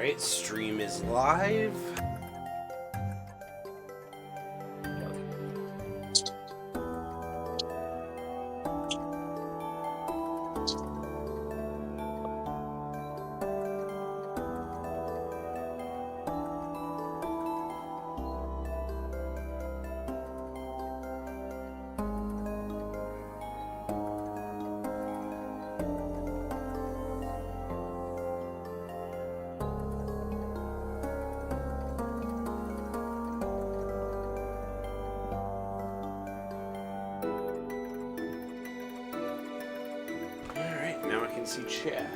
Alright, stream is live. Alright, now I can see chat.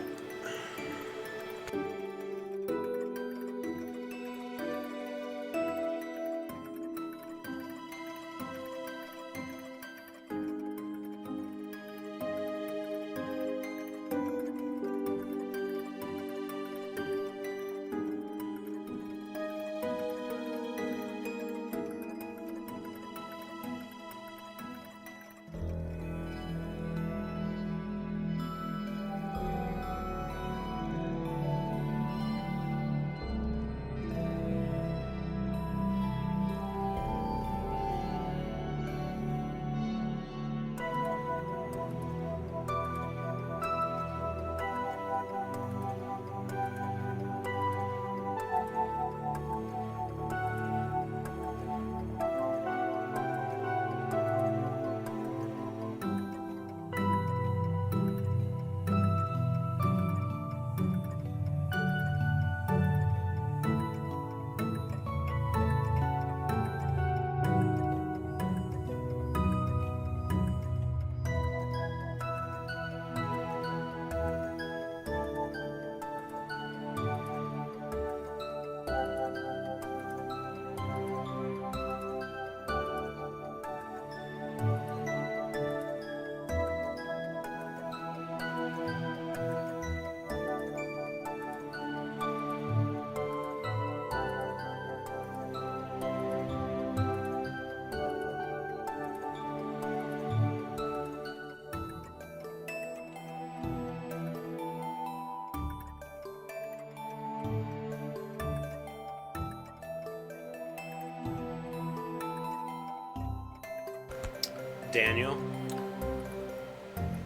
Daniel,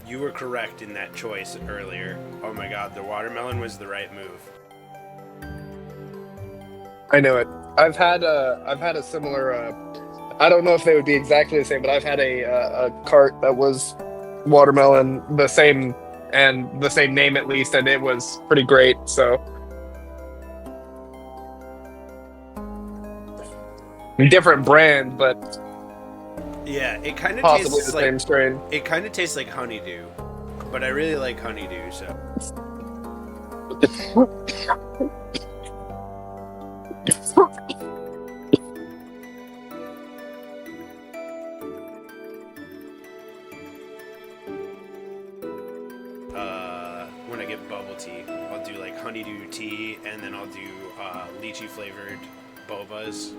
you were correct in that choice earlier. Oh my god, the watermelon was the right move. I know it. I've had a similar. I don't know if they would be exactly the same, but I've had a cart that was watermelon, the same name at least, and it was pretty great. So different brand, but Yeah, it kind of possibly tastes the like same strain. it kind of tastes like honeydew, but I really like honeydew, so. When I get bubble tea, I'll do like honeydew tea, and then I'll do lychee flavored bobas.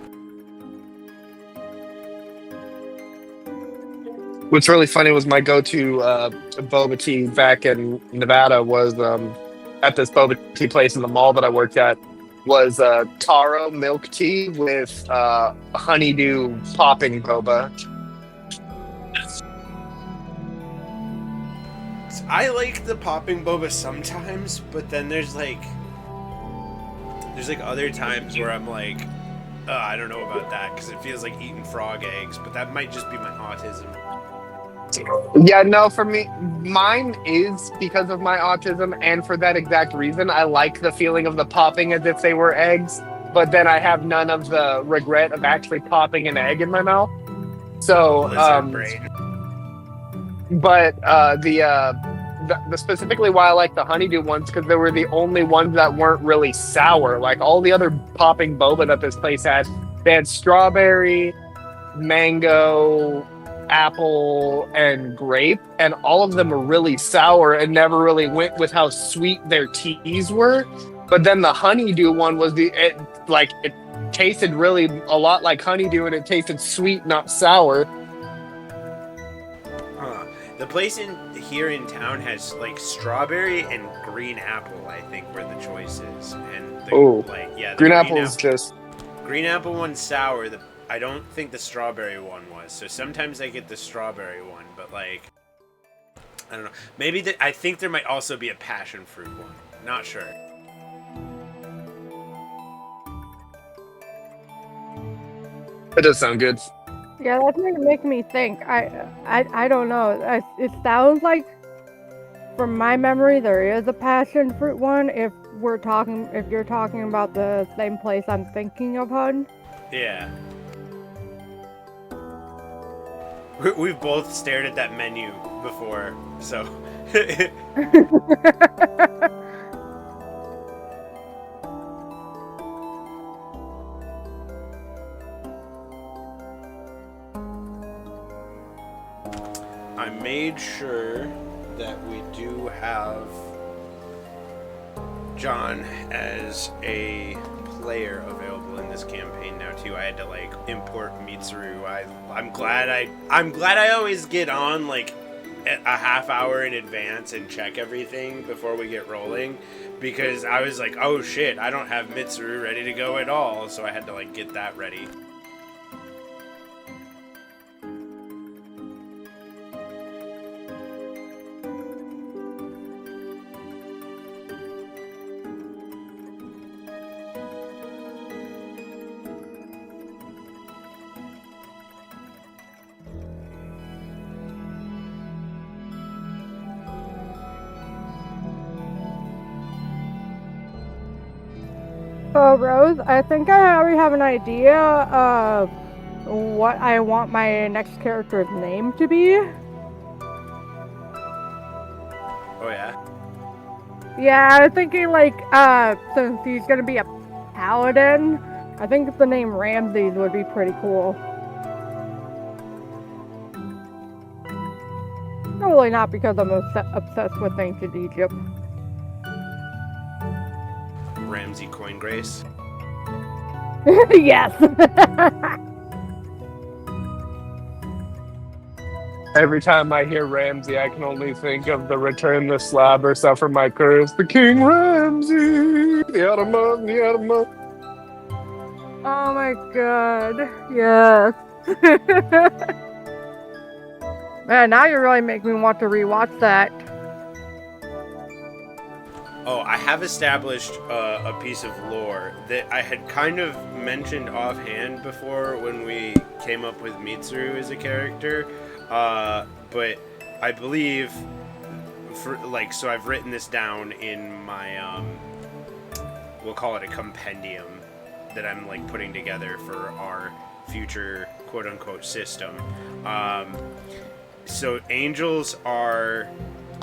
What's really funny was my go-to boba tea back in Nevada was at this boba tea place in the mall that I worked at was taro milk tea with honeydew popping boba. I like the popping boba sometimes, but then there's like other times where I'm like, I don't know about that because it feels like eating frog eggs, but that might just be my autism. Yeah, no, for me, mine is because of my autism, and for that exact reason, I like the feeling of the popping as if they were eggs, but then I have none of the regret of actually popping an egg in my mouth. So, Lizard brain. but the specifically why I like the honeydew ones because they were the only ones that weren't really sour. Like all the other popping boba that this place had, they had strawberry, mango, apple, and grape, and all of them were really sour and never really went with how sweet their teas were. But then the honeydew one was it tasted really a lot like honeydew, and it tasted sweet, not sour. The place here in town has like strawberry and green apple, I think, were the choices, and Oh, like, yeah, the green apple's apple, just. green apple one's sour. I don't think the strawberry one was. So sometimes I get the strawberry one, but like, I don't know. Maybe I think there might also be a passion fruit one. Not sure. It does sound good. Yeah, that's making me think. I don't know. It sounds like, from my memory, there is a passion fruit one. If you're talking about the same place I'm thinking of, hun. Yeah. We've both stared at that menu before, so. I made sure that we do have John as a player available in this campaign now too. I had to like import Mitsuru. I'm glad I always get on like a half hour in advance and check everything before we get rolling, because I was like, oh shit, I don't have Mitsuru ready to go at all, so I had to like get that ready. Oh, Rose, I think I already have an idea of what I want my next character's name to be. Oh yeah? Yeah, I was thinking like, since he's gonna be a paladin, I think the name Ramses would be pretty cool. Probably not because I'm obsessed with ancient Egypt. Ramsey Coingrace. Yes. Every time I hear Ramsey, I can only think of the Return the Slab or Suffer My Curse. The King Ramsey, the Ottoman, the Ottoman. Oh my god. Yes. Man, now you really make me want to rewatch that. Oh, I have established a piece of lore that I had kind of mentioned offhand before when we came up with Mitsuru as a character, but I believe, so I've written this down in my, we'll call it a compendium that I'm like putting together for our future quote-unquote system. So angels are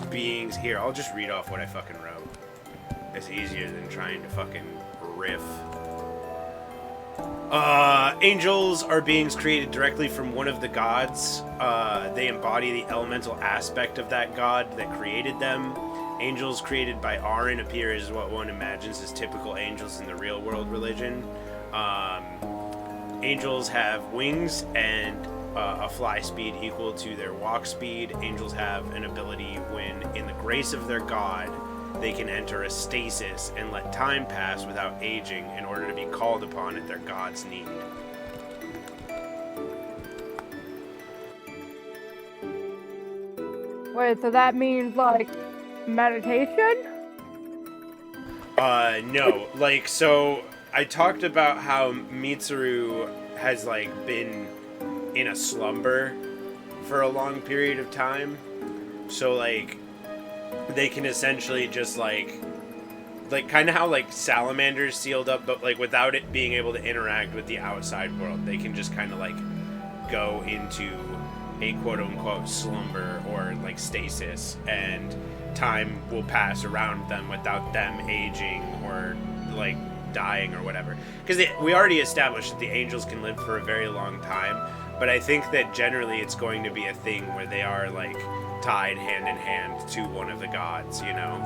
beings, here, I'll just read off what I fucking wrote. It's easier than trying to fucking riff. Angels are beings created directly from one of the gods. They embody the elemental aspect of that god that created them. Angels created by Aaron appear as what one imagines as typical angels in the real world religion. Angels have wings and a fly speed equal to their walk speed. Angels have an ability when, in the grace of their god, they can enter a stasis and let time pass without aging in order to be called upon at their god's need. Wait, so that means like meditation? No. Like, so I talked about how Mitsuru has like been in a slumber for a long period of time. So like they can essentially just like kind of how like salamanders sealed up, but like without it being able to interact with the outside world, they can just kind of like go into a quote-unquote slumber or like stasis, and time will pass around them without them aging or like dying or whatever, because we already established that the angels can live for a very long time, but I think that generally it's going to be a thing where they are like tied hand in hand to one of the gods, you know?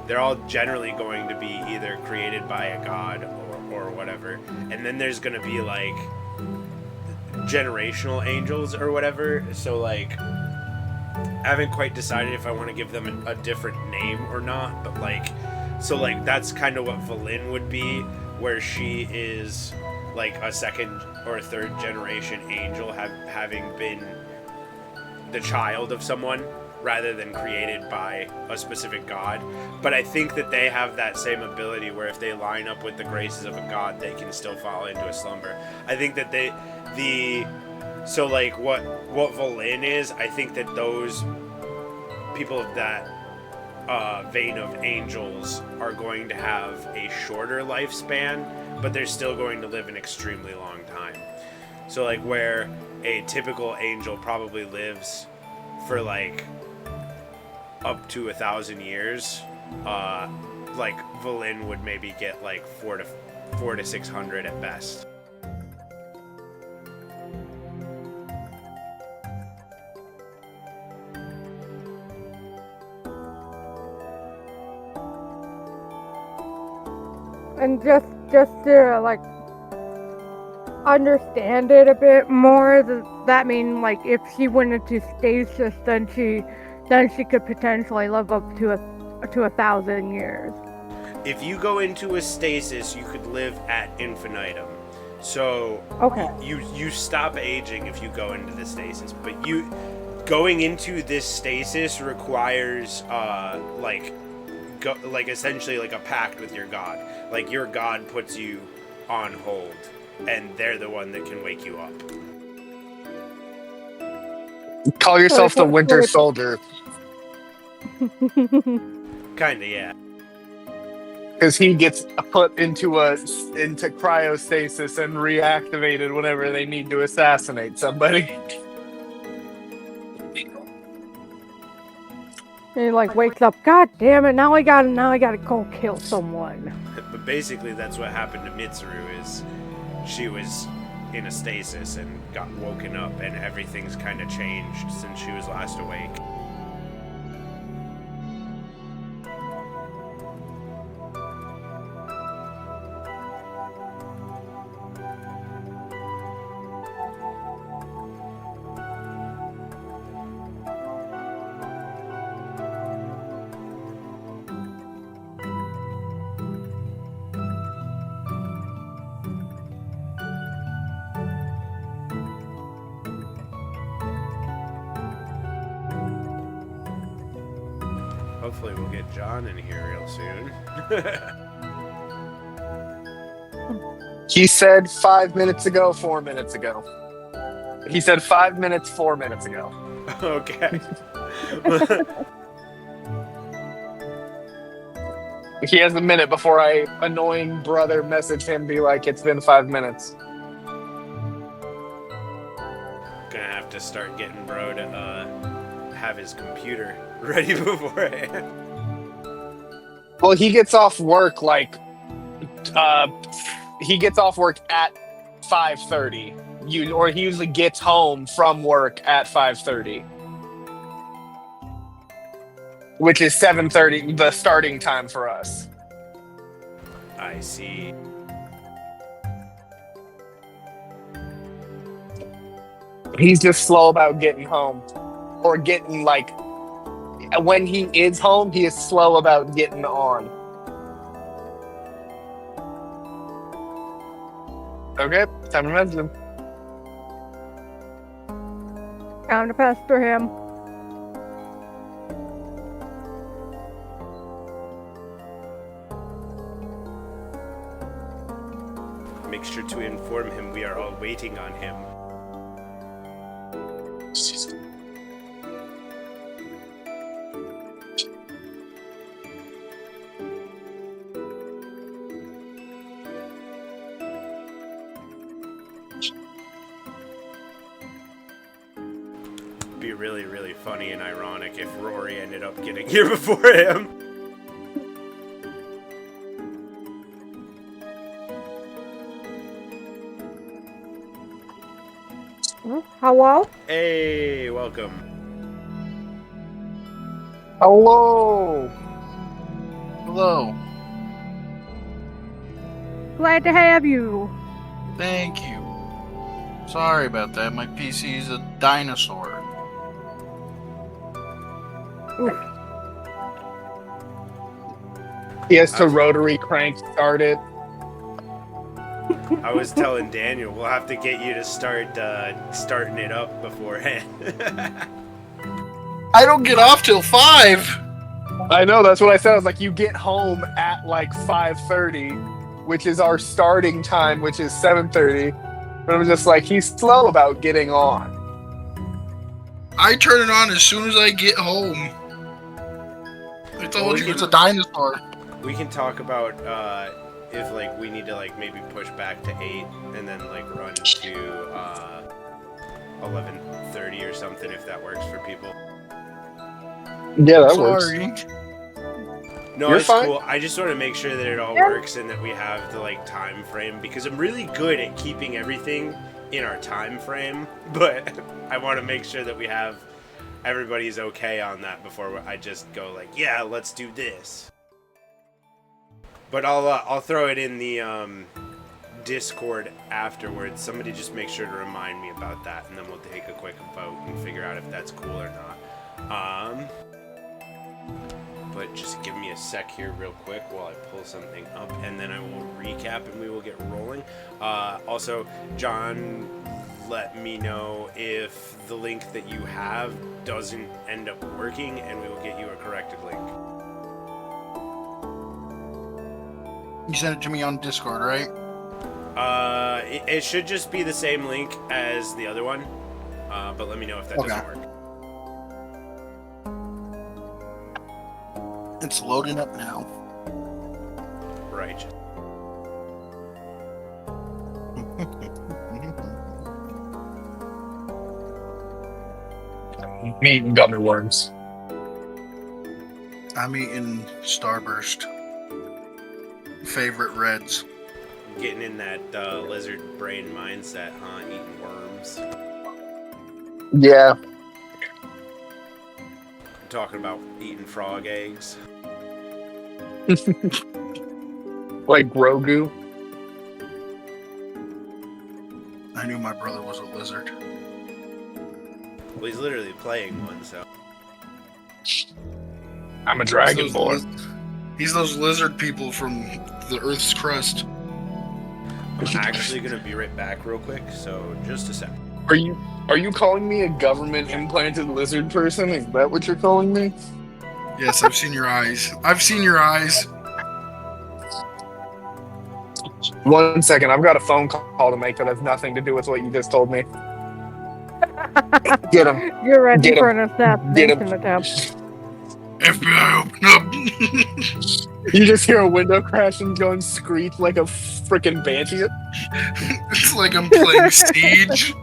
They're all generally going to be either created by a god or whatever. And then there's going to be like generational angels or whatever. So like I haven't quite decided if I want to give them a different name or not, but like So like that's kind of what Valin would be, where she is like a second or third generation angel, having been the child of someone rather than created by a specific god. But I think that they have that same ability where if they line up with the graces of a god, they can still fall into a slumber. I think that so like what Valin is, I think that those people of that vein of angels are going to have a shorter lifespan, but they're still going to live an extremely long time. So like where a typical angel probably lives for like up to 1,000 years, like Valin would maybe get like 400 to 600 at best. And just to like understand it a bit more, does that mean like if she went into stasis, then she could potentially live up to 1,000 years? If you go into a stasis, you could live at infinitum. So Okay. you stop aging if you go into the stasis, but going into this stasis requires like essentially like a pact with your god. Like your god puts you on hold, and they're the one that can wake you up. Call yourself the Winter Soldier. Kinda, yeah. Because he gets put into cryostasis and reactivated whenever they need to assassinate somebody. He like wakes up, God damn it, now I gotta go kill someone. But basically that's what happened to Mitsuru, is she was in a stasis and got woken up, and everything's kind of changed since she was last awake. Hopefully we'll get John in here real soon. He said 5 minutes ago, 4 minutes ago. He said 5 minutes, 4 minutes ago. Okay. He has a minute before I annoying brother message him, be like, it's been 5 minutes. Gonna have to start getting bro to have his computer ready beforehand. Well, he gets off work like he gets off work at 5:30. Or he usually gets home from work at 5:30, which is 7:30, the starting time for us. I see. He's just slow about getting home, or getting like when he is home, he is slow about getting on. Okay, time to message him. Time to pester him. Make sure to inform him we are all waiting on him. Be really, really funny and ironic if Rory ended up getting here before him. Hello? Hey, welcome. Hello. Hello. Glad to have you. Thank you. Sorry about that. My PC's a dinosaur. He has to I was- rotary crank start it. I was telling Daniel, we'll have to get you to start starting it up beforehand. I don't get off till 5. I know, that's what I said. I was like, you get home at like 5:30, which is our starting time, which is 7:30. But I'm just like, he's slow about getting on. I turn it on as soon as I get home. I told you, it's a dinosaur. We can talk about if like we need to like maybe push back to 8 and then like run to 11:30 or something if that works for people. Yeah, that Sorry. works. No, You're it's fine. cool. I just want to make sure that it all Yeah. works and that we have the like time frame because I'm really good at keeping everything in our time frame, but I want to make sure that we have everybody's okay on that before I just go like, yeah, let's do this. But I'll throw it in the Discord afterwards. Somebody just make sure to remind me about that, and then we'll take a quick vote and figure out if that's cool or not. But just give me a sec here real quick while I pull something up, and then I will recap and we will get rolling. Also, John, let me know if the link that you have doesn't end up working, and we will get you a corrected link. You sent it to me on Discord, right? It should just be the same link as the other one, but let me know if that doesn't work. It's loading up now. Right. Meat and gummy worms. I'm eating Starburst. Favorite Reds. Getting in that lizard brain mindset, huh? Eating worms. Yeah. I'm talking about eating frog eggs. Like Grogu. I knew my brother was a lizard. Well, he's literally playing one, so. I'm a dragonborn. He's those lizard people from the Earth's crust. I'm actually gonna be right back real quick, so just a sec. Are you calling me a government implanted lizard person? Is that what you're calling me? Yes, I've seen your eyes. I've seen your eyes. 1 second, I've got a phone call to make that has nothing to do with what you just told me. Get him. You're ready Get for him. an assassination attempt. FBI, open up. You just hear a window crash and go and screech like a freaking banshee. It's like I'm playing Siege.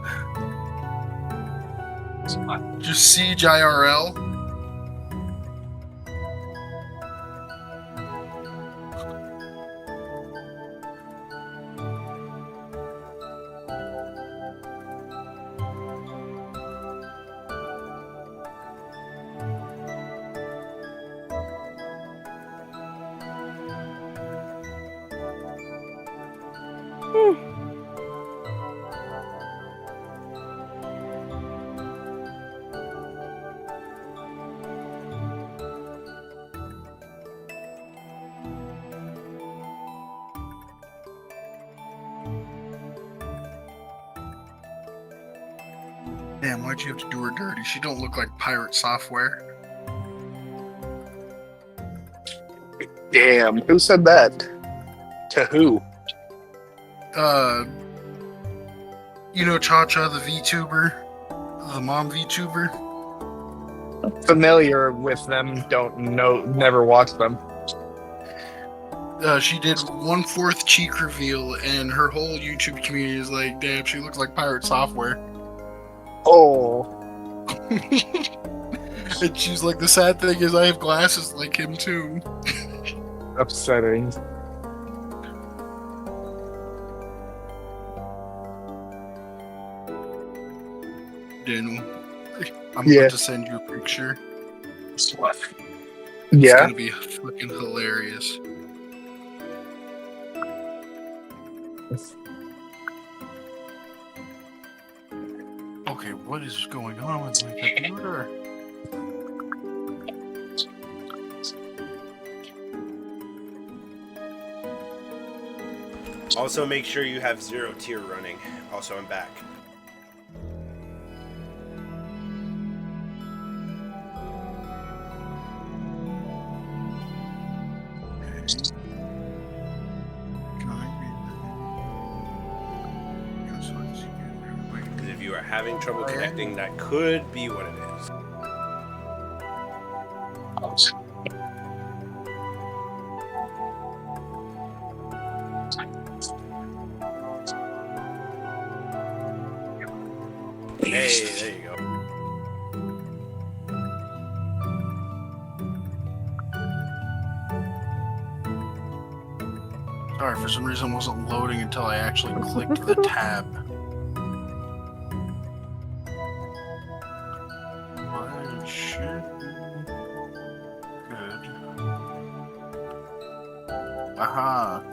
Just Siege IRL. Damn, why'd you have to do her dirty? She don't look like pirate software. Damn, who said that? To who? You know Cha-Cha, the VTuber? The mom VTuber? Familiar with them, don't know, never watched them. She did 1/4 cheek reveal, and her whole YouTube community is like, damn, she looks like pirate software. Oh. And she's like, the sad thing is I have glasses like him too. Upsetting. Daniel, I'm Yeah. about to send you a picture. It's Yeah. gonna be fucking hilarious. Okay, what is going on with my computer? Also, make sure you have 0 tier running. Also, I'm back. Because if you are having trouble connecting, that could be what it is. Hey, there you go. Sorry, for some reason it wasn't loading until I actually clicked the tab. But it should be good. Aha!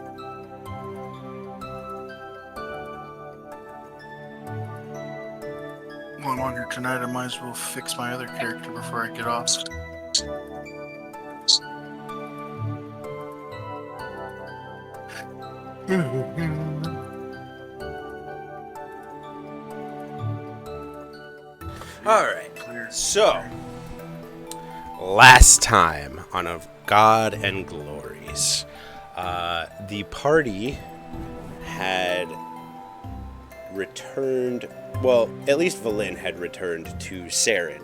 While I'm on here tonight, I might as well fix my other character before I get off. Alright, so last time on Of God and Glories, the party had returned, well, at least Valin had returned to Saren.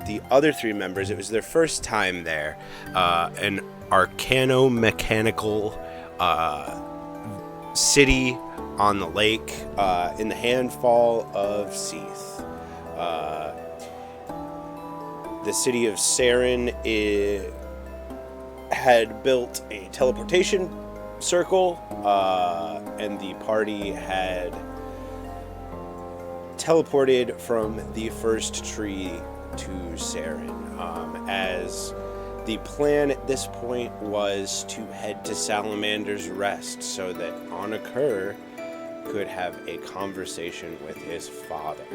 The other 3 members, it was their first time there, an arcano-mechanical city on the lake in the handfall of Seath. The city of Saren had built a teleportation circle, and the party had teleported from the first tree to Saren, as the plan at this point was to head to Salamander's Rest so that Anakur could have a conversation with his father.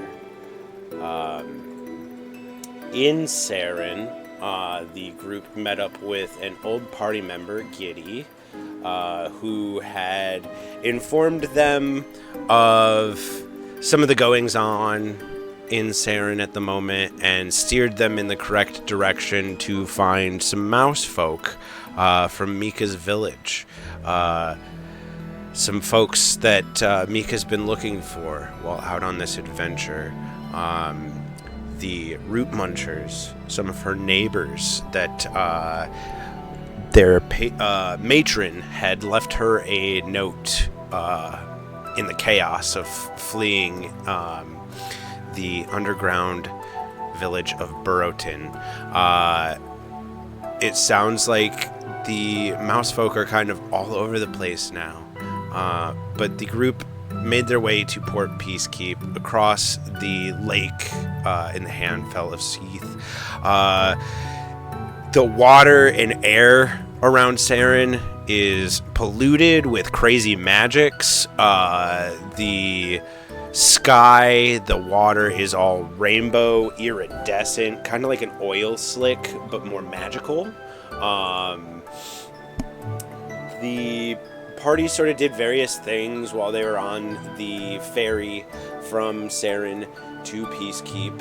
In Saren, the group met up with an old party member, Giddy, who had informed them of some of the goings-on in Saren at the moment and steered them in the correct direction to find some mouse folk from Mika's village. Some folks that Mika's been looking for while out on this adventure. The Root Munchers, some of her neighbors that their matron had left her a note in the chaos of fleeing the underground village of Burrowton. It sounds like the mouse folk are kind of all over the place now. But the group made their way to Port Peacekeep across the lake in the handfell of Seath. The water and air around Saren is polluted with crazy magics. The sky, the water is all rainbow, iridescent, kind of like an oil slick, but more magical. The party sort of did various things while they were on the ferry from Saren to Peacekeep.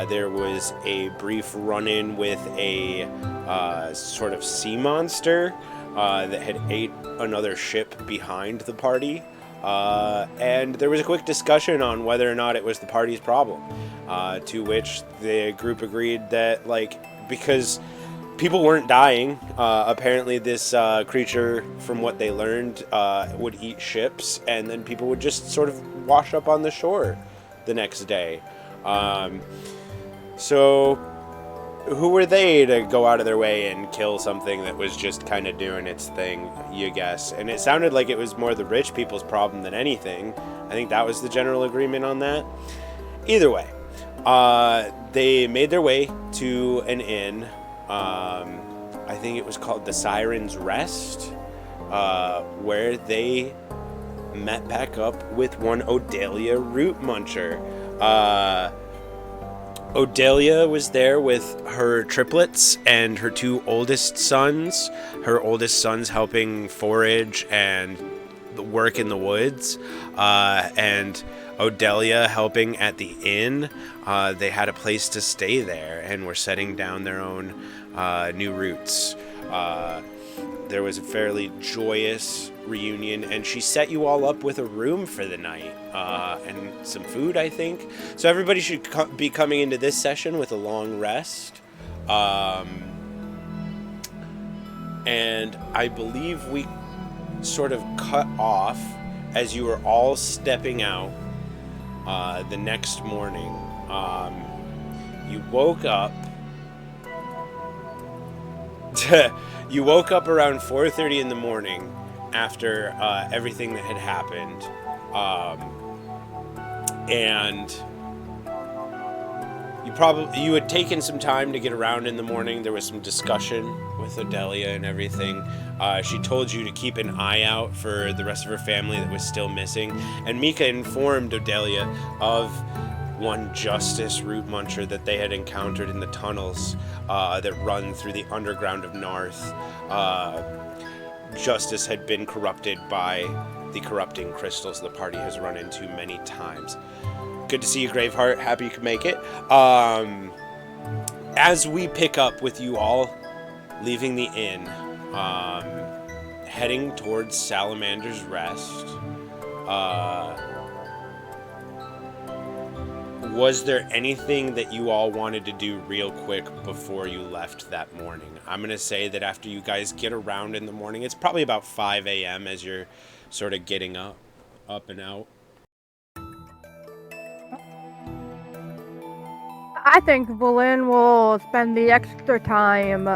There was a brief run-in with a sort of sea monster that had ate another ship behind the party. And there was a quick discussion on whether or not it was the party's problem, to which the group agreed that, because people weren't dying, apparently this creature, from what they learned, would eat ships, and then people would just sort of wash up on the shore the next day. So who were they to go out of their way and kill something that was just kind of doing its thing, you guess? And it sounded like it was more the rich people's problem than anything. I think that was the general agreement on that. Either way, they made their way to an inn. I think it was called the Siren's Rest, where they met back up with one Odelia Root Muncher. Odelia was there with her triplets and her two oldest sons. Her oldest sons helping forage and work in the woods, and Odelia helping at the inn. They had a place to stay there and were setting down their own new roots. There was a fairly joyous reunion, and she set you all up with a room for the night and some food, I think. So everybody should be coming into this session with a long rest. And I believe we sort of cut off as you were all stepping out the next morning. You woke up. You woke up around 4:30 in the morning after everything that had happened, and you had taken some time to get around in the morning. There was some discussion with Odelia and everything. She told you to keep an eye out for the rest of her family that was still missing, and Mika informed Odelia of one Justice root muncher that they had encountered in the tunnels that run through the underground of Narth. Justice had been corrupted by the corrupting crystals the party has run into many times. Good to see you, Graveheart. Happy you could make it. As we pick up with you all leaving the inn, heading towards Salamander's Rest, was there anything that you all wanted to do real quick before you left that morning? I'm going to say that after you guys get around in the morning, it's probably about 5 a.m. as you're sort of getting up and out. I think Valen will spend the extra time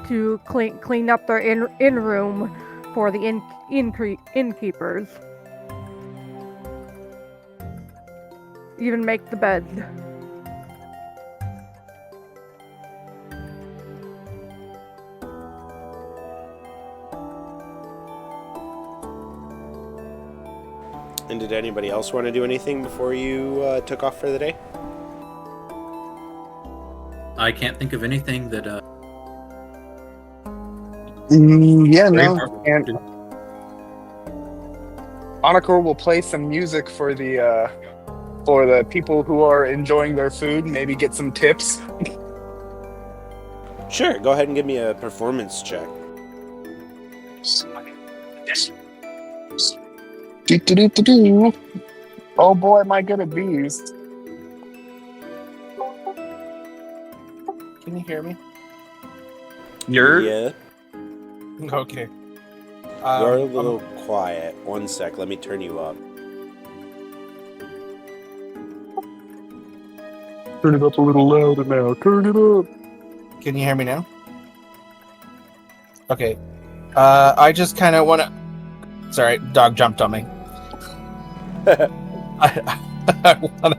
to clean up their inn room for the innkeepers. Even make the beds. And did anybody else want to do anything before you took off for the day? I can't think of anything that. Yeah, no. Braveheart And do. Anakor will play some music for the people who are enjoying their food. Maybe get some tips. Sure, go ahead and give me a performance check. Do. Oh boy, am I good at these. Can you hear me? Yeah. Okay. You're a little quiet. One sec, let me turn you up. Turn it up a little louder now. Turn it up. Can you hear me now? Okay. I just kind of want to... Sorry, dog jumped on me. I want to...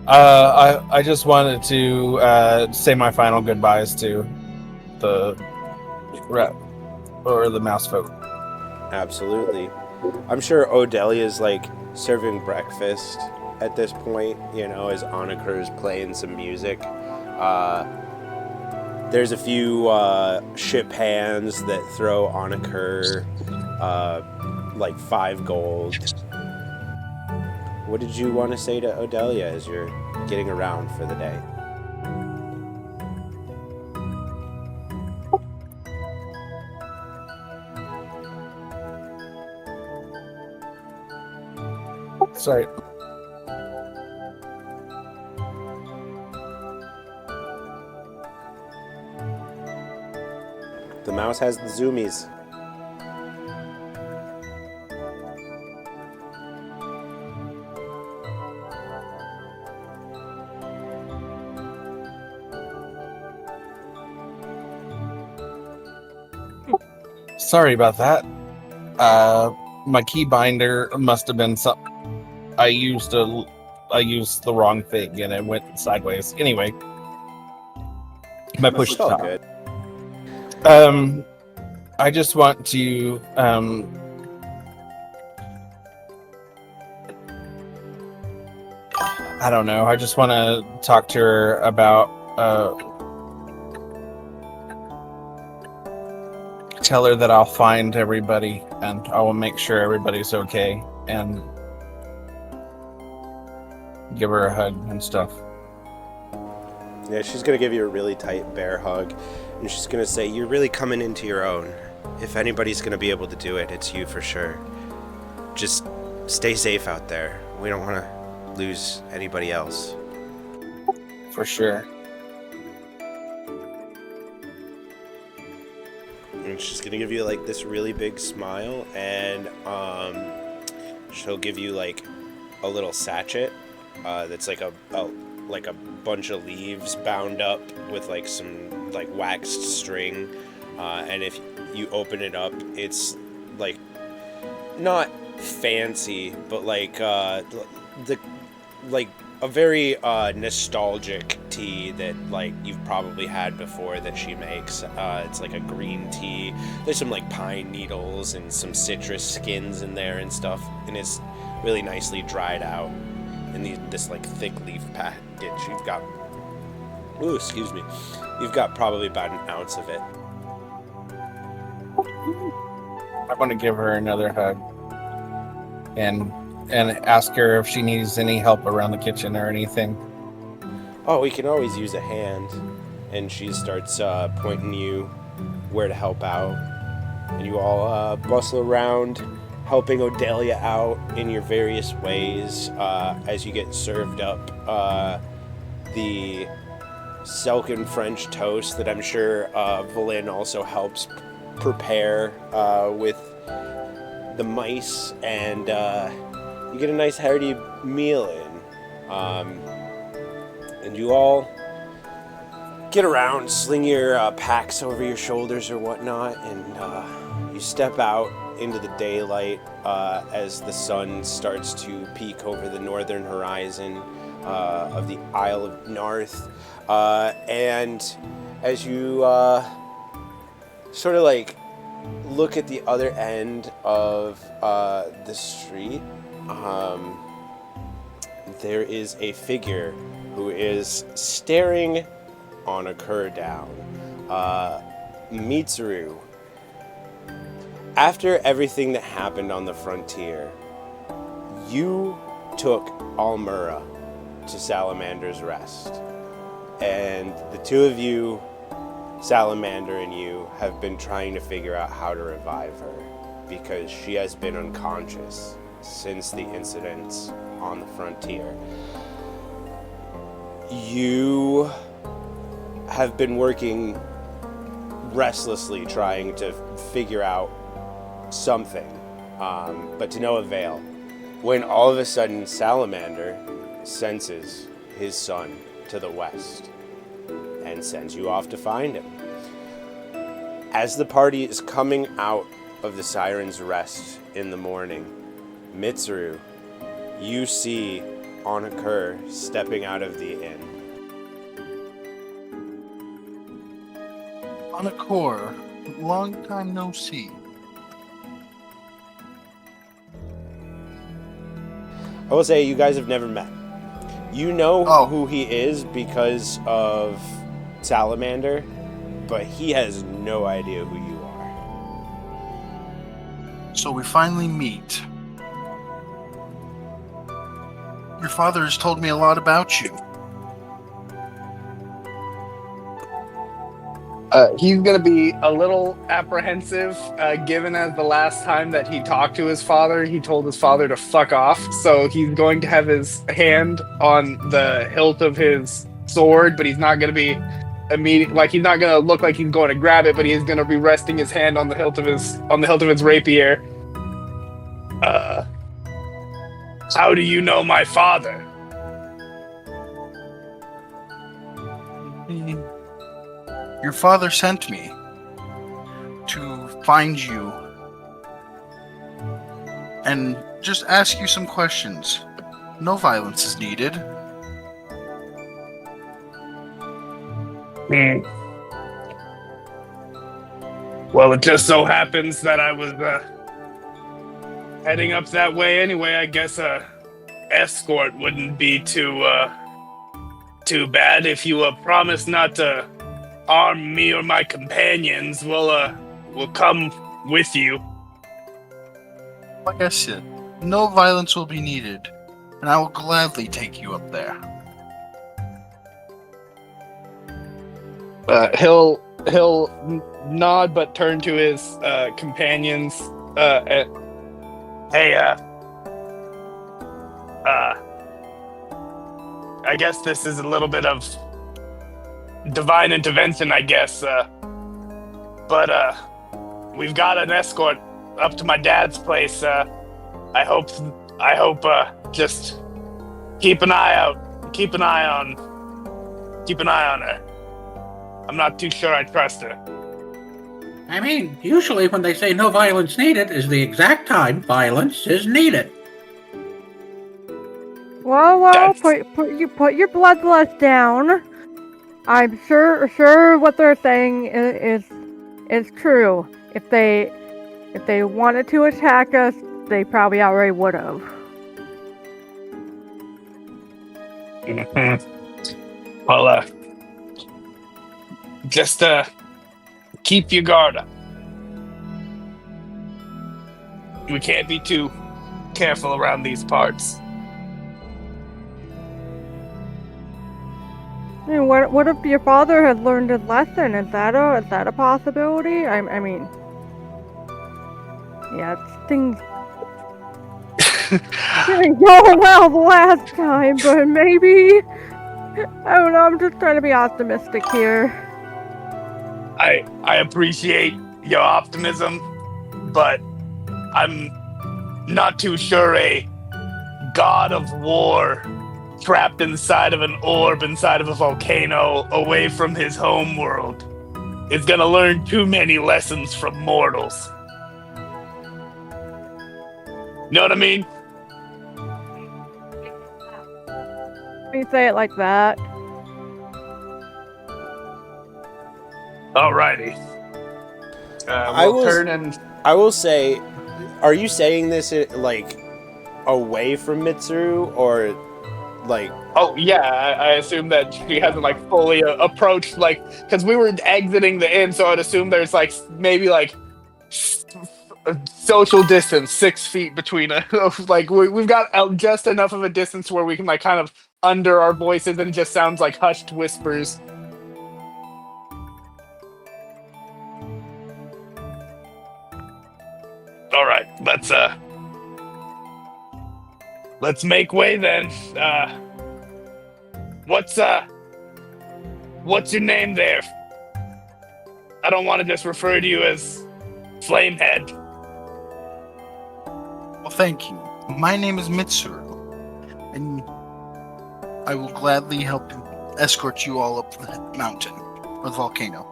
I just wanted to say my final goodbyes to the rat or the mouse folk. Absolutely. I'm sure Odelia's like serving breakfast at this point, you know, as Anakur's playing some music. There's a few ship hands that throw Anakur like 5 gold. What did you want to say to Odelia as you're getting around for the day? Sorry. The mouse has the zoomies. Sorry about that. My key binder must have been something. I used the wrong thing and it went sideways. Anyway, my push It's all top. good. I just want to I don't know. I just want to talk to her about. Tell her that I'll find everybody and I will make sure everybody's okay and give her a hug and stuff. Yeah, she's gonna give you a really tight bear hug, and she's gonna say, "You're really coming into your own. If anybody's gonna be able to do it, it's you for sure. Just stay safe out there. We don't want to lose anybody else." For sure. And she's gonna give you like this really big smile, and she'll give you like a little sachet that's like a bunch of leaves bound up with like some like waxed string, and if you open it up, it's like not fancy, but like a very nostalgic tea that like you've probably had before that she makes. It's like a green tea. There's some like pine needles and some citrus skins in there and stuff, and it's really nicely dried out in this like thick leaf package. You've got, ooh, excuse me, you've got probably about an ounce of it. I want to give her another hug and ask her if she needs any help around the kitchen or anything. Oh, we can always use a hand. And she starts pointing you where to help out. And you all bustle around, helping Odelia out in your various ways as you get served up the Selkin French toast that I'm sure Valin also helps prepare with the mice, and you get a nice hearty meal in. And you all get around, sling your packs over your shoulders or whatnot, and you step out into the daylight as the sun starts to peek over the northern horizon of the Isle of Narth. And as you sort of like look at the other end of the street, there is a figure who is staring on a cur down. Mitsuru, after everything that happened on the frontier, you took Almura to Salamander's Rest. And the two of you, Salamander and you, have been trying to figure out how to revive her because she has been unconscious since the incidents on the frontier. You have been working restlessly trying to figure out something, but to no avail, when all of a sudden Salamander senses his son to the west and sends you off to find him. As the party is coming out of the Siren's Rest in the morning, Mitsuru, you see on a cur stepping out of the inn. Anakor, long time no see. I will say you guys have never met. You know Oh. who he is because of Salamander, but he has no idea who you are. So we finally meet. Your father has told me a lot about you. He's going to be a little apprehensive, given as the last time that he talked to his father, he told his father to fuck off. So he's going to have his hand on the hilt of his sword, but he's not going to be immediate. Like, he's not going to look like he's going to grab it, but he's going to be resting his hand on the hilt of his rapier. How do you know my father? Your father sent me to find you and just ask you some questions. No violence is needed. Well, it just so happens that I was heading up that way anyway. I guess escort wouldn't be too bad. If you promise not to harm me or my companions, we'll come with you. Like I said, no violence will be needed, and I will gladly take you up there. He'll nod, but turn to his companions. Hey, I guess this is a little bit of divine intervention, I guess. But we've got an escort up to my dad's place. I hope. Just keep an eye out. Keep an eye on her. I'm not too sure I trust her. I mean, usually when they say no violence needed is the exact time violence is needed. Well, put your bloodlust down. I'm sure what they're saying is true. If they wanted to attack us, they probably already would have. Well, just keep your guard up. We can't be too careful around these parts. I mean, what if your father had learned his lesson? Is that a possibility? I mean, yeah, things didn't go well the last time, but maybe, I don't know. I'm just trying to be optimistic here. I appreciate your optimism, but I'm not too sure a god of war trapped inside of an orb inside of a volcano away from his home world is gonna learn too many lessons from mortals. Know what I mean? When you say it like that. Alrighty. I will say, are you saying this like away from Mitsuru or like? Oh yeah, I assume that she hasn't like fully approached, like, because we were exiting the inn, so I'd assume there's like maybe like social distance 6 feet between us. Like we've got just enough of a distance where we can like kind of under our voices, and it just sounds like hushed whispers. All right, let's make way then. What's your name there? I don't want to just refer to you as Flamehead. Well, thank you. My name is Mitsuru, and I will gladly help escort you all up the mountain or the volcano.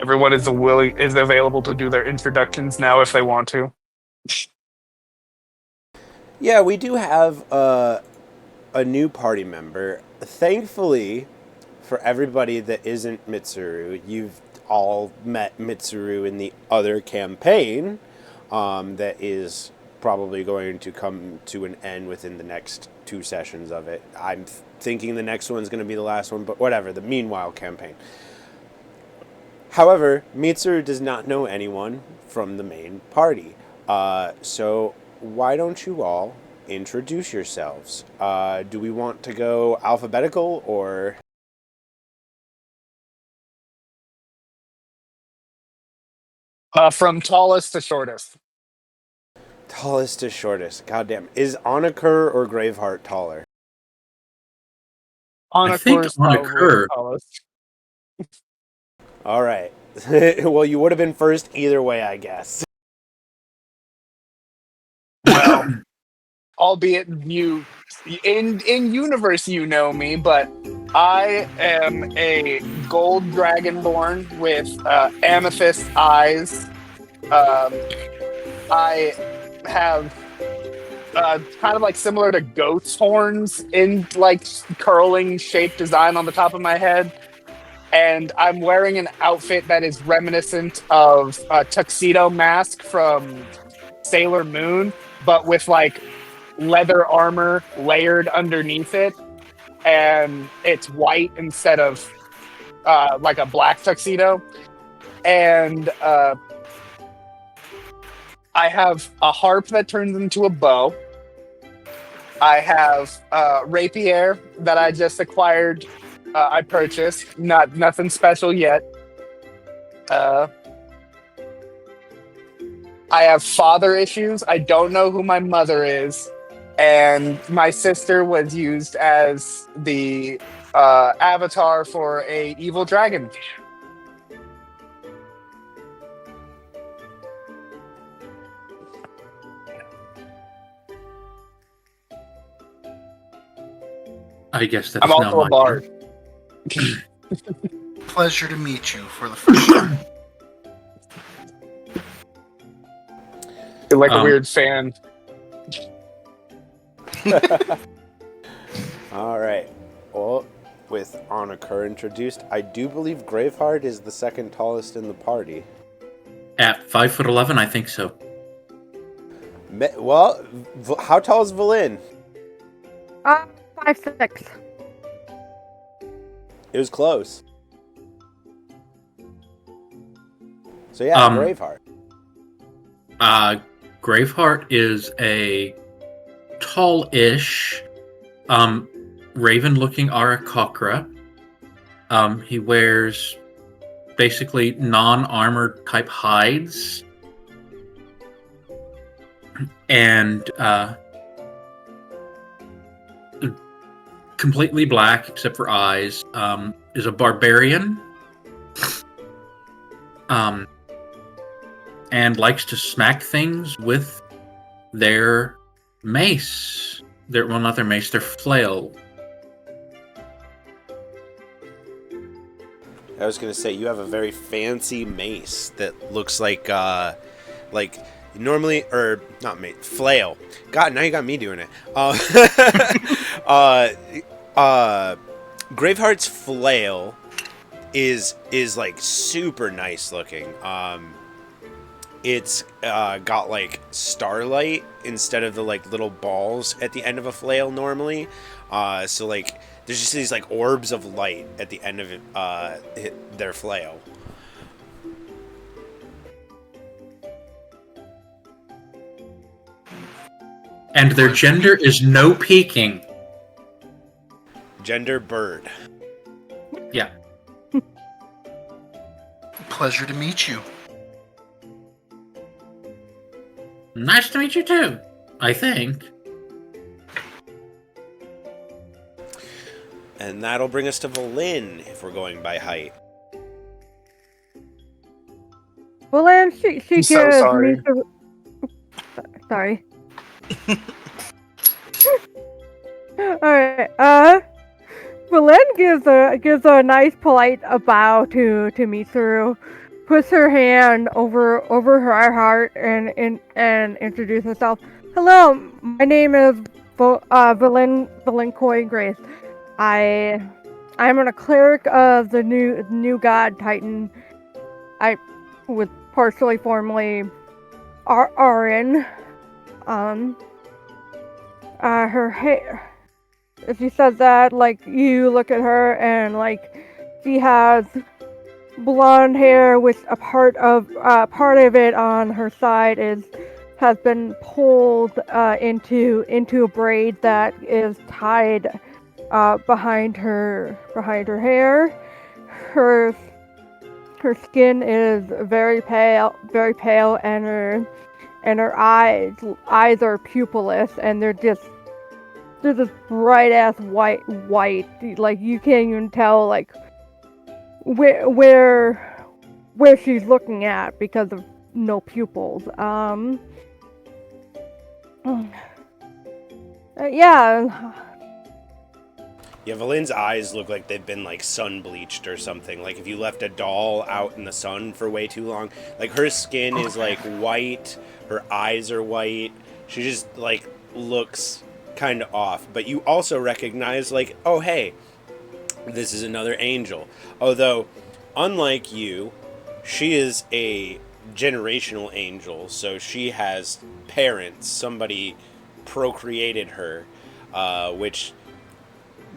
Everyone is available to do their introductions now if they want to. Yeah, we do have a new party member. Thankfully, for everybody that isn't Mitsuru, you've all met Mitsuru in the other campaign that is probably going to come to an end within the next 2 sessions of it. I'm thinking the next one's going to be the last one, but whatever, the Meanwhile campaign. However, Mitsuru does not know anyone from the main party. So why don't you all introduce yourselves? Do we want to go alphabetical or... From tallest to shortest. Tallest to shortest. Goddamn. Is Onakur or Graveheart taller? I think Onakur. All right. Well, you would have been first either way, I guess. Well, albeit you in universe you know me, but I am a gold dragonborn with amethyst eyes. I have kind of like similar to goat's horns in like curling shaped design on the top of my head. and I'm wearing an outfit that is reminiscent of a tuxedo mask from Sailor Moon, but with like leather armor layered underneath it, and it's white instead of like a black tuxedo. And I have a harp that turns into a bow. I have rapier that I just acquired. I purchased. Nothing special yet. I have father issues. I don't know who my mother is, and my sister was used as the avatar for a evil dragon. I guess that's I'm now also a my bard. turn. Pleasure to meet you for the first time. You're like a Um, weird fan. All right. Well, with Annika introduced, I do believe Graveheart is the second tallest in the party. At 5'11", I think so. Well, how tall is Valin? 5'6". It was close. So yeah, Um, Graveheart. Graveheart is a tall-ish, raven-looking Arakocra. He wears basically non-armored type hides, and completely black except for eyes. Is a barbarian. And likes to smack things with their mace. Not their mace, their flail. I was gonna say you have a very fancy mace that looks like normally, or not mace, flail. God, now you got me doing it. Graveheart's flail is like super nice looking. It's got like starlight instead of the like little balls at the end of a flail normally. So like there's just these like orbs of light at the end of their flail. And their gender is no peeking. Gender bird. Yeah. Pleasure to meet you. Nice to meet you too, I think. And that'll bring us to Valin if we're going by height. Well, then she I'm gives so sorry. me the... Sorry. Alright, Belen gives a nice polite bow to Mitsuru, puts her hand over her heart and introduces herself. Hello, my name is Valenkoi Grace. I'm a cleric of the new god Titan. I was partially formerly Arin. Her hair. She says that, like, you look at her and, like, she has blonde hair with a part of it on her side has been pulled into a braid that is tied behind her hair. Her skin is very pale, and her eyes are pupilless, and they're just bright ass white. Like, you can't even tell like where she's looking at because of no pupils. Yeah. Yeah, Valin's eyes look like they've been like sun bleached or something. Like if you left a doll out in the sun for way too long. Like her skin is like white, her eyes are white. She just like looks kind of off. But you also recognize like, oh hey, This is another angel. Although, unlike you, she is a generational angel, so she has parents. Somebody procreated her, which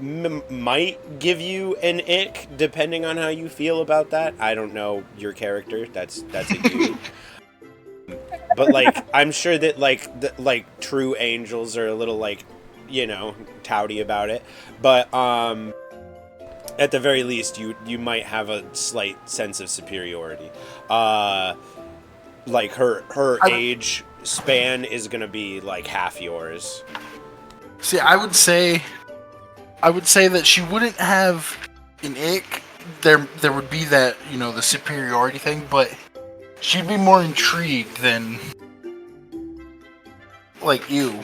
might give you an ick depending on how you feel about that. I don't know your character. That's a you. But like, I'm sure that like true angels are a little like, touty about it. But at the very least, you might have a slight sense of superiority. Like her age span is gonna be like half yours. See, I would say that she wouldn't have an ick. There would be that, the superiority thing, but she'd be more intrigued than like you.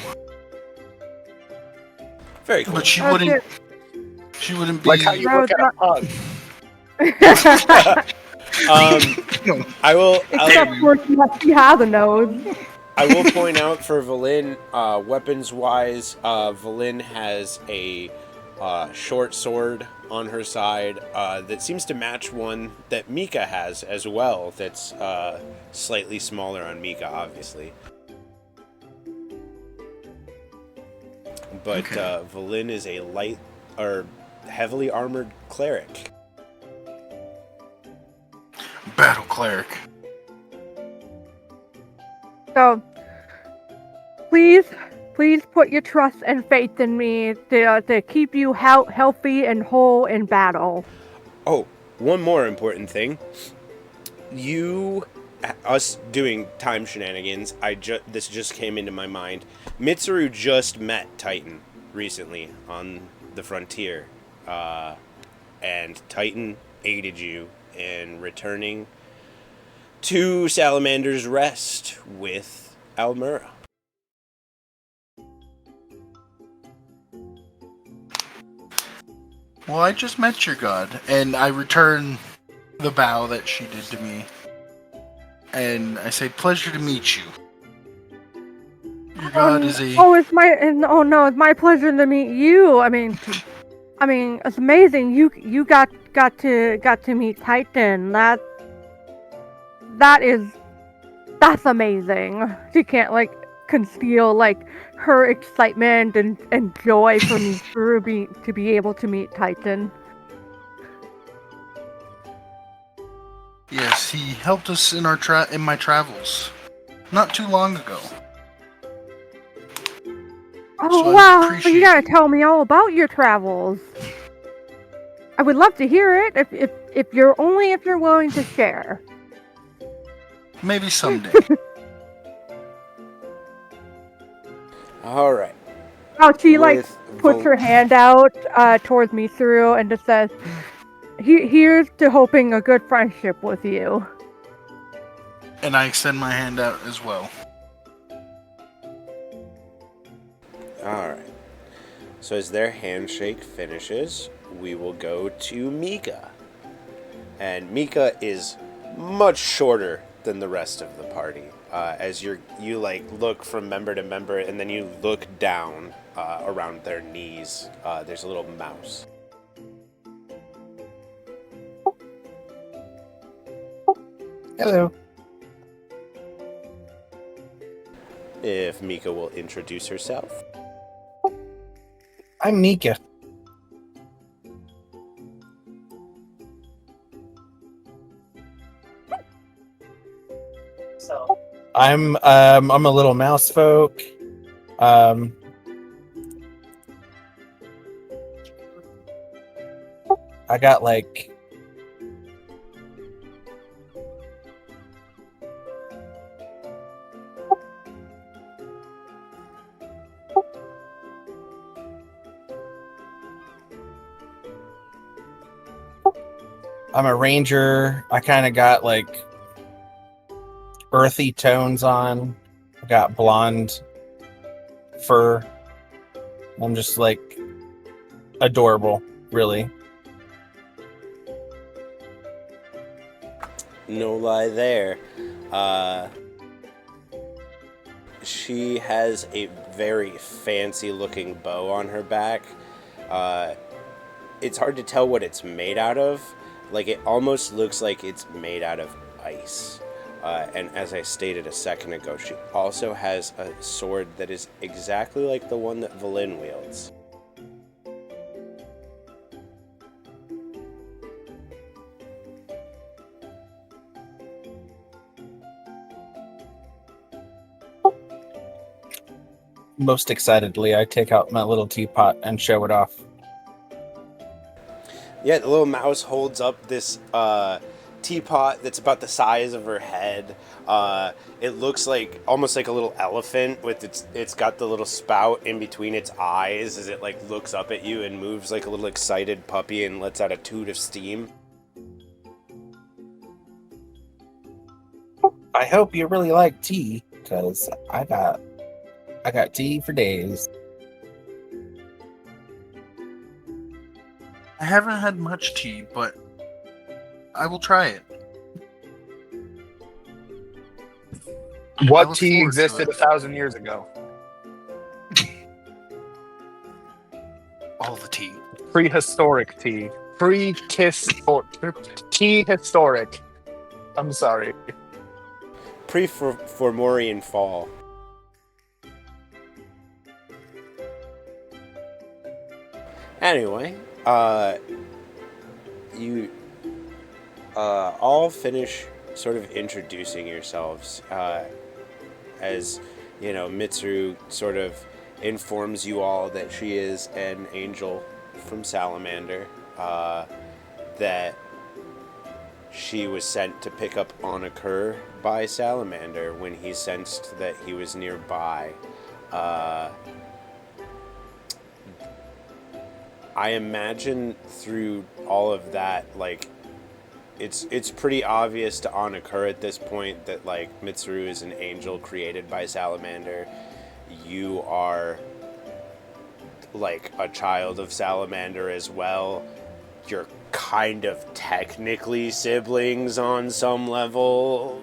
Very cool. But she Okay. wouldn't be Like how you look at a pug. I will. Except for she has a nose. I will point out for Valin, weapons-wise, Valin has a short sword on her side that seems to match one that Mika has as well. That's slightly smaller on Mika, obviously. But Okay. Valin is a light or heavily armored cleric. battle cleric. So, please put your trust and faith in me to keep you healthy and whole in battle. Oh, one more important thing. Us doing time shenanigans, this just came into my mind. Mitsuru just met Titan recently on the frontier. And Titan aided you in returning to Salamander's Rest with Almura. Well, I just met your god, and I return the bow that she did to me. And I say, pleasure to meet you. Your god is a... It's my pleasure to meet you. I mean, it's amazing. You got to meet Titan. That's amazing. She can't conceal her excitement and joy for me to be able to meet Titan. Yes, he helped us in my travels. Not too long ago. Oh So I wow! appreciate You gotta tell me all about your travels. I would love to hear it if you're willing to share. Maybe someday. All right. Oh, she With puts her hand out towards Mitsuru and just says, "Here's to hoping a good friendship with you." And I extend my hand out as well. All right. So as their handshake finishes, we will go to Mika. And Mika is much shorter than the rest of the party. As you look from member to member, and then you look down around their knees. There's a little mouse. Hello. If Mika will introduce herself. I'm Mika. I'm a little mouse folk. I got I'm a ranger. I kind of got earthy tones on. I got blonde fur. I'm just adorable, really. No lie there. She has a very fancy looking bow on her back. it's hard to tell what it's made out of. Like, it almost looks like it's made out of ice. And as I stated a second ago, she also has a sword that is exactly like the one that Valin wields. Most excitedly, I take out my little teapot and show it off. Yeah, the little mouse holds up this teapot that's about the size of her head. It looks like almost like a little elephant with it's got the little spout in between its eyes as it like looks up at you and moves like a little excited puppy and lets out a toot of steam. I hope you really like tea, because I got tea for days. I haven't had much tea, but I will try it. I What look tea forward to existed it. 1,000 years ago? All the tea. Prehistoric tea. Tea historic. I'm sorry. Pre-Formorian fall. Anyway, you all finish sort of introducing yourselves as, you know, Mitsuru sort of informs you all that she is an angel from Salamander, that she was sent to pick up Onakur by Salamander when he sensed that he was nearby. I imagine through all of that, like, it's pretty obvious to Onakur at this point that, like, Mitsuru is an angel created by Salamander. You are, like, a child of Salamander as well. You're kind of technically siblings on some level,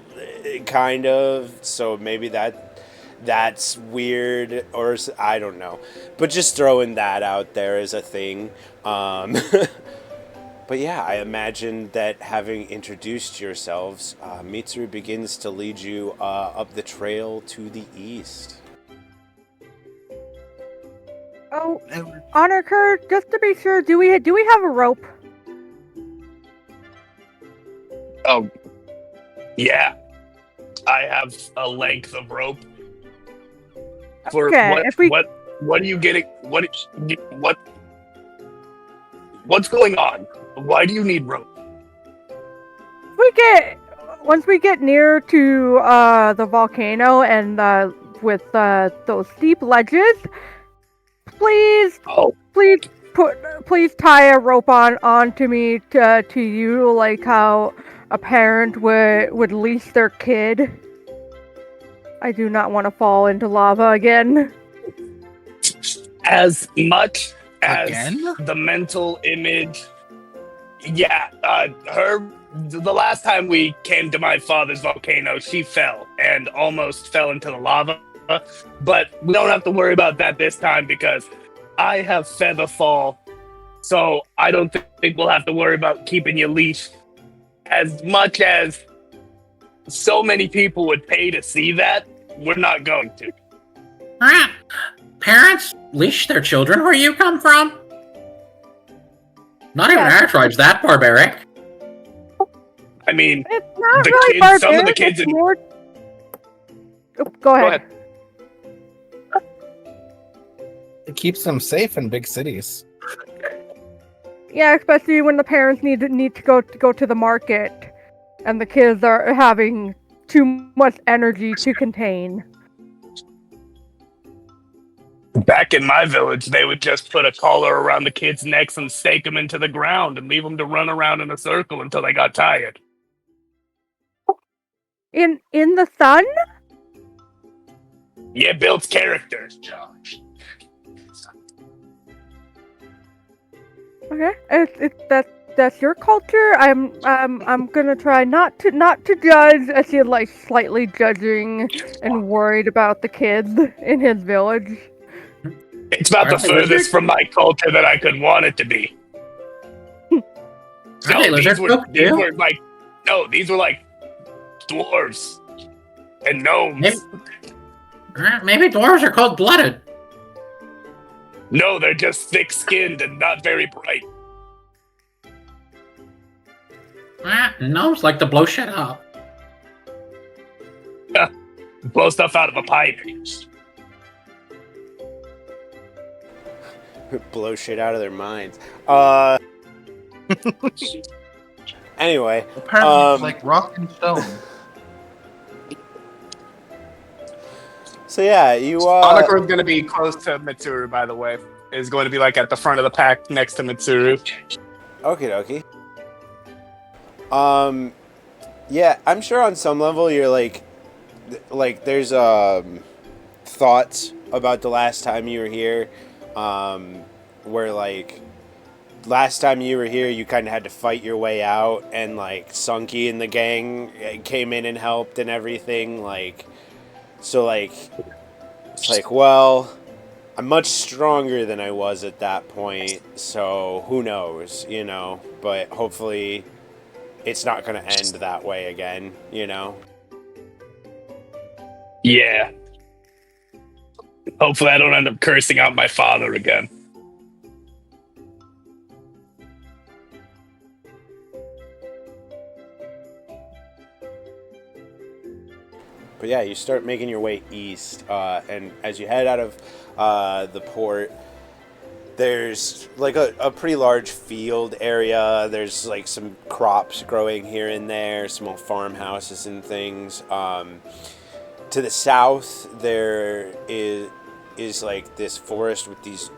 kind of. So maybe that's weird, or I don't know. But just throwing that out there as a thing. But yeah, I imagine that having introduced yourselves, Mitsuru begins to lead you up the trail to the east. Oh, Honor Kurt, just to be sure, do we have a rope? Oh, yeah. I have a length of rope. For Okay, what are you getting? What's going on? Why do you need rope? Once we get near to the volcano and with those steep ledges, please tie a rope onto me to you, like how a parent would leash their kid. I do not want to fall into lava again. As much as Again? the mental image. Yeah, the last time we came to my father's volcano, she fell and almost fell into the lava. But we don't have to worry about that this time because I have feather fall, so I don't think we'll have to worry about keeping you leashed. As much as so many people would pay to see that, we're not going to. Parents leash their children where you come from? Not even our tribe's that barbaric. I mean, It's not The really kids- barbaric. some of the kids it's in- more... Oh, go ahead. It keeps them safe in big cities. Yeah, especially when the parents need to go to the market, and the kids are having too much energy to contain. back in my village, they would just put a collar around the kids' necks and stake them into the ground and leave them to run around in a circle until they got tired. In the sun? Yeah, it builds characters, Josh. Okay, that's your culture. I'm gonna try not to judge, as he's like slightly judging and worried about the kids in his village. It's about the furthest from my culture that I could want it to be. Are they lizard folk these too? were like these were like dwarves and gnomes. Maybe dwarves are cold-blooded. No, they're just thick-skinned and not very bright. Gnomes like to blow shit up. Blow stuff out of a pipe. Blow shit out of their minds. Anyway. Apparently, it's like rock and stone. So yeah, you Hanako is going to be close to Mitsuru, by the way. Is going to be like at the front of the pack next to Mitsuru. Okie dokie. Yeah, I'm sure on some level you're like there's thoughts about the last time you were here, where like last time you were here you kind of had to fight your way out, and like Sunky and the gang came in and helped and everything, like, so like it's like, well, I'm much stronger than I was at that point, so who knows, you know, but hopefully it's not going to end that way again, you know? Yeah. Hopefully I don't end up cursing out my father again. But yeah, you start making your way east, and as you head out of the port, there's like a pretty large field area. There's like some crops growing here and there, some old farmhouses and things. To the south, there is like this forest with these.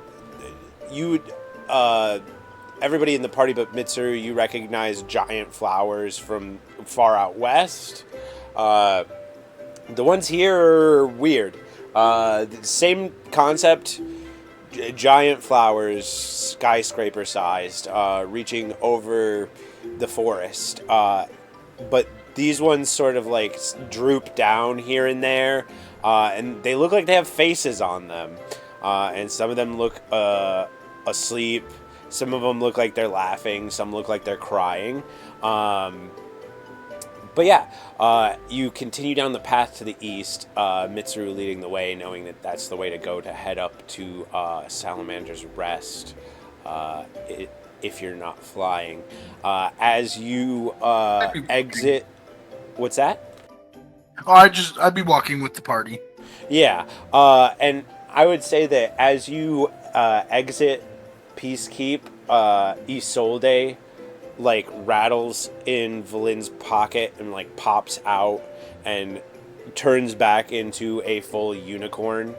Everybody in the party but Mitsuru, you recognize giant flowers from far out west. The ones here are weird. Same concept. Giant flowers, skyscraper sized, reaching over the forest. But these ones sort of like droop down here and there, and they look like they have faces on them. And some of them look asleep. Some of them look like they're laughing. Some look like they're crying. But yeah, you continue down the path to the east, Mitsuru leading the way, knowing that that's the way to go to head up to Salamander's Rest, if you're not flying. As you exit... What's that? Oh, I'd be walking with the party. Yeah, and I would say that as you exit Peacekeep, Isolde like rattles in Valin's pocket and like pops out and turns back into a full unicorn,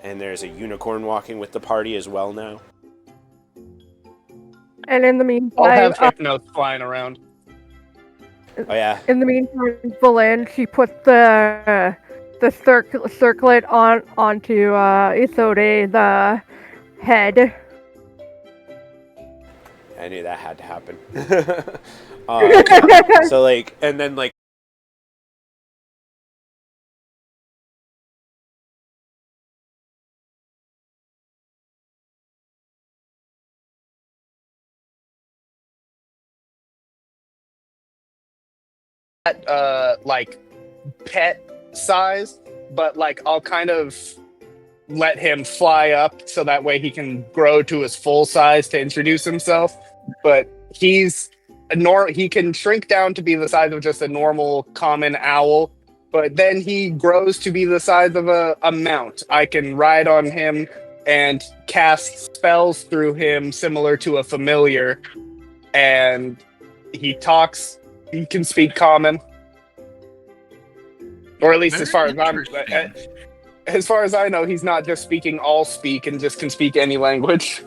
and there's a unicorn walking with the party as well now. And in the meantime, I'll have Hypnos flying around. Oh yeah. in the meantime, Valin, she put the circlet onto Isode, the head. I knew that had to happen. So like, and then like Like pet size, but like I'll kind of let him fly up so that way he can grow to his full size to introduce himself. But he's he can shrink down to be the size of just a normal common owl, but then he grows to be the size of a mount. I can ride on him and cast spells through him similar to a familiar, and he talks. He can speak common, or at least Very as far as I know, he's not just speaking all speak and just can speak any language.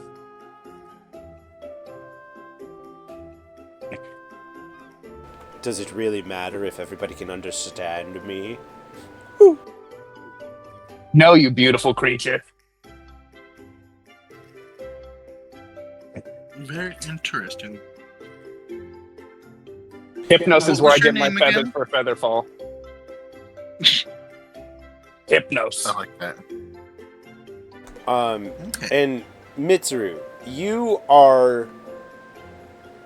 does it really matter if everybody can understand me? No, you beautiful creature. Very interesting. Hypnos is where I What's your get my name feathers again? for Featherfall. Hypnos. I like that. And Mitsuru, you are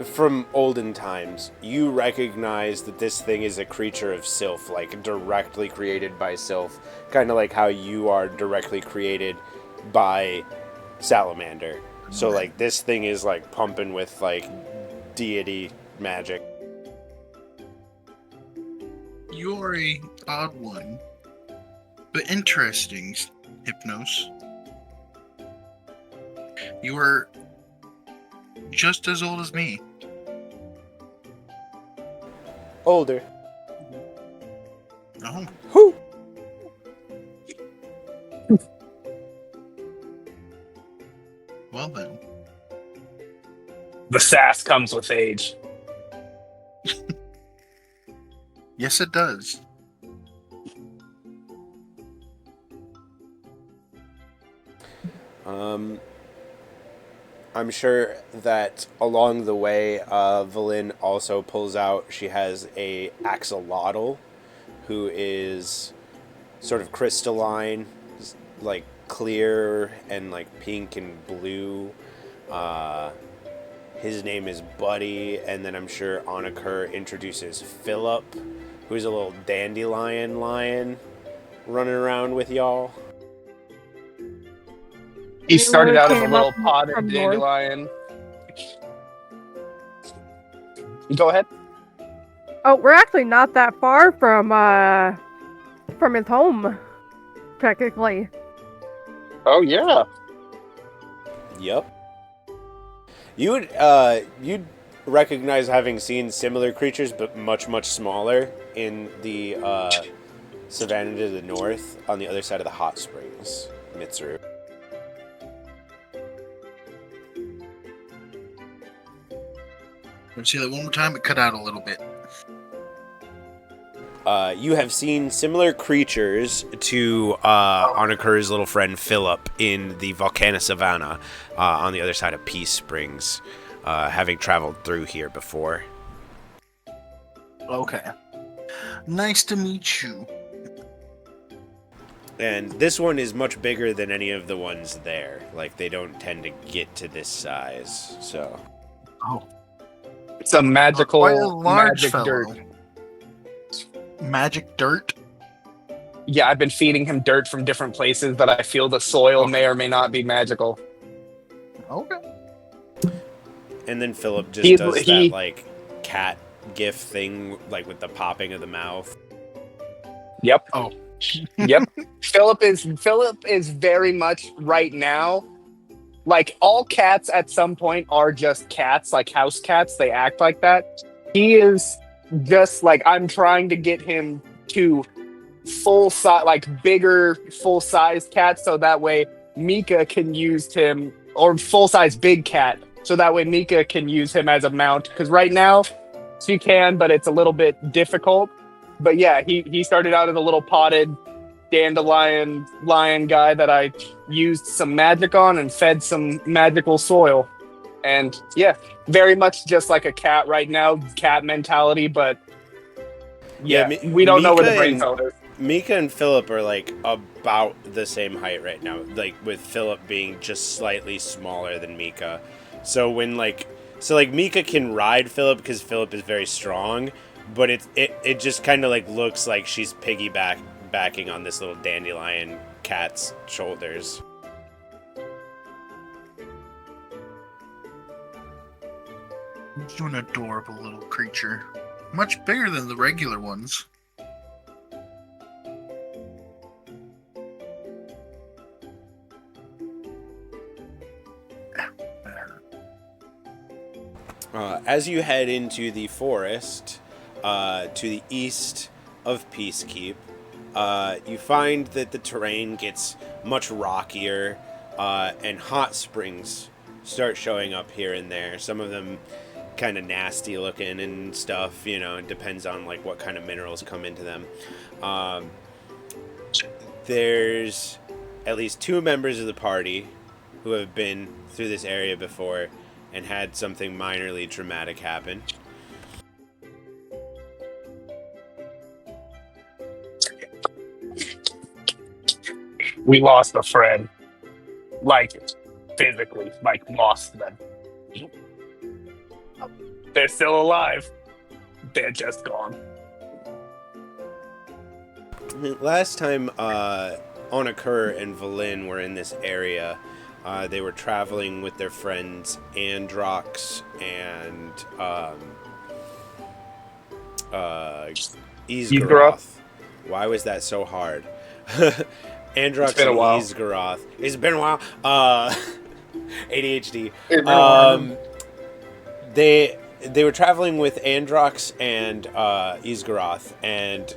from olden times, you recognize that this thing is a creature of Sylph, like directly created by Sylph, kind of like how you are directly created by Salamander. So like this thing is like pumping with like deity magic. You're a odd one, but interesting, Hypnos. You are just as old as me. Older. Oh. Who? Well then. The sass comes with age. Yes, it does. I'm sure that along the way, Valin also pulls out. She has a axolotl, who is sort of crystalline, like clear and like pink and blue. His name is Buddy, and then I'm sure Anakur introduces Philip, who's a little dandelion lion running around with y'all. He started out as a Came little up potted from north. dandelion. Go ahead. Oh, we're actually not that far from his home, technically. Oh yeah. Yep. You'd recognize having seen similar creatures, but much, much smaller in the savannah to the north on the other side of the hot springs, Mitsuru. Want to see that one more time? It cut out a little bit. You have seen similar creatures to Anakur's little friend Philip in the Volcano Savannah on the other side of Peace Springs, having traveled through here before. Okay. Nice to meet you. And this one is much bigger than any of the ones there. Like, they don't tend to get to this size, so... Oh. It's a magical Quite a large magic fellow. dirt. Magic dirt? Yeah, I've been feeding him dirt from different places that I feel the soil may or may not be magical. Okay. And then Philip just He- does he- that, like, cat gif thing, like, with the popping of the mouth. Yep. Oh. Yep. Philip is very much right now. Like, all cats at some point are just cats, like house cats. They act like that. He is just like, I'm trying to get him to full size, like bigger, full size cat, so that way Mika can use him, or full size big cat, so that way Mika can use him as a mount. Because right now she can, but it's a little bit difficult. But yeah, he started out as a little potted dandelion lion guy that I used some magic on and fed some magical soil. And yeah, very much just like a cat right now, cat mentality, but yeah, we don't know where the brain cell is. Mika and Philip are, like, about the same height right now, like, with Philip being just slightly smaller than Mika. So when, like, Mika can ride Philip because Philip is very strong, but it just kind of, like, looks like she's piggybacking on this little dandelion cat's shoulders. You're an adorable little creature. Much bigger than the regular ones. As you head into the forest to the east of Peacekeep, you find that the terrain gets much rockier and hot springs start showing up here and there. Some of them kind of nasty looking and stuff, you know, it depends on like what kind of minerals come into them. There's at least 2 members of the party who have been through this area before and had something minorly traumatic happen. We lost a friend. Like, physically, like, lost them. They're still alive. They're just gone. Last time Onakur and Valin were in this area, they were traveling with their friends Androx and Isgaroth. Why was that so hard? Androx and Isgaroth. It's been a while. ADHD. They were traveling with Androx and Isgaroth, and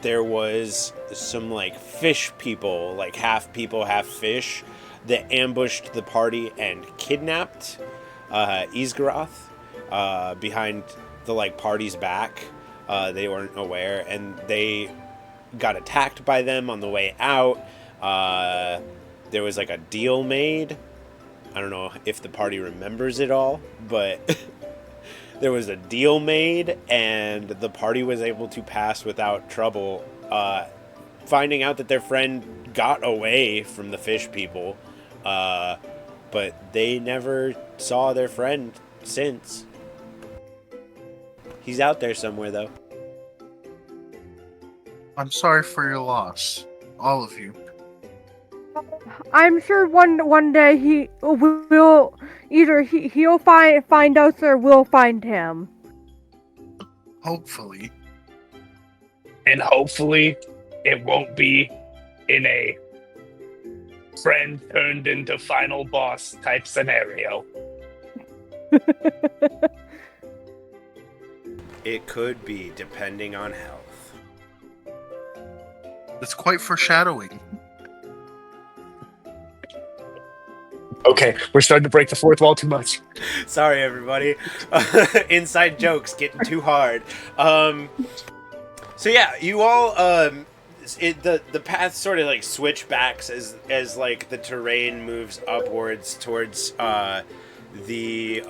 there was some like fish people, like half people, half fish, that ambushed the party and kidnapped Isgaroth behind the like party's back. They weren't aware, and they got attacked by them on the way out. There was like a deal made. I don't know if the party remembers it all, but there was a deal made, and the party was able to pass without trouble, finding out that their friend got away from the fish people, but they never saw their friend since. He's out there somewhere, though. I'm sorry for your loss, all of you. I'm sure one day he will either he'll find us or we'll find him. Hopefully. And hopefully it won't be in a friend turned into final boss type scenario. It could be, depending on health. It's quite foreshadowing. Okay, we're starting to break the fourth wall too much. Sorry, everybody. Inside jokes getting too hard. So yeah, you all the path sort of like switchbacks as like the terrain moves upwards towards the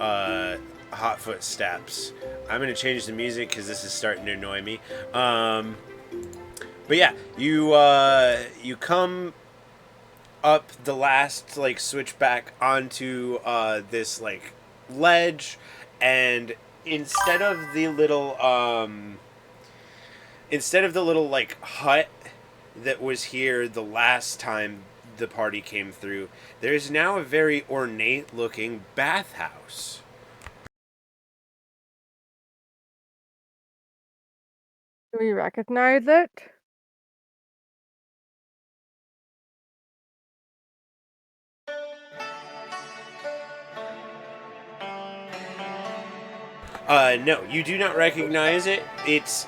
Hotfoot Steps. I'm gonna change the music because this is starting to annoy me. But yeah, you come up the last like switchback onto this like ledge, and instead of the little like hut that was here the last time the party came through, there's now a very ornate looking bathhouse. Do we recognize it? No, you do not recognize it. It's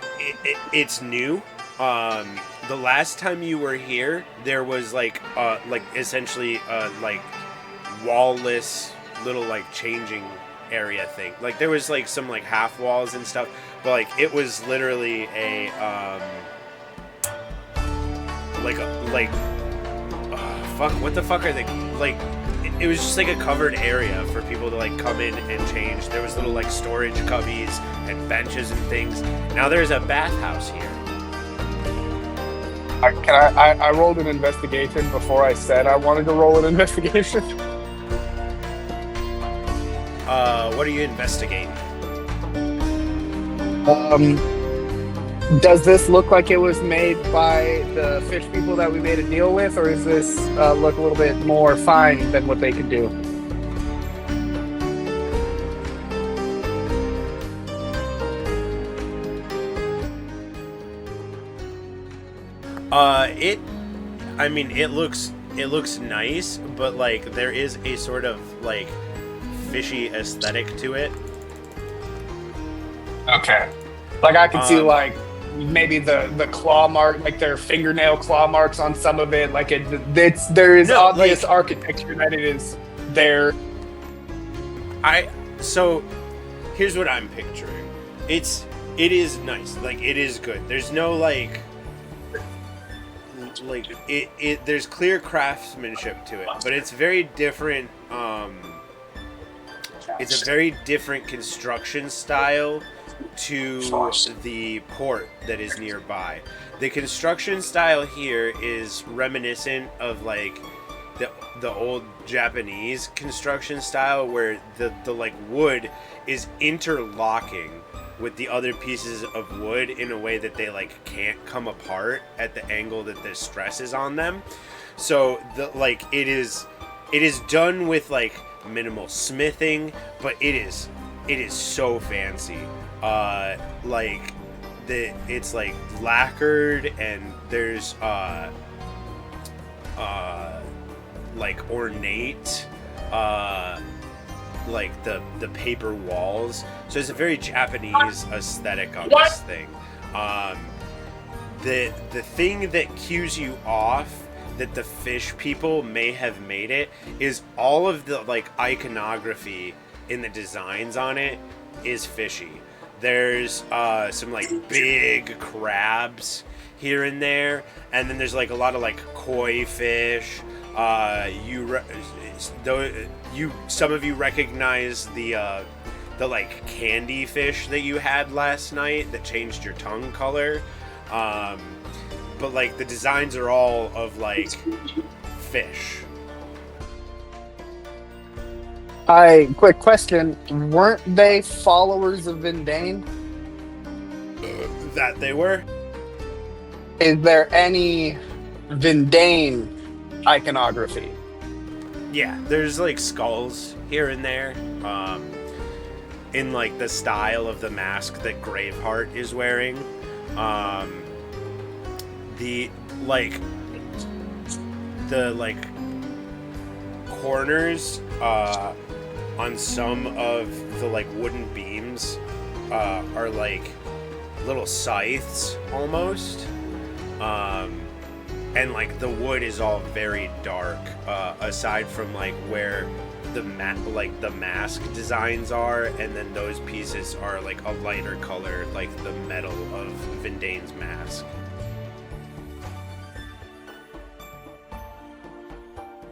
new. The last time you were here, there was like essentially like wall-less little like changing area thing. Like there was like some like half walls and stuff, but like it was literally a fuck, what the fuck are they like? It was just like a covered area for people to like come in and change. There was little like storage cubbies and benches and things. Now there's a bathhouse here. I rolled an investigation before I said I wanted to roll an investigation. What are you investigating? Does this look like it was made by the fish people that we made a deal with, or does this look a little bit more fine than what they could do? It looks nice, but like there is a sort of like fishy aesthetic to it. Okay. Like I can see like maybe the claw mark, like their fingernail claw marks on some of it. Like there is obvious architecture that it is there. So here's what I'm picturing. It is nice. Like it is good. There's no like there's clear craftsmanship to it, but it's very different. It's a very different construction style to the port that is nearby. The construction style here is reminiscent of like the old Japanese construction style where the like wood is interlocking with the other pieces of wood in a way that they like can't come apart at the angle that the stress is on them. So it is done with like minimal smithing, but it is so fancy. It's like lacquered, and there's like ornate like the paper walls. So it's a very Japanese aesthetic on this thing. The thing that cues you off that the fish people may have made it is all of the like iconography in the designs on it is fishy. There's some like big crabs here and there, and then there's like a lot of like koi fish. Some of you recognize the like candy fish that you had last night that changed your tongue color. But like the designs are all of like fish. Quick question. Weren't they followers of Vindane? That they were? Is there any Vindane iconography? Yeah, there's like skulls here and there. In like the style of the mask that Graveheart is wearing. The corners on some of the like wooden beams are like little scythes almost, and like the wood is all very dark, aside from like where the mask designs are, and then those pieces are like a lighter color, like the metal of Vindane's mask.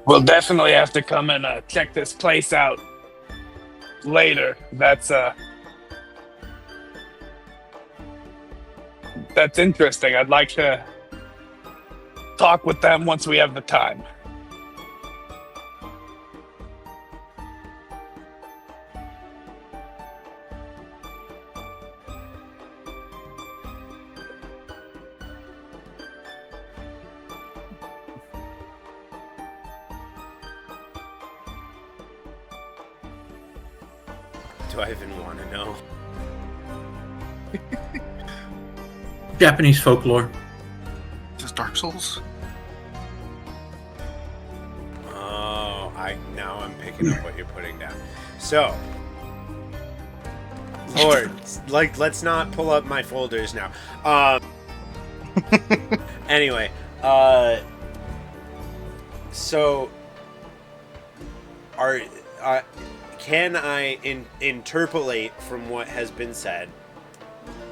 We'll definitely have to come and check this place out later. That's interesting. I'd like to talk with them once we have the time. Do I even want to know? Japanese folklore. Is this Dark Souls? Oh, now I'm picking up what you're putting down. So, Lord, like, let's not pull up my folders now. Anyway, so can I interpolate from what has been said?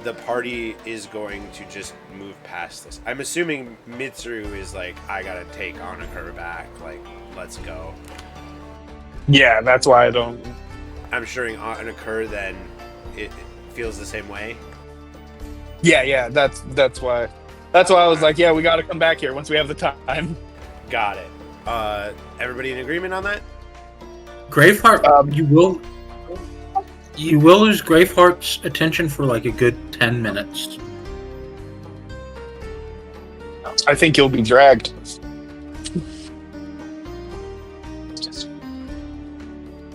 The party is going to just move past this. I'm assuming Mitsuru is like, I gotta take Anakura back. Like, let's go. Yeah, that's why I don't. I'm sure Anakura then it feels the same way. Yeah, that's why. That's why I was like, yeah, we got to come back here once we have the time. Got it. Everybody in agreement on that? Graveheart, you will lose Graveheart's attention for like a good 10 minutes. I think you'll be dragged.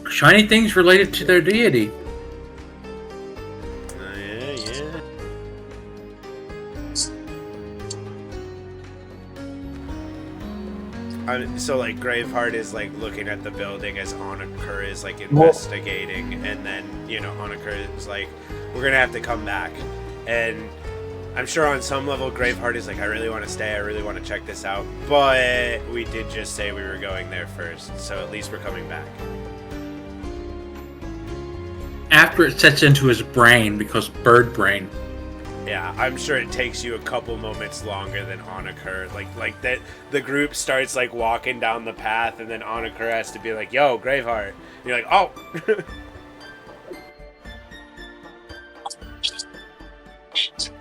Shiny things related to their deity. Yeah. So like Graveheart is like looking at the building as Anakura is like investigating, and then Anakura is like, we're gonna have to come back, and I'm sure on some level Graveheart is like, I really want to stay, I really want to check this out, but we did just say we were going there first, so at least we're coming back. After it sets into his brain, because bird brain. Yeah, I'm sure it takes you a couple moments longer than Anakura. Like that, the group starts like walking down the path, and then Anakura has to be like, "Yo, Graveheart." And you're like, "Oh."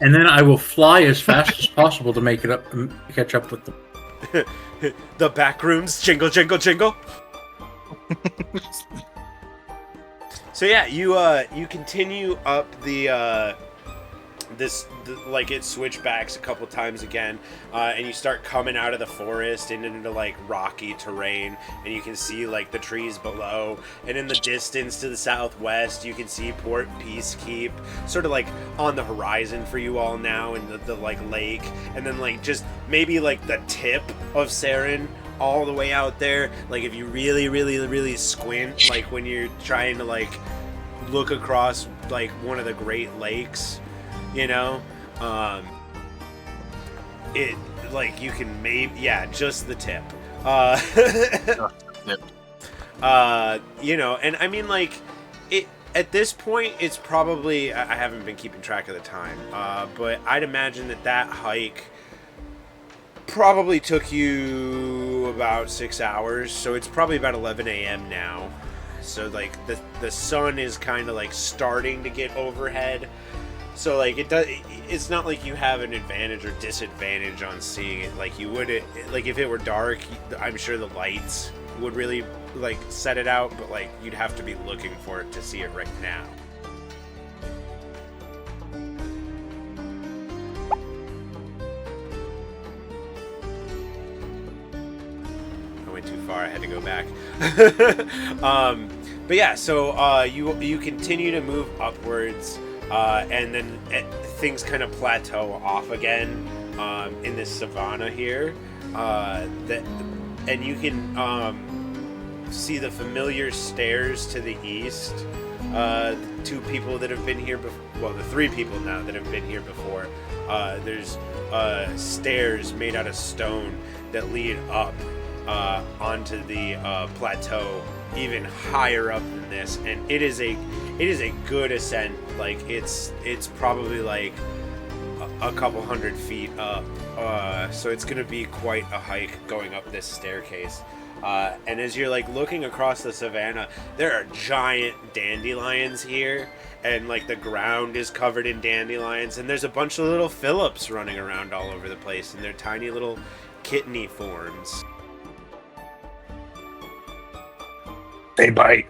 And then I will fly as fast as possible to make it up, catch up with them. The back rooms, jingle, jingle, jingle. So yeah, you continue up like it switchbacks a couple times again, and you start coming out of the forest and into like rocky terrain, and you can see like the trees below, and in the distance to the southwest you can see Port Peacekeep sort of like on the horizon for you all now, and the like lake, and then like just maybe like the tip of Saren all the way out there, like if you really squint, like when you're trying to like look across like one of the Great Lakes, you know, it like you can just the tip, you know, and I mean like it at this point it's probably, I haven't been keeping track of the time, but I'd imagine that hike probably took you about 6 hours, so it's probably about 11 a.m. now. So like the sun is kind of like starting to get overhead, so like it's not like you have an advantage or disadvantage on seeing it like you would like if it were dark. I'm sure the lights would really like set it out, but like you'd have to be looking for it to see it right now. Too far, I had to go back. But yeah, so you continue to move upwards, and then things kind of plateau off again in this savanna here, and you can see the familiar stairs to the east. The two people that have been here before, well, the three people now that have been here before, there's stairs made out of stone that lead up onto the plateau, even higher up than this, and it is a good ascent. Like it's probably like a couple hundred feet up, so it's gonna be quite a hike going up this staircase. And as you're like looking across the savanna, there are giant dandelions here, and like the ground is covered in dandelions, and there's a bunch of little Phillips running around all over the place in their tiny little kitteny forms. They bite.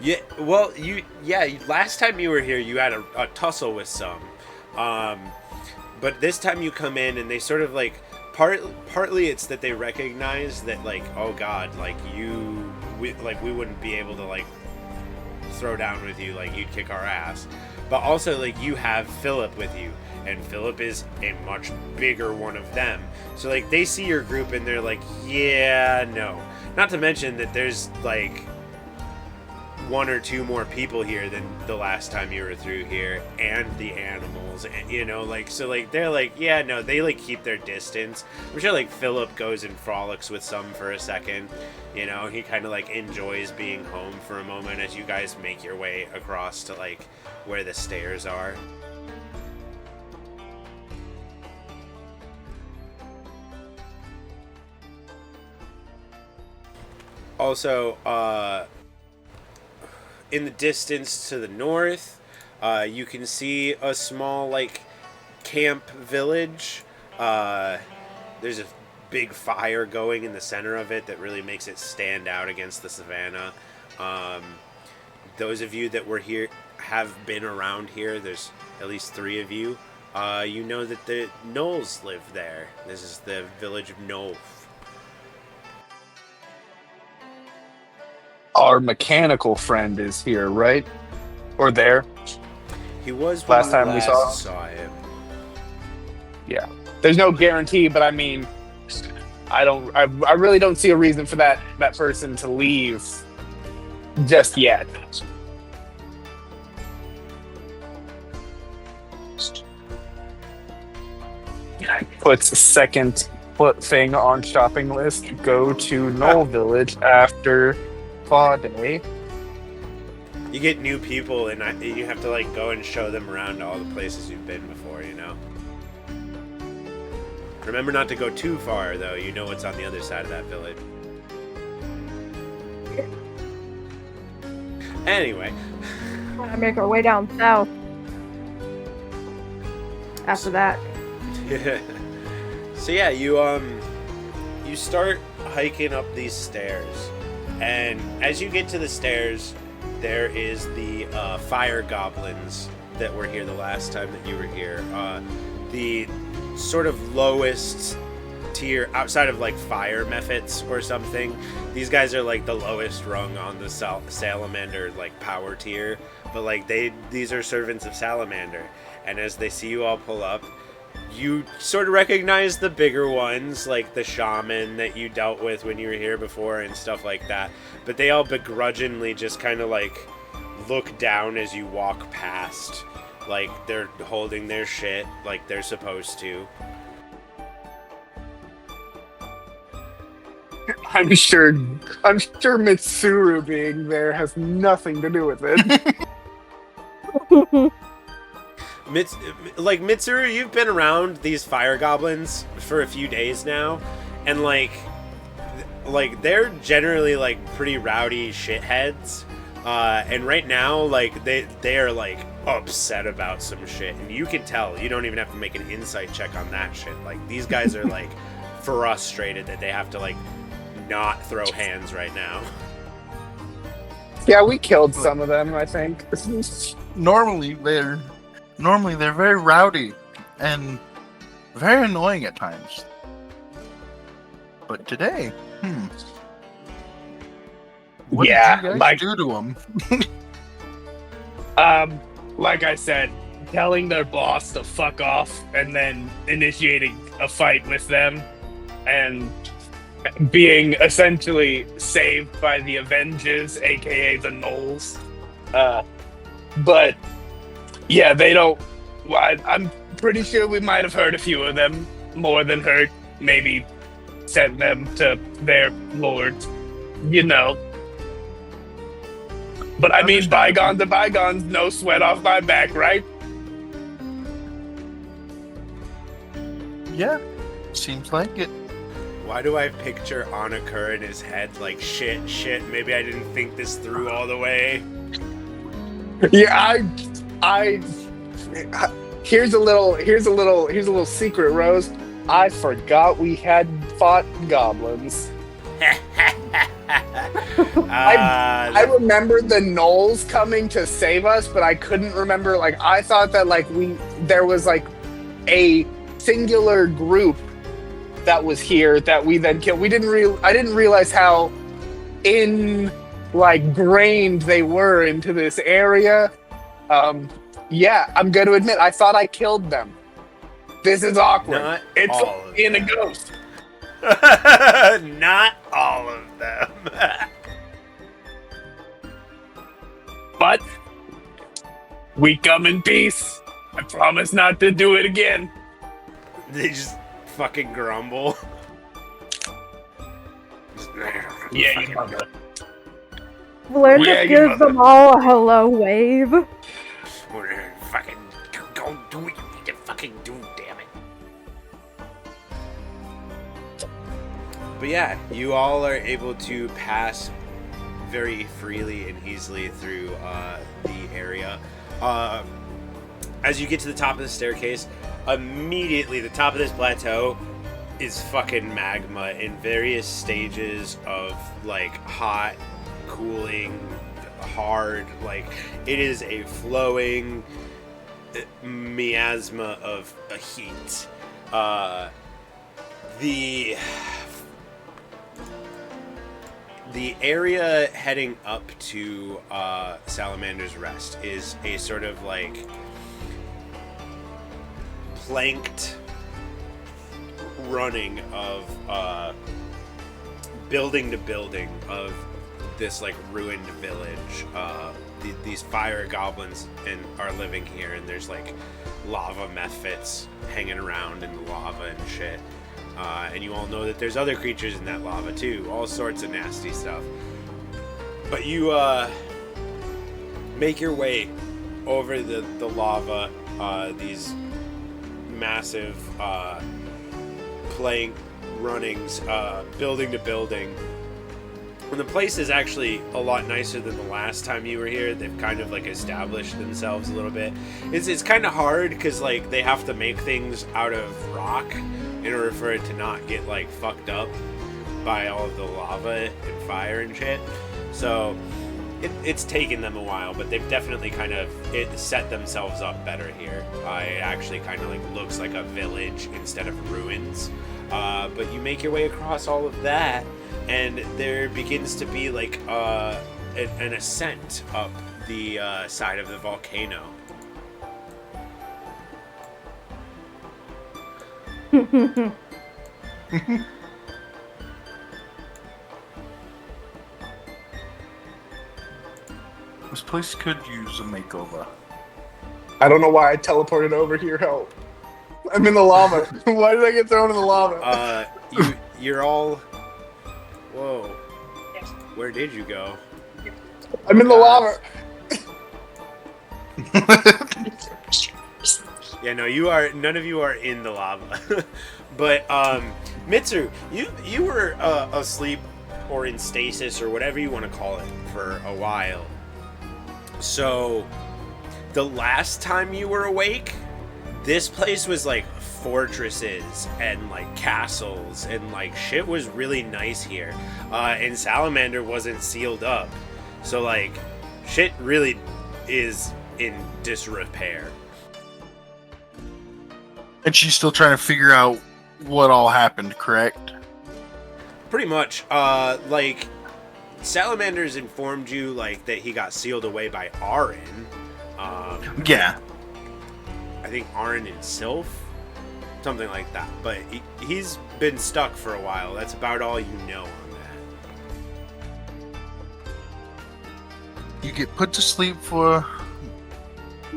Yeah, well, last time you were here, you had a tussle with some, but this time you come in and they sort of like partly it's that they recognize that like, oh God, like we wouldn't be able to like throw down with you, like you'd kick our ass, but also like you have Philip with you, and Philip is a much bigger one of them, so like they see your group and they're like, yeah, no, not to mention that there's like one or two more people here than the last time you were through here, and the animals, and you know, like, so like they're like, yeah, no, they like keep their distance. I'm sure like Philip goes and frolics with some for a second, you know, he kind of like enjoys being home for a moment as you guys make your way across to like where the stairs are. Also, in the distance to the north, you can see a small like camp village. There's a big fire going in the center of it that really makes it stand out against the savannah. Those of you that were here, have been around here, there's at least 3 of you, you know that the Knolls live there. This is the village of Knoll. Our mechanical friend is here, right? Or there? He was last time we saw him. Yeah. There's no guarantee, but I mean, I really don't see a reason for that person to leave just yet. Puts a second thing on shopping list. Go to Knoll Village after Fall Day. You get new people, and you have to like go and show them around all the places you've been before, you know. Remember not to go too far, though. You know what's on the other side of that village. Anyway, Gonna make our way down south. After that. So yeah, you start hiking up these stairs, and as you get to the stairs, there is the fire goblins that were here the last time that you were here. The sort of lowest tier outside of like fire mephits or something. These guys are like the lowest rung on the salamander like power tier, but like these are servants of salamander, and as they see you all pull up, you sort of recognize the bigger ones, like the shaman that you dealt with when you were here before and stuff like that, but they all begrudgingly just kind of like look down as you walk past, like they're holding their shit like they're supposed to. I'm sure Mitsuru being there has nothing to do with it. Mitsuru, you've been around these fire goblins for a few days now, and like they're generally like pretty rowdy shitheads, and right now like they are like upset about some shit, and you can tell. You don't even have to make an insight check on that shit. Like these guys are like frustrated that they have to like not throw hands right now. Yeah, we killed some of them, I think. Normally they're very rowdy and very annoying at times. But today, what did you guys do to them? Like I said, telling their boss to fuck off and then initiating a fight with them and being essentially saved by the Avengers, aka the Gnolls. But yeah, they don't. I'm pretty sure we might have hurt a few of them, more than hurt. Maybe sent them to their lords, you know. But I mean, bygones are bygones. No sweat off my back, right? Yeah, seems like it. Why do I picture Anakur in his head like shit, maybe I didn't think this through all the way? Yeah, here's a little secret, Rose. I forgot we had fought goblins. I remembered the Gnolls coming to save us, but I couldn't remember, like, I thought that like there was like a singular group that was here that we then killed. I didn't realize how grained they were into this area. Yeah, I'm going to admit, I thought I killed them. This is awkward. Not it's all of in them. a ghost. Not all of them. But we come in peace. I promise not to do it again. They just fucking grumble. Yeah, you know that. Flynn just gives them all a hello wave. Fucking go do what you need to fucking do, damn it. But yeah, you all are able to pass very freely and easily through the area. As you get to the top of the staircase, immediately the top of this plateau is fucking magma in various stages of like hot, cooling, hard. Like it is a flowing miasma of a heat. The area heading up to Salamander's Rest is a sort of like planked running of building to building of this like ruined village. These fire goblins are living here, and there's like lava mephits hanging around in the lava and shit. And you all know that there's other creatures in that lava too, all sorts of nasty stuff. But you make your way over the lava, these massive plank runnings, building to building, And the place is actually a lot nicer than the last time you were here. They've kind of like established themselves a little bit. It's kind of hard because like they have to make things out of rock in order for it to not get like fucked up by all of the lava and fire and shit. So it's taken them a while, but they've definitely kind of set themselves up better here. It actually kind of like looks like a village instead of ruins. But you make your way across all of that, and there begins to be like an ascent up the side of the volcano. This place could use a makeover. I don't know why I teleported over here. Help! I'm in the lava. Why did I get thrown in the lava? You're all. Whoa! Where did you go? I'm in the lava. Yeah, no, you are. None of you are in the lava. But Mitsuru, you were asleep or in stasis or whatever you want to call it for a while. So the last time you were awake, this place was like fortresses and like castles and like shit was really nice here. And Salamander wasn't sealed up. So like shit really is in disrepair. And she's still trying to figure out what all happened, correct? Pretty much. Like Salamander's informed you like that he got sealed away by Arin. Yeah. I think Arin and Sylph, something like that. But he's been stuck for a while. That's about all you know on that. You get put to sleep for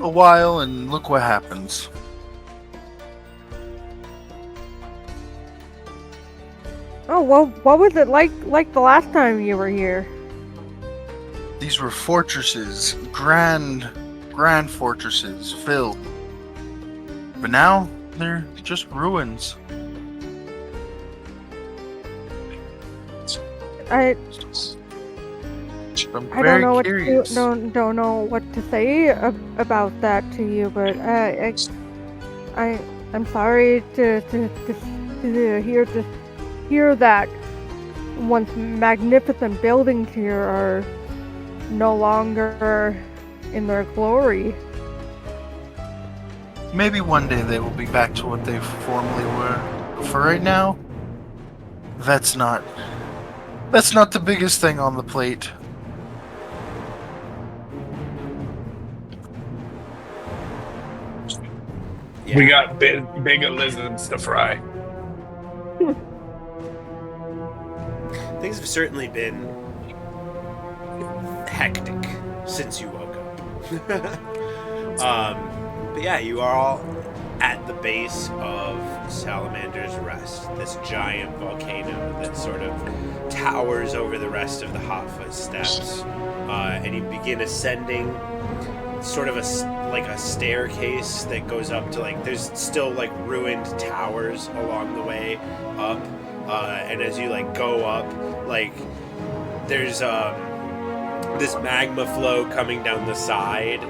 a while, and look what happens. Oh, well, what was it like the last time you were here? These were fortresses, grand fortresses, filled. But now, they're just ruins. I I'm don't very know what curious. to don't know what to say about that to you, but I'm sorry to hear that once magnificent buildings here are no longer in their glory. Maybe one day they will be back to what they formerly were. But for right now, that's not the biggest thing on the plate. Yeah. We got bigger lizards to fry. Things have certainly been hectic since you woke up. But yeah, you are all at the base of Salamander's Rest, this giant volcano that sort of towers over the rest of the Hotfoot Steppes. And you begin ascending sort of a staircase that goes up to like, there's still like ruined towers along the way up. And as you like go up, like there's this magma flow coming down the side.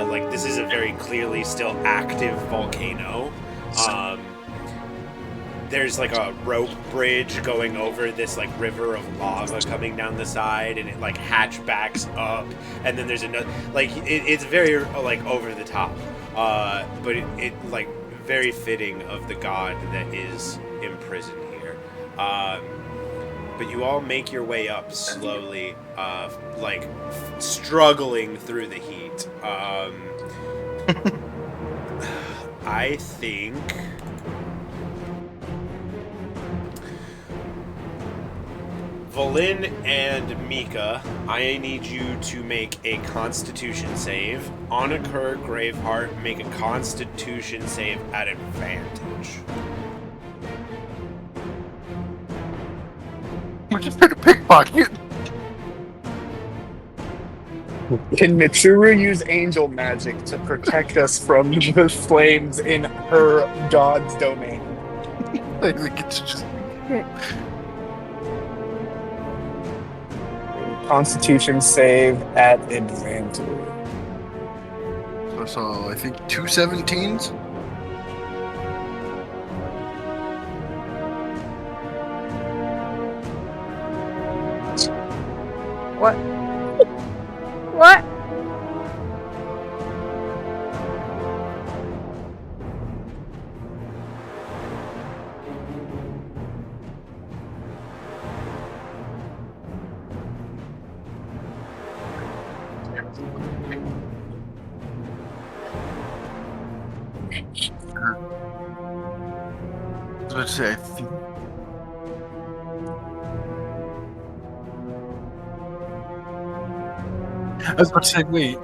Like this is a very clearly still active volcano. There's like a rope bridge going over this like river of lava coming down the side, and it like hatchbacks up, and then there's another like it's very like over the top, but it like very fitting of the god that is imprisoned here. But you all make your way up slowly, like struggling through the heat. I think Volin and Mika, I need you to make a Constitution save. Onakur, Graveheart, make a Constitution save at advantage. We're just trying to pickpocket. Can Mitsuru use angel magic to protect us from the flames in her god's domain? I think it's just. Constitution save at advantage. So I think 2 17s. What? What? Let's say I think. I was about to say, wait.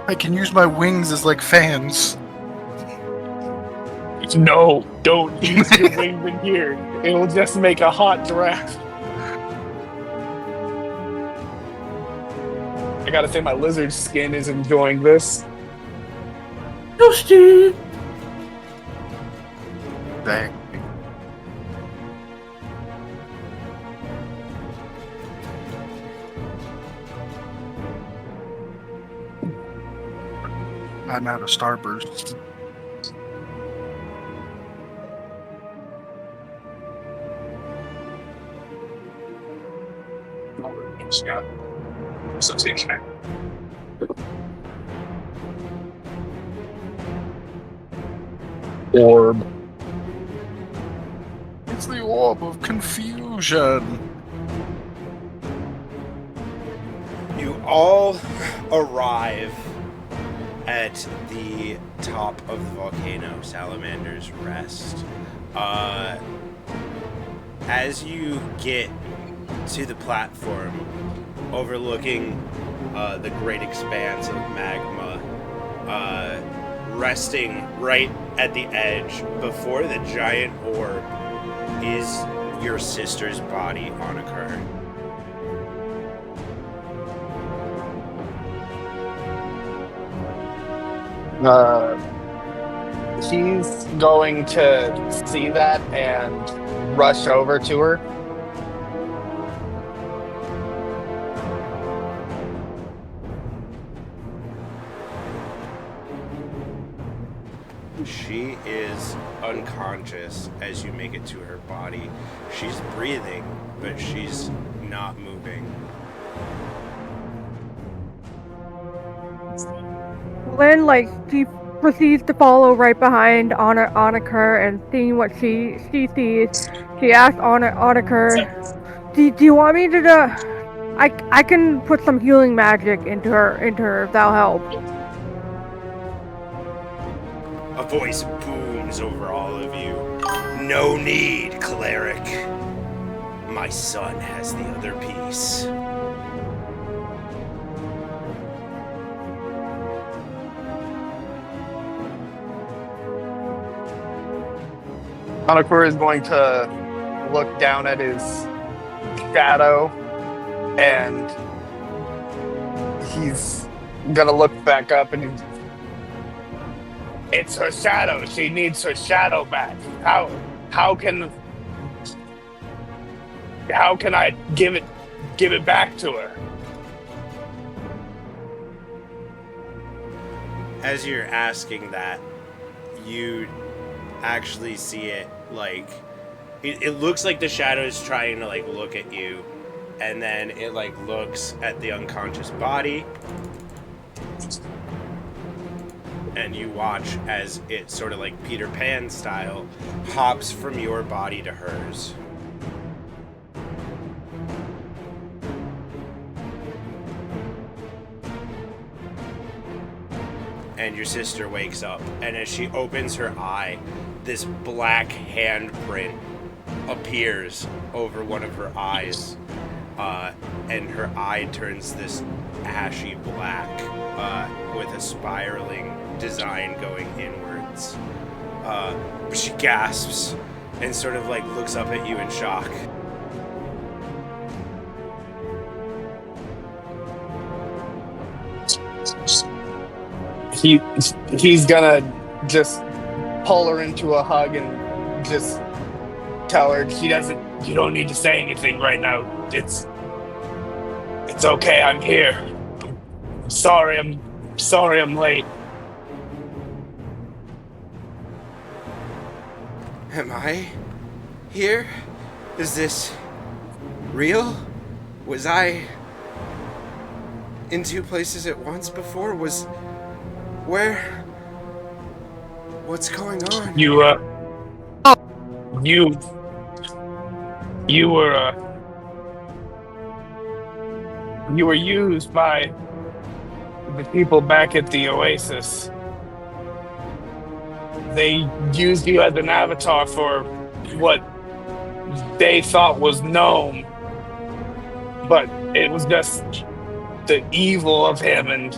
I can use my wings as like fans. No, don't use your wings in here. It will just make a hot draft. I gotta say, my lizard skin is enjoying this. Toasty. Dang. I'm out of starburst. Orb. It's the orb of confusion. You all arrive at the top of the volcano, Salamander's Rest. As you get to the platform overlooking the great expanse of magma, resting right at the edge before the giant orb is your sister's body on a current. He's going to see that and rush over to her. She is unconscious as you make it to her body. She's breathing, but she's not moving. Lynn, like, she proceeds to follow right behind Annika and seeing what she sees. She asks Annika, do you want me to I can put some healing magic into her if that'll help. A voice booms over all of you. No need, cleric. My son has the other piece. Anakura is going to look down at his shadow, and he's gonna look back up, and it's her shadow. She needs her shadow back. How can I give it back to her? As you're asking that, you actually see it like it looks like the shadow is trying to like look at you, and then it like looks at the unconscious body, and you watch as it sort of like Peter Pan style hops from your body to hers. And your sister wakes up, and as she opens her eye, this black handprint appears over one of her eyes, and her eye turns this ashy black with a spiraling design going inwards. She gasps and sort of like looks up at you in shock. He's gonna just pull her into a hug and just tell her you don't need to say anything right now. It's okay, I'm here. I'm sorry I'm late. Am I here? Is this real? Was I in two places at once before? Where? What's going on? You were used by the people back at the Oasis. They used you as an avatar for what they thought was known, but it was just the evil of him. And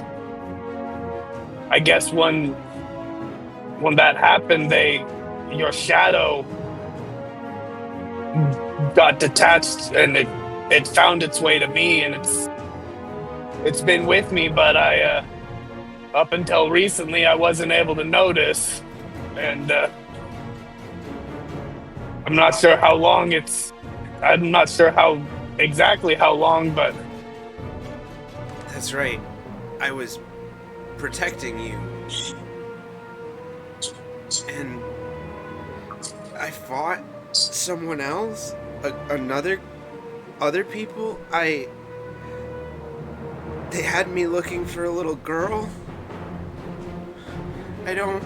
I guess when that happened, your shadow got detached, and it found its way to me, and it's been with me. But I up until recently, I wasn't able to notice. And I'm not sure how long I'm not sure exactly how long, but... That's right. I was protecting you. And I fought someone else? Other people? They had me looking for a little girl? I don't...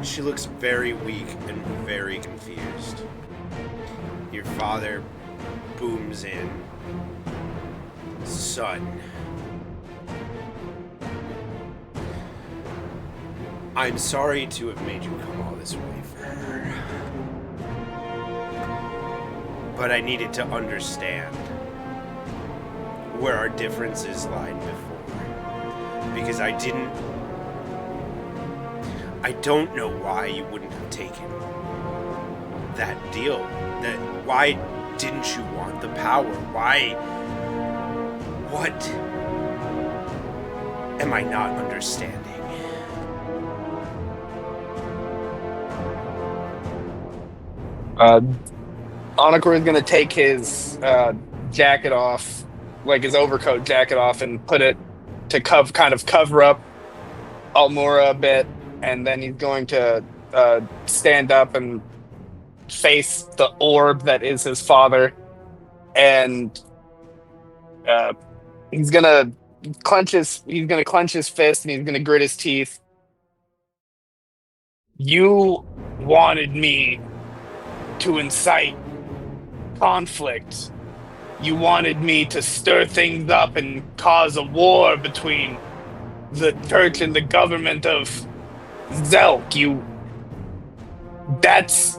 She looks very weak and very confused. Your father booms in. Son. I'm sorry to have made you come all this way for her. But I needed to understand where our differences lied before. Because I don't know why you wouldn't have taken that deal. Why didn't you want the power? What am I not understanding? Onokor is gonna take his jacket off, like his overcoat jacket off, and put it to kind of cover up Almora a bit. And then he's going to stand up and face the orb that is his father, and he's gonna clench his fist, and he's gonna grit his teeth. You wanted me to incite conflict. You wanted me to stir things up and cause a war between the church and the government of Zelk. That's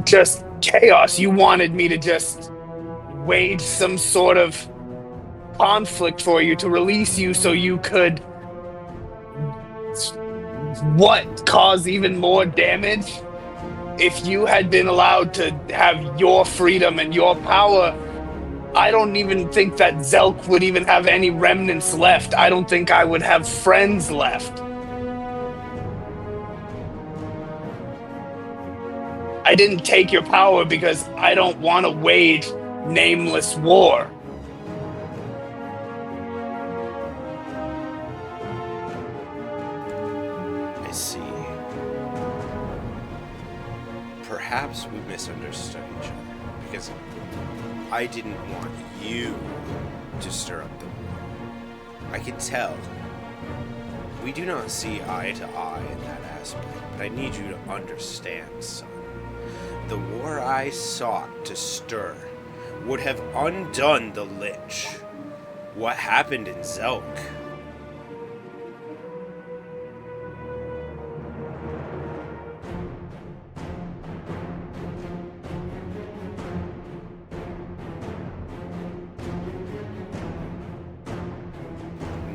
just chaos. You wanted me to just wage some sort of conflict for you, to release you so you could cause even more damage. If you had been allowed to have your freedom and your power, I don't even think that Zelk would even have any remnants left. I don't think I would have friends left. I didn't take your power because I don't want to wage nameless war. I see. Perhaps we misunderstood each other, because I didn't want you to stir up the war. I can tell. We do not see eye to eye in that aspect, but I need you to understand, son. The war I sought to stir would have undone the Lich. What happened in Zelk?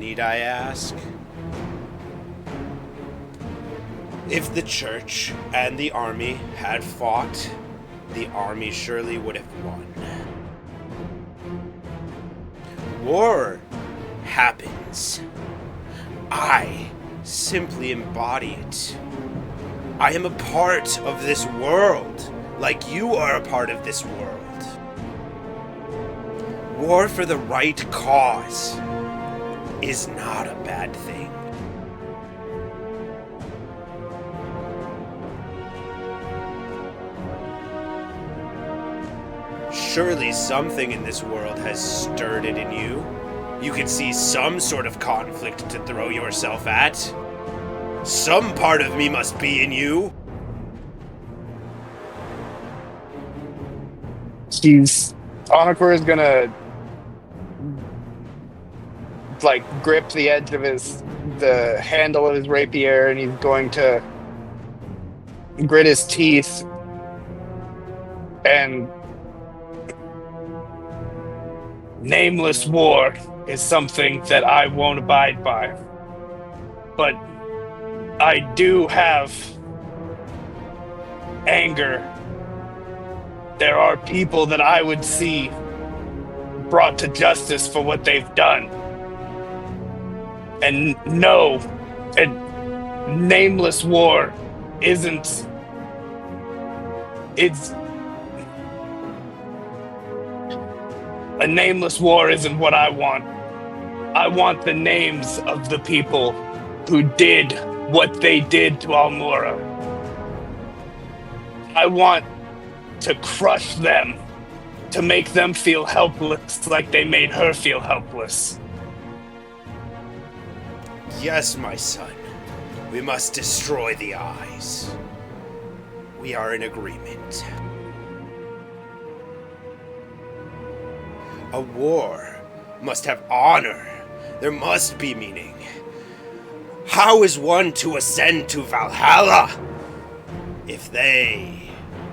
Need I ask? If the church and the army had fought, the army surely would have won. War happens. I simply embody it. I am a part of this world, like you are a part of this world. War for the right cause is not a bad thing. Surely something in this world has stirred it in you. You could see some sort of conflict to throw yourself at. Some part of me must be in you. Onokor is gonna grip the edge of the handle of his rapier, and he's going to grit his teeth and nameless war is something that I won't abide by. But I do have anger. There are people that I would see brought to justice for what they've done. And no, a nameless war isn't... A nameless war isn't what I want. I want the names of the people who did what they did to Almora. I want to crush them, to make them feel helpless like they made her feel helpless. Yes, my son. We must destroy the eyes. We are in agreement. A war must have honor. There must be meaning. How is one to ascend to Valhalla if they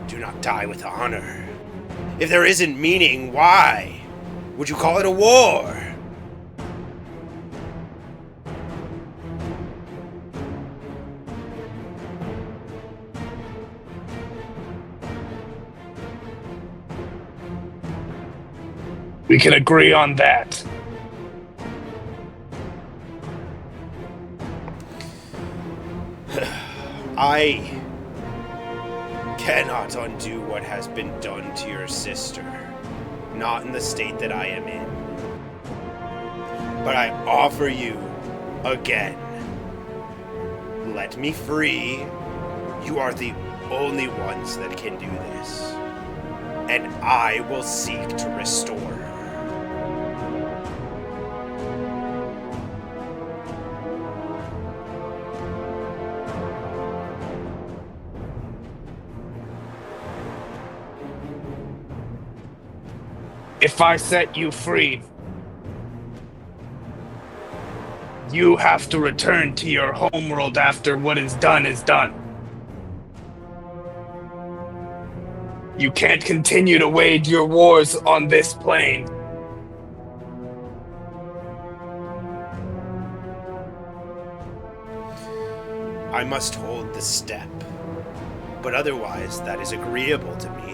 do not die with honor? If there isn't meaning, why would you call it a war? We can agree on that. I cannot undo what has been done to your sister. Not in the state that I am in. But I offer you again. Let me free. You are the only ones that can do this. And I will seek to restore her. If I set you free, you have to return to your homeworld after what is done is done. You can't continue to wage your wars on this plane. I must hold the step, but otherwise that is agreeable to me.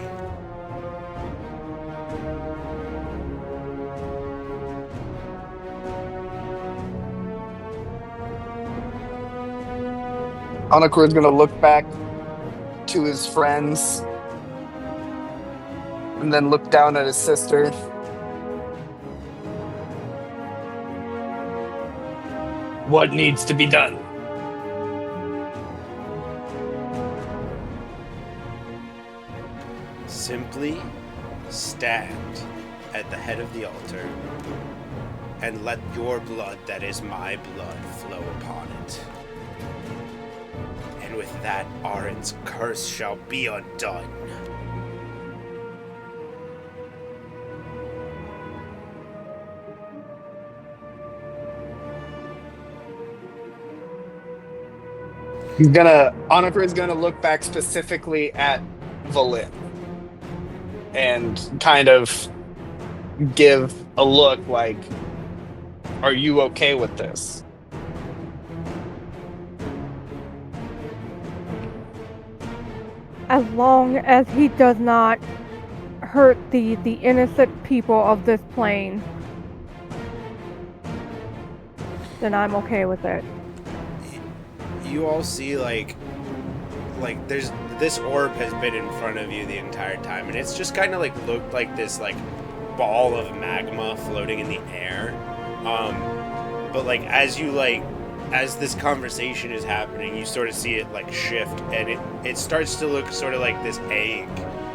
Onokor is going to look back to his friends and then look down at his sister. What needs to be done? Simply stand at the head of the altar and let your blood that is my blood flow upon it. And with that, Arin's curse shall be undone. Onokor is gonna look back specifically at Valin and kind of give a look like, Are you okay with this? As long as he does not hurt the innocent people of this plane, then I'm okay with it. You all see like there's this orb has been in front of you the entire time, and it's just kind of like looked like this like ball of magma floating in the air. But like as this conversation is happening, you sort of see it like shift, and it starts to look sort of like this egg.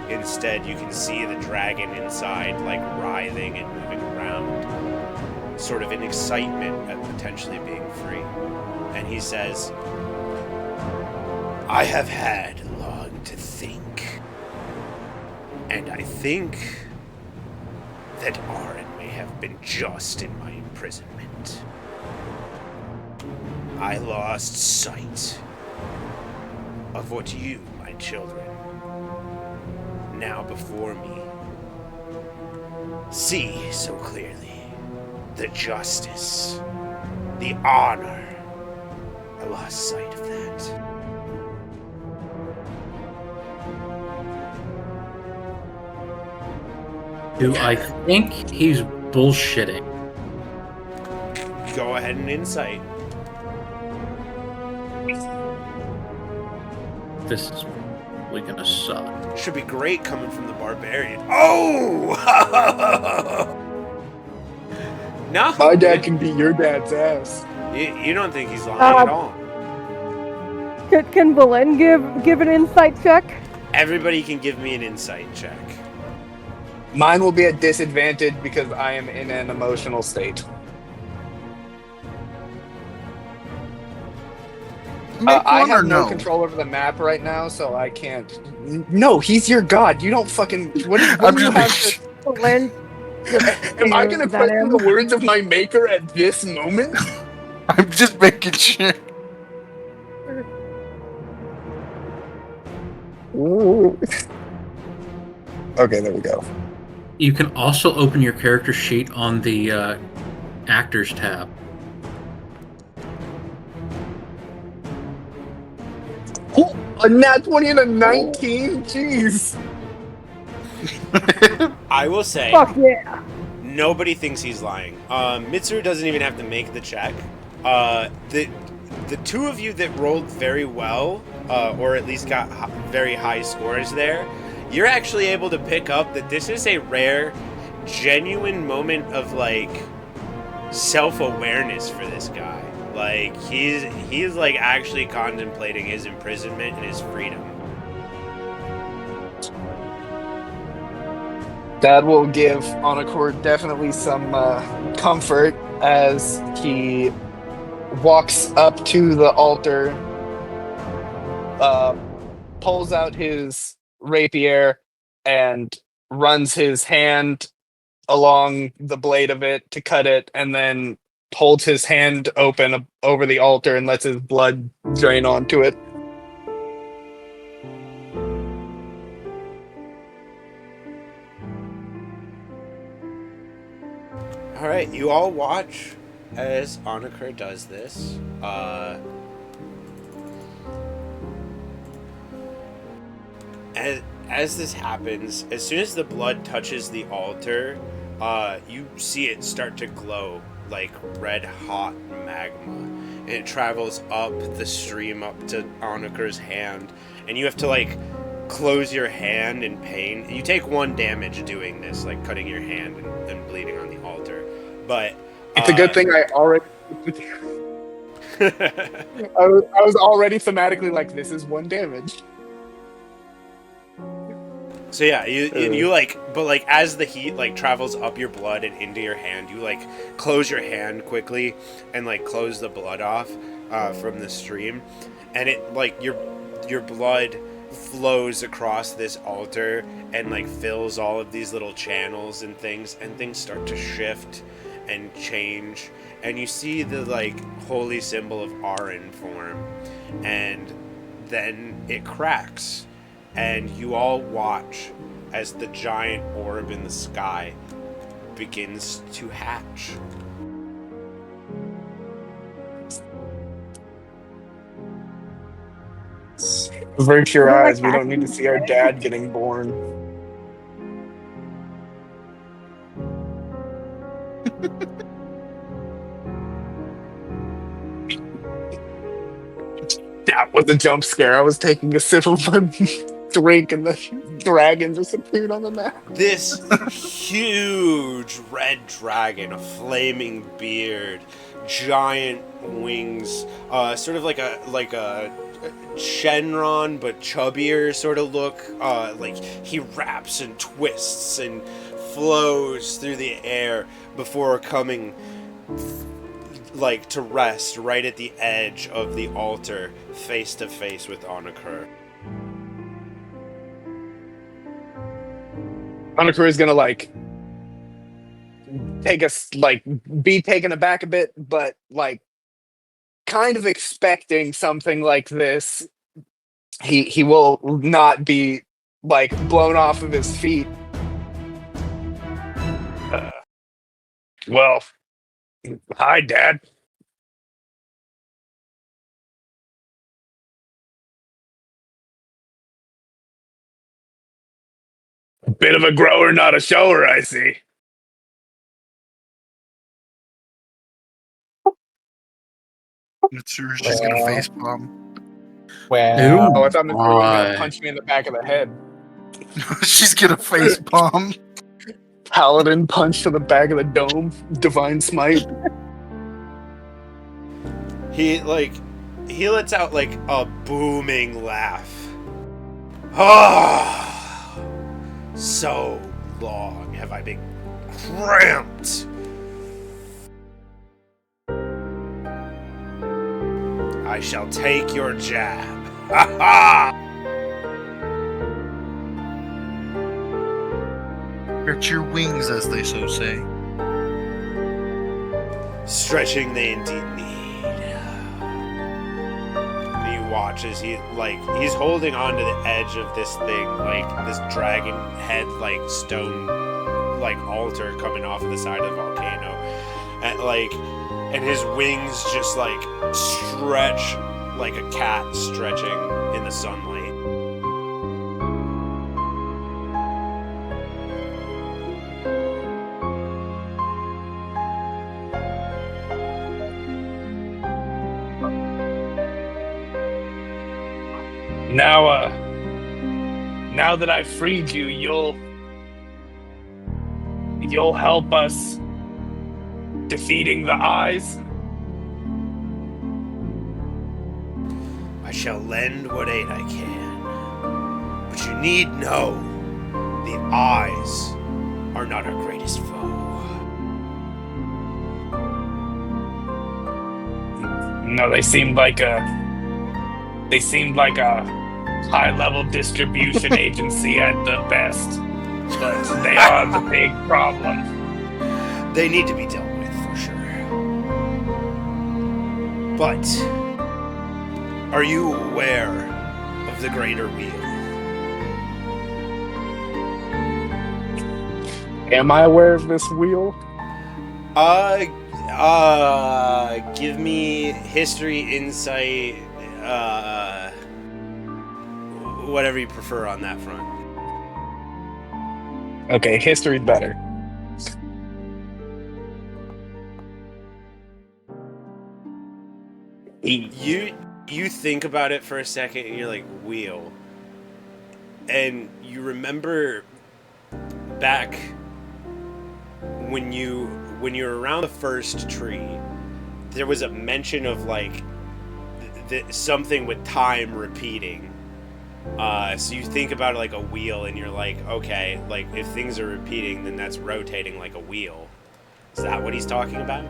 Instead, you can see the dragon inside like writhing and moving around, sort of in excitement at potentially being free. And he says, I have had long to think, and I think that Aaron may have been just in my imprisonment. I lost sight of what you, my children, now before me, see so clearly. The justice, the honor. I lost sight of that. Do I think he's bullshitting? Go ahead and insight. This is probably gonna suck. Should be great coming from the barbarian. Oh! No. My dad can beat your dad's ass. You don't think he's lying at all. Can Belen give an insight check? Everybody can give me an insight check. Mine will be at disadvantage because I am in an emotional state. I have no control over the map right now, so I can't. No, he's your god. You don't fucking. What do you have to? Belen. Am I going to question the words of my maker at this moment? I'm just making sure. Okay, there we go. You can also open your character sheet on the Actors tab. Oh, a nat 20 and a 19? Jeez. I will say, Fuck yeah. nobody thinks he's lying. Mitsuru doesn't even have to make the check. The two of you that rolled very well, or at least got very high scores there, you're actually able to pick up that this is a rare, genuine moment of like self-awareness for this guy. Like he's like actually contemplating his imprisonment and his freedom. That will give Onacor definitely some comfort as he walks up to the altar, pulls out his rapier, and runs his hand along the blade of it to cut it, and then holds his hand open over the altar and lets his blood drain onto it. Alright, you all watch as Onakar does this. As this happens, as soon as the blood touches the altar, you see it start to glow like red hot magma. And it travels up the stream up to Onakar's hand. And you have to like close your hand in pain. You take 1 damage doing this, like cutting your hand and bleeding on the altar. But it's a good thing I already I was already thematically like, this is 1 damage. So yeah, you like, but like as the heat like travels up your blood and into your hand, you like close your hand quickly and like close the blood off from the stream, and it like your blood flows across this altar and like fills all of these little channels and things start to shift and change, and you see the like holy symbol of Arin form, and then it cracks. And you all watch as the giant orb in the sky begins to hatch. Avert your Is it like eyes. We don't need to see our dad getting born. That was a jump scare. I was taking a sip of my drink and the dragon just appeared on the map. This huge red dragon, a flaming beard, giant wings, sort of like a Shenron but chubbier sort of look. Like he wraps and twists and flows through the air before coming like to rest right at the edge of the altar, face to face with Anakur. Anakur is gonna like take us like be taken aback a bit, but like kind of expecting something like this. He will not be like blown off of his feet. Well, hi, Dad. Bit of a grower, not a shower, I see. Mitsuru's just gonna Well. facepalm. Well, Oh, I thought Mr. was gonna my. punch me in the back of the head. She's gonna facepalm. Paladin punch to the back of the dome. Divine smite. He lets out like a booming laugh. Ah, so long have I been cramped. I shall take your jab. Ha ha! Hurt your wings, as they so say. Stretching they indeed need. You watch as he's holding on to the edge of this thing, like this dragon head, like stone, like altar coming off of the side of the volcano, and his wings just like stretch like a cat stretching in the sunlight. Now that I've freed you, you'll help us defeating the eyes. I shall lend what aid I can, but you need know the eyes are not our greatest foe. No, they seemed like a high-level distribution agency at the best, but they are the big problem. They need to be dealt with for sure. But are you aware of the greater wheel? Am I aware of this wheel? Give me history, insight, whatever you prefer on that front. Okay, history's better. You think about it for a second and you're like, wheel. And you remember back when you were around the first tree, there was a mention of like something with time repeating. So you think about it like a wheel and you're like, okay, like if things are repeating, then that's rotating like a wheel. Is that what he's talking about?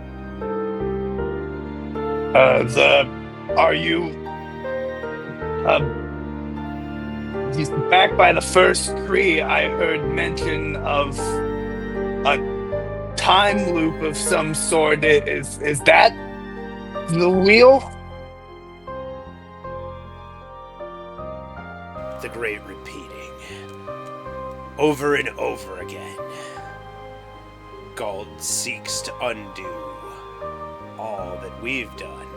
Are you he's back by the first tree? I heard mention of a time loop of some sort. Is that the wheel? The great repeating. Over and over again. God seeks to undo all that we've done.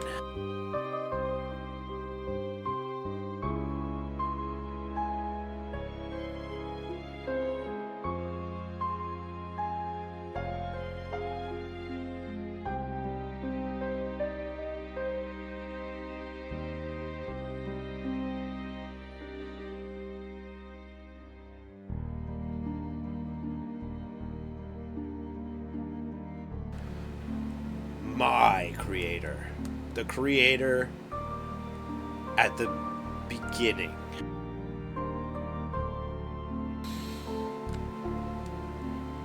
creator. The creator at the beginning.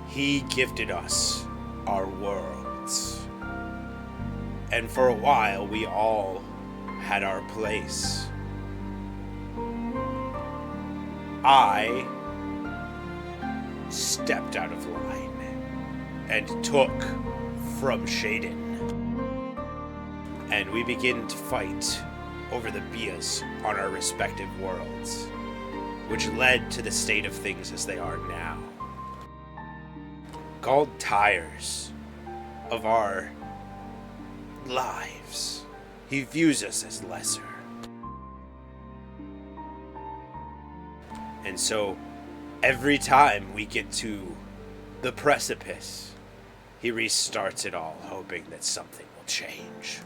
He gifted us our worlds. And for a while, we all had our place. I stepped out of line and took from Shaden. And we began to fight over the Bias on our respective worlds, which led to the state of things as they are now. Gald tires of our lives. He views us as lesser. And so, every time we get to the precipice, he restarts it all, hoping that something will change.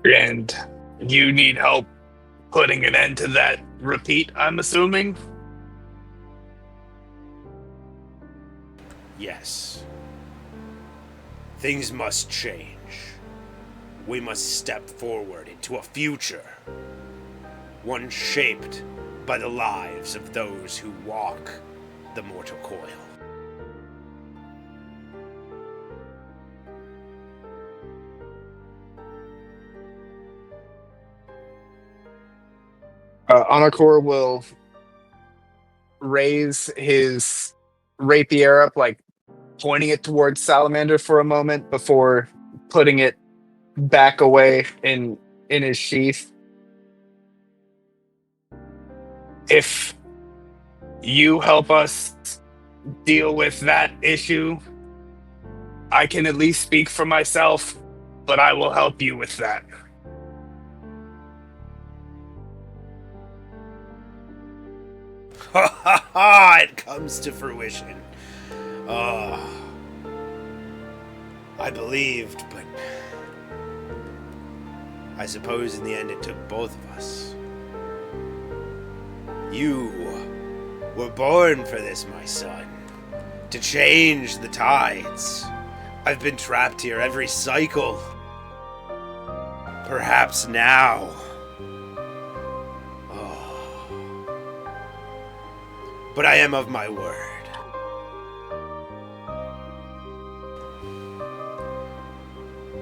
And you need help putting an end to that repeat, I'm assuming? Yes. Things must change. We must step forward into a future. One shaped by the lives of those who walk the mortal coil. Anakor will raise his rapier up, like pointing it towards Salamander for a moment before putting it back away in his sheath. If you help us deal with that issue, I can at least speak for myself, but I will help you with that. Ha ha ha! It comes to fruition. I believed, but I suppose in the end it took both of us. You were born for this, my son. To change the tides. I've been trapped here every cycle. Perhaps now. But I am of my word.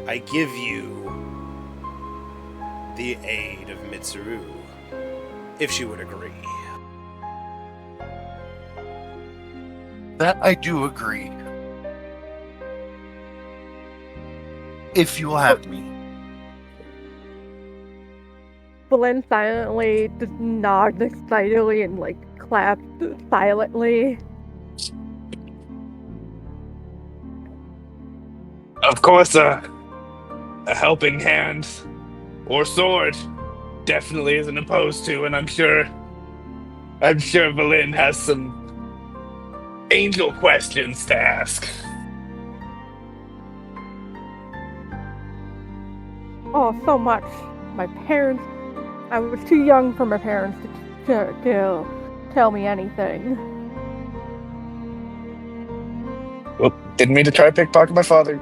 I give you the aid of Mitsuru, if she would agree. That I do agree. If you will have me. Flynn silently just nods excitedly and like claps silently. Of course, a helping hand or sword definitely isn't opposed to, and I'm sure Valin has some angel questions to ask. Oh, so much. My parents. I was too young for my parents to tell me anything. Well, didn't mean to try to pickpocket my father.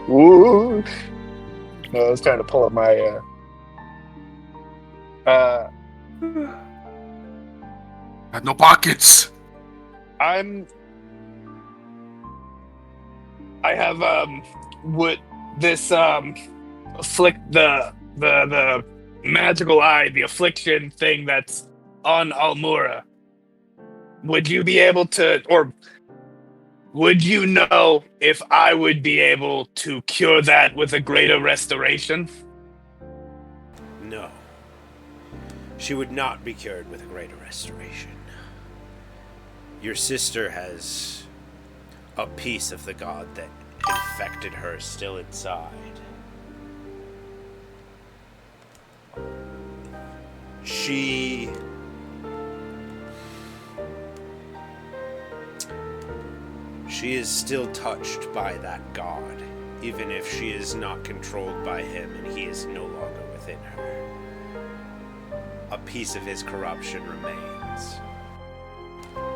Woo! No, I was trying to pull up my Had no pockets. I have what this afflict the magical eye, the affliction thing that's on Almura. Would you be able to, or would you know if I would be able to cure that with a greater restoration? No. She would not be cured with a greater restoration. Your sister has a piece of the god that infected her still inside. She is still touched by that god, even if she is not controlled by him and he is no longer within her. a piece of his corruption remains.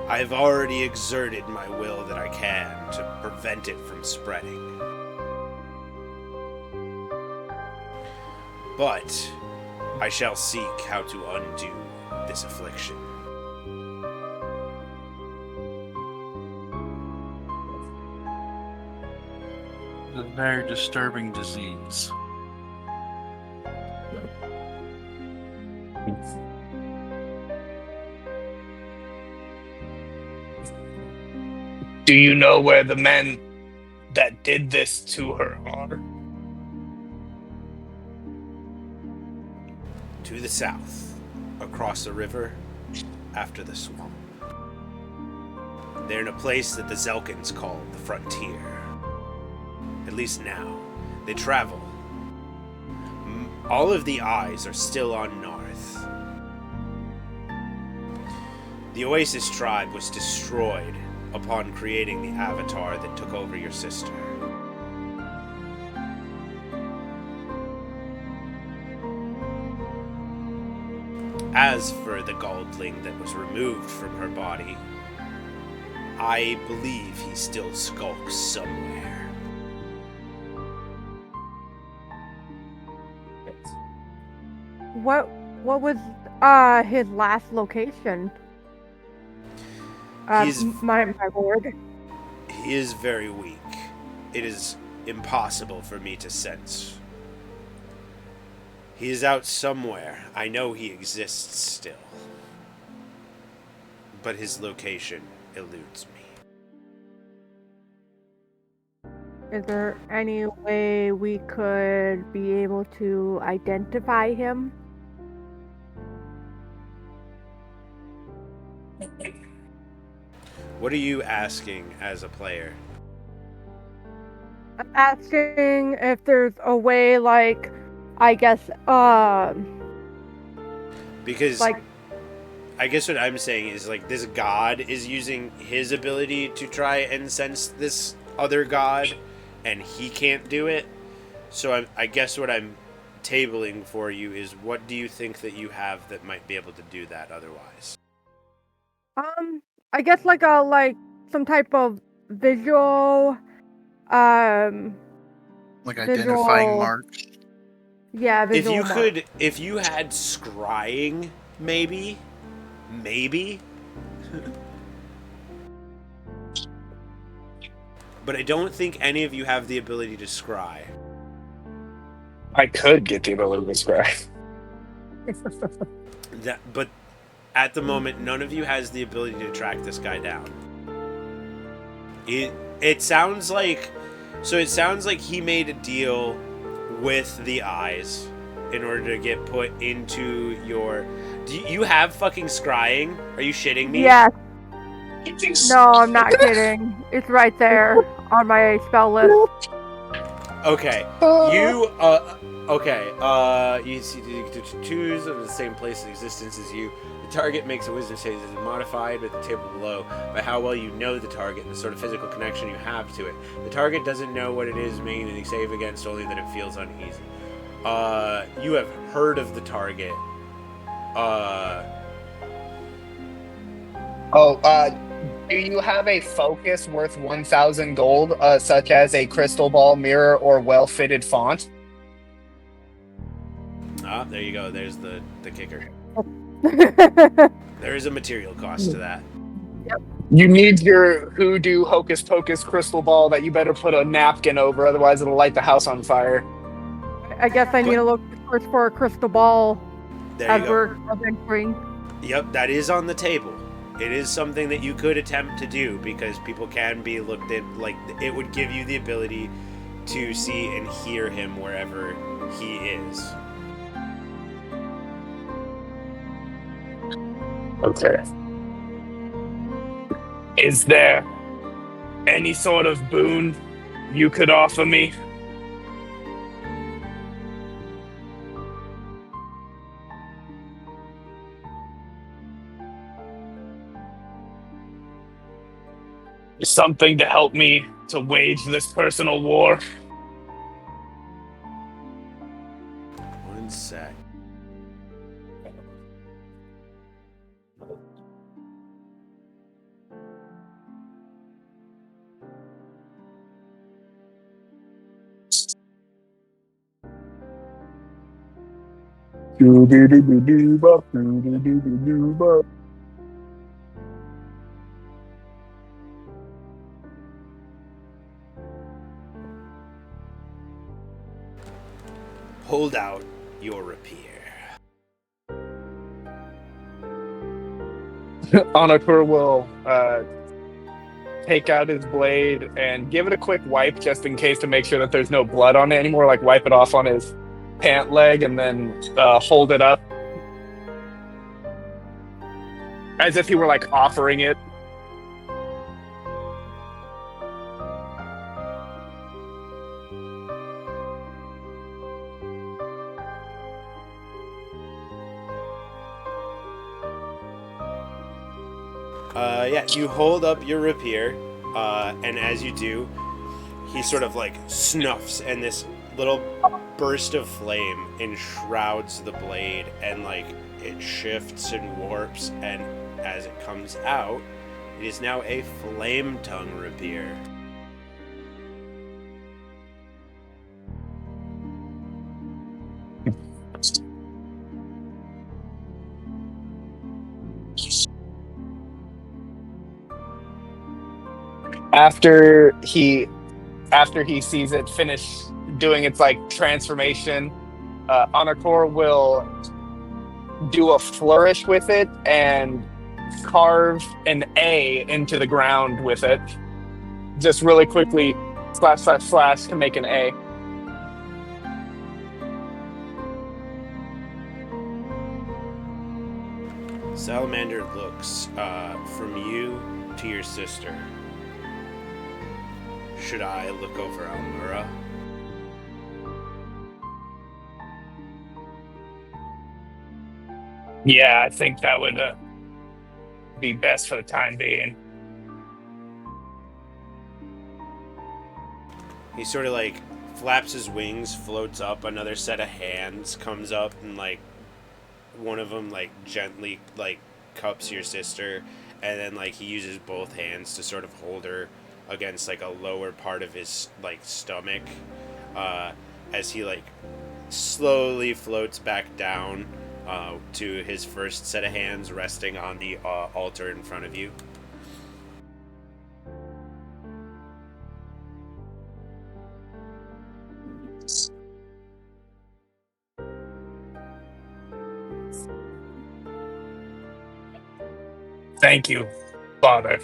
I've already exerted my will that I can to prevent it from spreading. But I shall seek how to undo this affliction. It's a very disturbing disease. Do you know where the men that did this to her are? To the south, across the river, after the swamp. They're in a place that the Zelkins call the frontier. At least now. They travel. All of the eyes are still on north. The Oasis tribe was destroyed upon creating the avatar that took over your sister. As for the Galdling that was removed from her body, I believe he still skulks somewhere. What was his last location? He's- my lord. He is very weak. It is impossible for me to sense. He is out somewhere. I know he exists still. But his location eludes me. Is there any way we could be able to identify him? What are you asking as a player? I'm asking if there's a way, like, I guess, Because like, I guess what I'm saying is, like, this god is using his ability to try and sense this other god, and he can't do it. So I guess what I'm tabling for you is, what do you think that you have that might be able to do that otherwise? I guess like some type of visual, Like Visual- identifying marks. yeah, visual. If you had scrying, maybe. But I don't think any of you have the ability to scry. I could get the ability to scry. But at the moment, none of you has the ability to track this guy down. It sounds like he made a deal with the eyes in order to get put into your. Do you have fucking scrying? Are you shitting me? Yes. No, I'm not kidding. It's right there on my spell list. Okay. You see to choose of the same place of existence as you. The target makes a wisdom save that is modified at the table below by how well you know the target and the sort of physical connection you have to it. The target doesn't know what it is making any save against, only that it feels uneasy. You have heard of the target. Do you have a focus worth 1,000 gold, such as a crystal ball, mirror, or well-fitted font? Ah, there you go. There's the kicker. There is a material cost to that. You need your hoodoo hocus pocus crystal ball that you better put a napkin over, otherwise it'll light the house on fire. I guess I need to look first for a crystal ball There as you go. we're adventuring. Yep, that is on the table. It is something that you could attempt to do because people can be looked at. Like, it would give you the ability to see and hear him wherever he is. Okay. Is there any sort of boon you could offer me? Something to help me to wage this personal war? One sec. Hold out your rapier. Onakur will take out his blade and give it a quick wipe just in case to make sure that there's no blood on it anymore. Like wipe it off on his pant leg and then hold it up as if he were like offering it. Yeah, you hold up your rapier, and as you do, he sort of like snuffs, and this little burst of flame enshrouds the blade, and like it shifts and warps, and as it comes out, it is now a flame tongue rapier. After he sees it finish doing its like transformation, Anakor will do a flourish with it and carve an A into the ground with it. Just really quickly, slash slash slash to make an A. Salamander looks from you to your sister. Should I look over Almura? Yeah, I think that would be best for the time being. He sort of like flaps his wings, floats up, another set of hands comes up, and like one of them like gently like cups your sister, and then like he uses both hands to sort of hold her against like a lower part of his like stomach, as he like slowly floats back down to his first set of hands resting on the altar in front of you. Thank you, Father.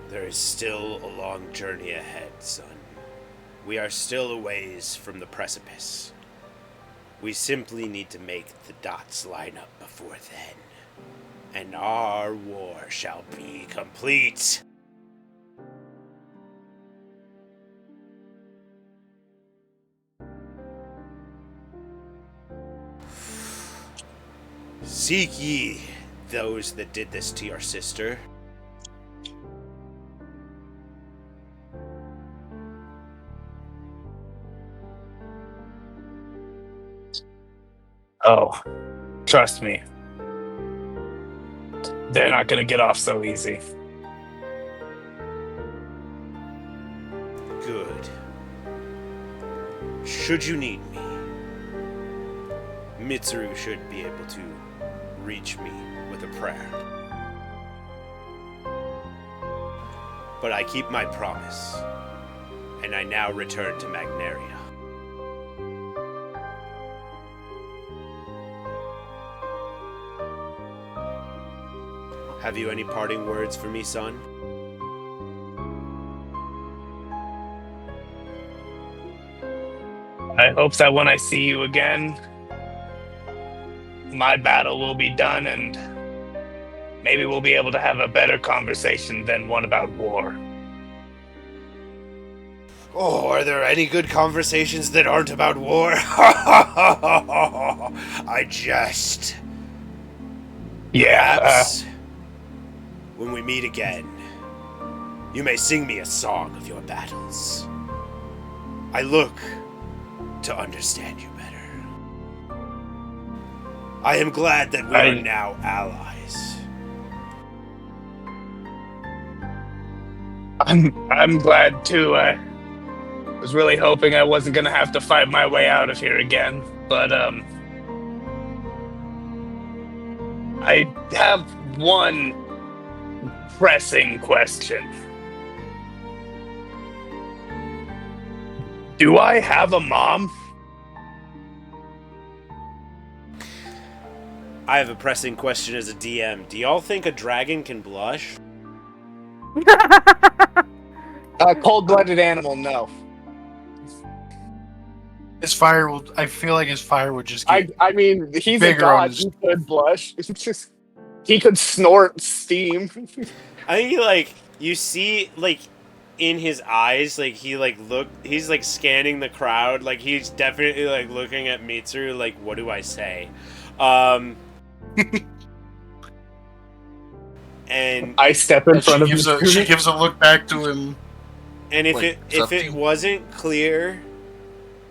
There is still a long journey ahead, son. We are still a ways from the precipice. We simply need to make the dots line up before then, and our war shall be complete. Seek ye those that did this to your sister. Oh, trust me. They're not gonna get off so easy. Good. Should you need me, Mitsuru should be able to reach me with a prayer. But I keep my promise, and I now return to Magnaria. Have you any parting words for me, son? I hope that when I see you again, my battle will be done and maybe we'll be able to have a better conversation than one about war. Oh, are there any good conversations that aren't about war? I jest. Yeah, Perhaps, when we meet again, you may sing me a song of your battles. I look to understand you better. I am glad that we are now allies. I'm glad to was really hoping I wasn't gonna have to fight my way out of here again, but I have one pressing question. Do I have a mom? I have a pressing question as a DM. Do y'all think a dragon can blush? Cold-blooded animal, no. His fire will. I feel like his fire would just get. I mean, he's a bigger on god. his- He could blush. It's just he could snort steam. I think you see in his eyes, he's scanning the crowd, he's definitely looking at Mitsuru, what do I say? And I step in front of him. She gives a look back to him. and if Like, it wasn't clear,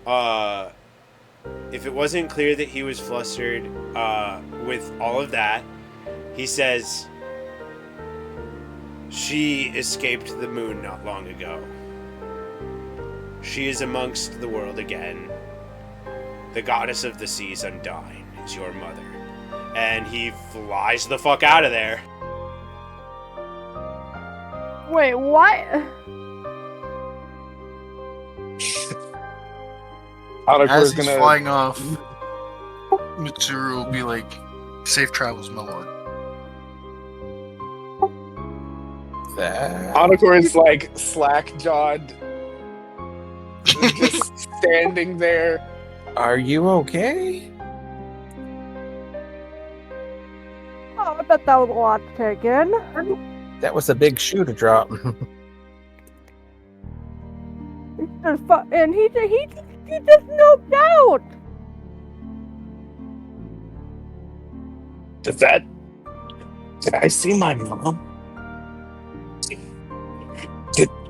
that he was flustered with all of that, he says, "She escaped the moon not long ago. She is amongst the world again. The goddess of the seas undying is your mother." And he flies the fuck out of there. Wait, what? As he's flying off, Mitsuru will be like, "Safe travels, my lord." Anakor is slack-jawed, just standing there. Are you okay? Oh, I bet that was a lot to take in. That was a big shoe to drop. And he just noped out. Did I see my mom?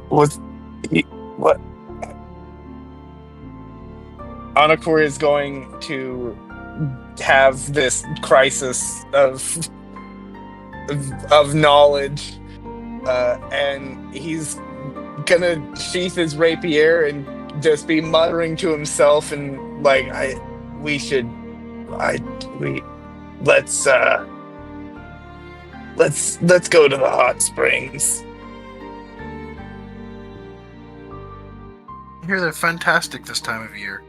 What? Anakor is going to have this crisis of knowledge, and he's gonna sheath his rapier and just be muttering to himself and let's go to the hot springs. I hear they're fantastic this time of year.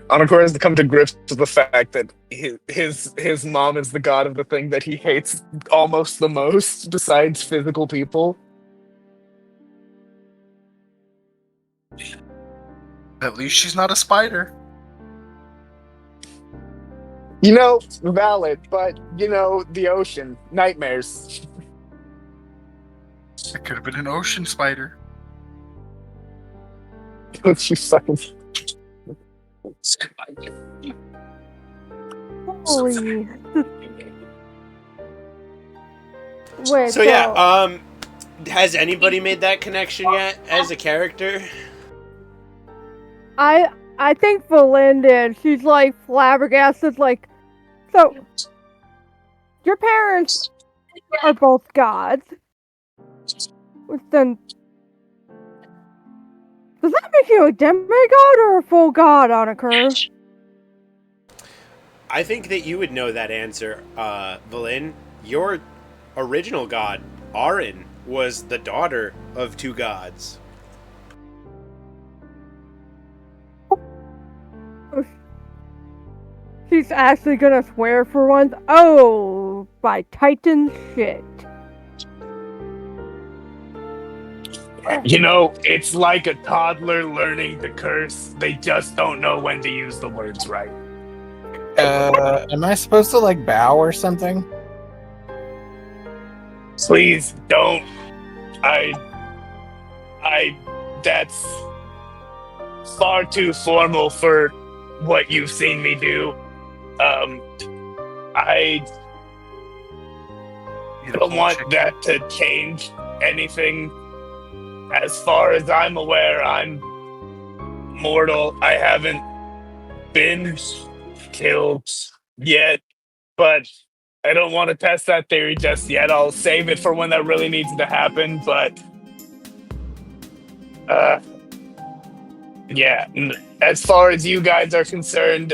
Anakor has to come to grips with the fact that his mom is the god of the thing that he hates almost the most, besides physical people. At least she's not a spider. Valid, but the ocean, nightmares. It could have been an ocean spider. She fucking. Holy. Wait. So yeah, has anybody made that connection yet as a character? I think Valin did. She's flabbergasted. So your parents are both gods. Then does that make you a demigod or a full god on a curve? I think that you would know that answer, Valin. Your original god, Arin, was the daughter of two gods. She's actually gonna swear for once. Oh, by Titan shit. It's like a toddler learning to curse. They just don't know when to use the words right. Am I supposed to bow or something? Please don't. That's far too formal for what you've seen me do. I don't want that to change anything. As far as I'm aware, I'm mortal. I haven't been killed yet, but I don't want to test that theory just yet. I'll save it for when that really needs to happen, but yeah, as far as you guys are concerned,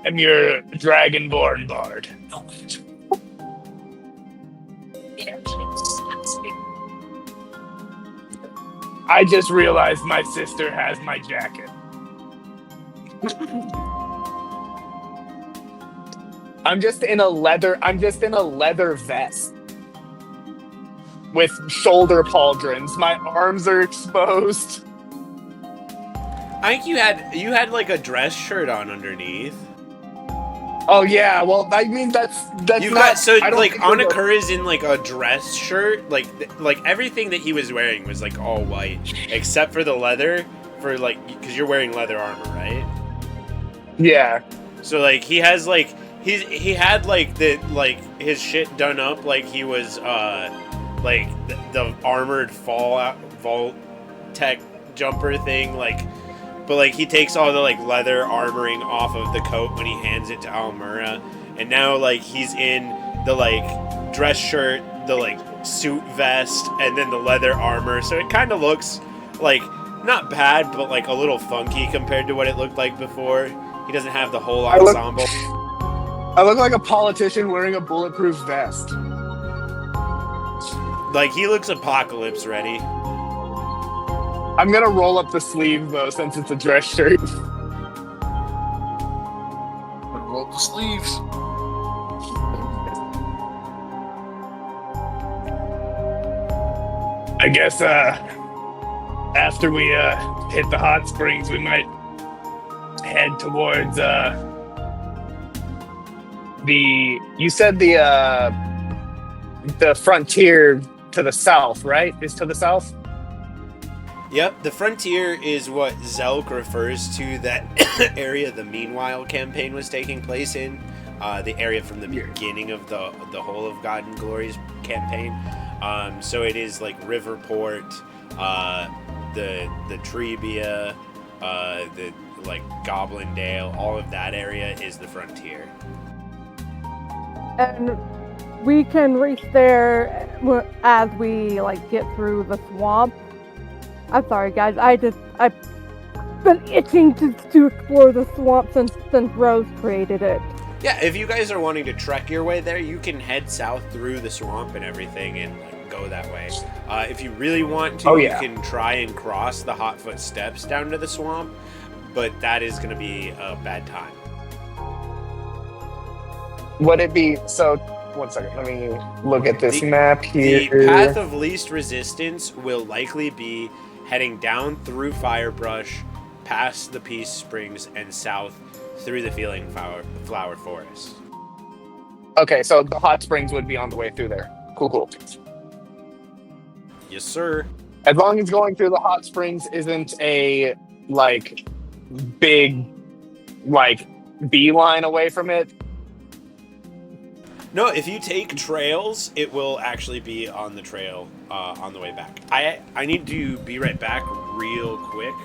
I'm your dragonborn bard. I just realized my sister has my jacket. I'm just in a leather vest with shoulder pauldrons. My arms are exposed. I think you had like a dress shirt on underneath. Oh yeah, well I mean that's You've not. got so I don't like think we're Anakura is in like a dress shirt, like everything that he was wearing was like all white except for the leather, for like because you're wearing leather armor, right? Yeah. So like he has like he had like his shit done up like he was like the armored vault tech jumper thing, like. But, like, he takes all the, like, leather armoring off of the coat when he hands it to Almura. And now, like, he's in the, like, dress shirt, the, like, suit vest, and then the leather armor. So it kind of looks, like, not bad, but, like, a little funky compared to what it looked like before. He doesn't have the whole ensemble. I look like a politician wearing a bulletproof vest. Like, he looks apocalypse ready. I'm gonna roll up the sleeve though, since it's a dress shirt. Roll up the sleeves. I guess after we hit the hot springs, we might head towards you said the frontier to the south, right? Is to the south? Yep, the frontier is what Zelk refers to that area the Meanwhile campaign was taking place in. The area from the beginning of the whole of God and Glory's campaign. So it is like Riverport, the Trebia, the like Goblindale, all of that area is the frontier. And we can reach there as we like get through the swamp. I'm sorry, guys. I've been itching to explore the swamp since Rose created it. Yeah, if you guys are wanting to trek your way there, you can head south through the swamp and everything and like go that way. If you really want to, you can try and cross the Hotfoot Steps down to the swamp, but that is going to be a bad time. Would it be so? 1 second, let me look at this map here. The path of least resistance will likely be heading down through Firebrush, past the Peace Springs, and south through the Feeling Flower Forest. Okay, so the hot springs would be on the way through there. Cool. Yes, sir. As long as going through the hot springs isn't a, like, big, like, beeline away from it. No, if you take trails, it will actually be on the trail on the way back. I need to be right back real quick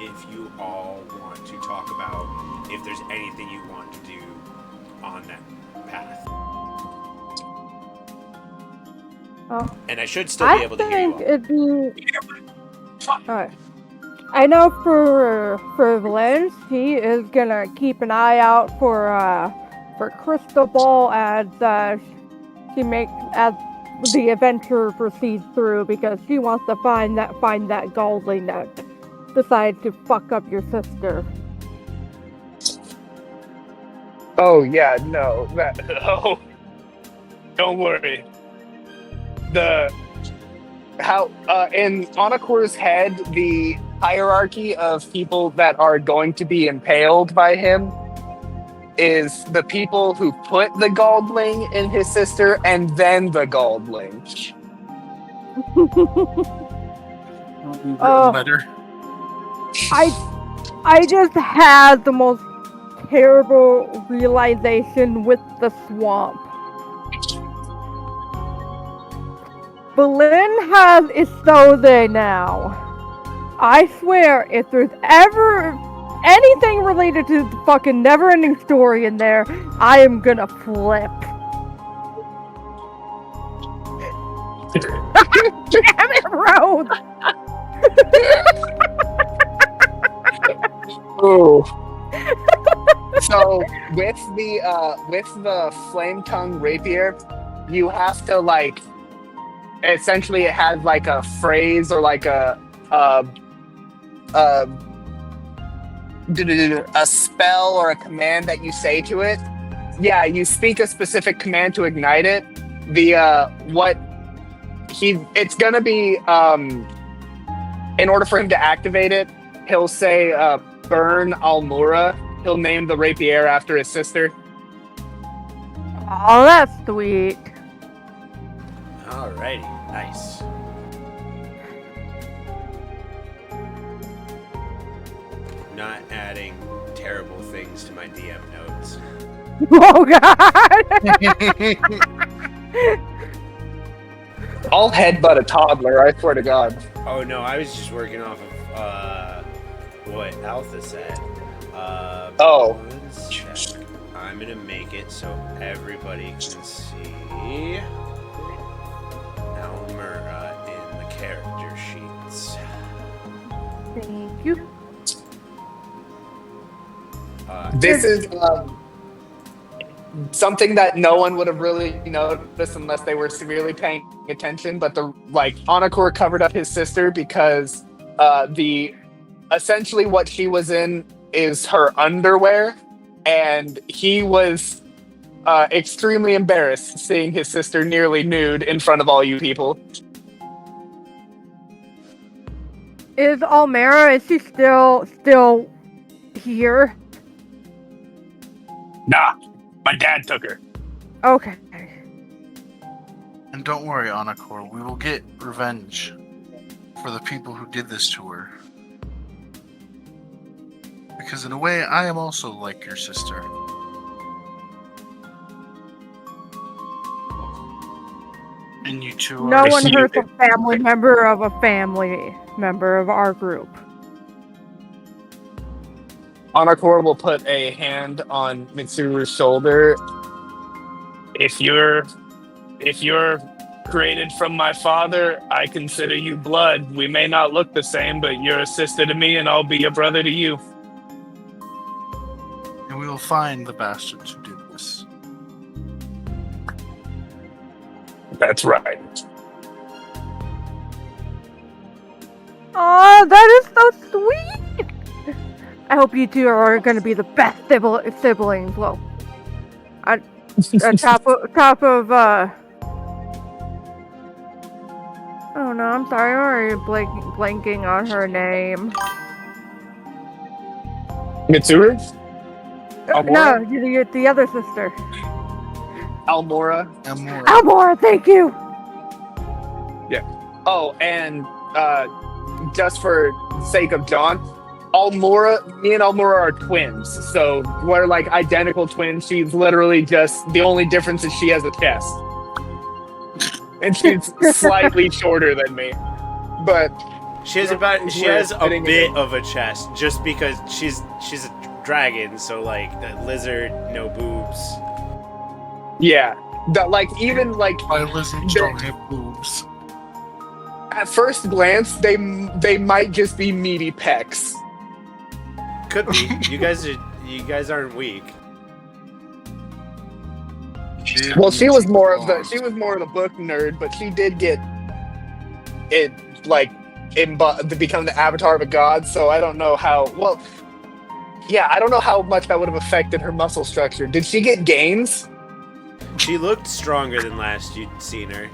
if you all want to talk about if there's anything you want to do on that path. And I should still be able to hear you all. It'd be... Alright. I know for Valens, he is gonna keep an eye out for Crystal Ball as the adventure proceeds through, because she wants to find that Goldling that decided to fuck up your sister. Oh yeah, no, Don't worry. In Anakor's head, the hierarchy of people that are going to be impaled by him is the people who put the Goldling in his sister and then the Goldling. Better. I just had the most terrible realization with the swamp. Berlin has Isolde now. I swear, if there's ever anything related to the fucking never-ending story in there, I am gonna flip. Damn it, Rose! Ooh. So with the flame tongue rapier, you have to like essentially it has like a phrase or like a spell or a command that you say to it. Yeah, you speak a specific command to ignite it. It's gonna be in order for him to activate it, he'll say burn Almura. He'll name the rapier after his sister. Oh, that's sweet. Alrighty, nice. Not adding terrible things to my DM notes. Oh god! I'll headbutt a toddler, I swear to God. Oh no, I was just working off of what Alpha said. Oh. One sec. I'm gonna make it so everybody can see Almura in the character sheets. Thank you. This is something that no one would have really noticed unless they were severely paying attention. But Anakor covered up his sister because essentially what she was in is her underwear, and he was extremely embarrassed seeing his sister nearly nude in front of all you people. Is Almera, is she still here? Nah, my dad took her. Okay. And don't worry, Anakor, we will get revenge for the people who did this to her. Because in a way, I am also like your sister. And you two are... No one hurts a family member of a family member of our group. Anakor will put a hand on Mitsuru's shoulder. If you're created from my father, I consider you blood. We may not look the same, but you're a sister to me, and I'll be a brother to you. And we will find the bastards who did this. That's right. Oh, that is so sweet! I hope you two are going to be the best siblings. Well, on top of oh no, I'm sorry, I'm already blanking on her name. Mitsuru? No, the other sister. Almora. Almora, thank you! Yeah. Oh, and just for sake of John, me and Almora are twins, so we're like identical twins. She's literally just, the only difference is she has a chest. And she's slightly shorter than me. But she has a bit of a chest, just because she's a dragon, so like the lizard, no boobs. Yeah. My lizards don't have boobs. At first glance, they might just be meaty pecs. Could be. You guys aren't weak. Well, she was more of the book nerd, but she did get it to become the avatar of a god. So I don't know how. Well, yeah, I don't know how much that would have affected her muscle structure. Did she get gains? She looked stronger than last you'd seen her.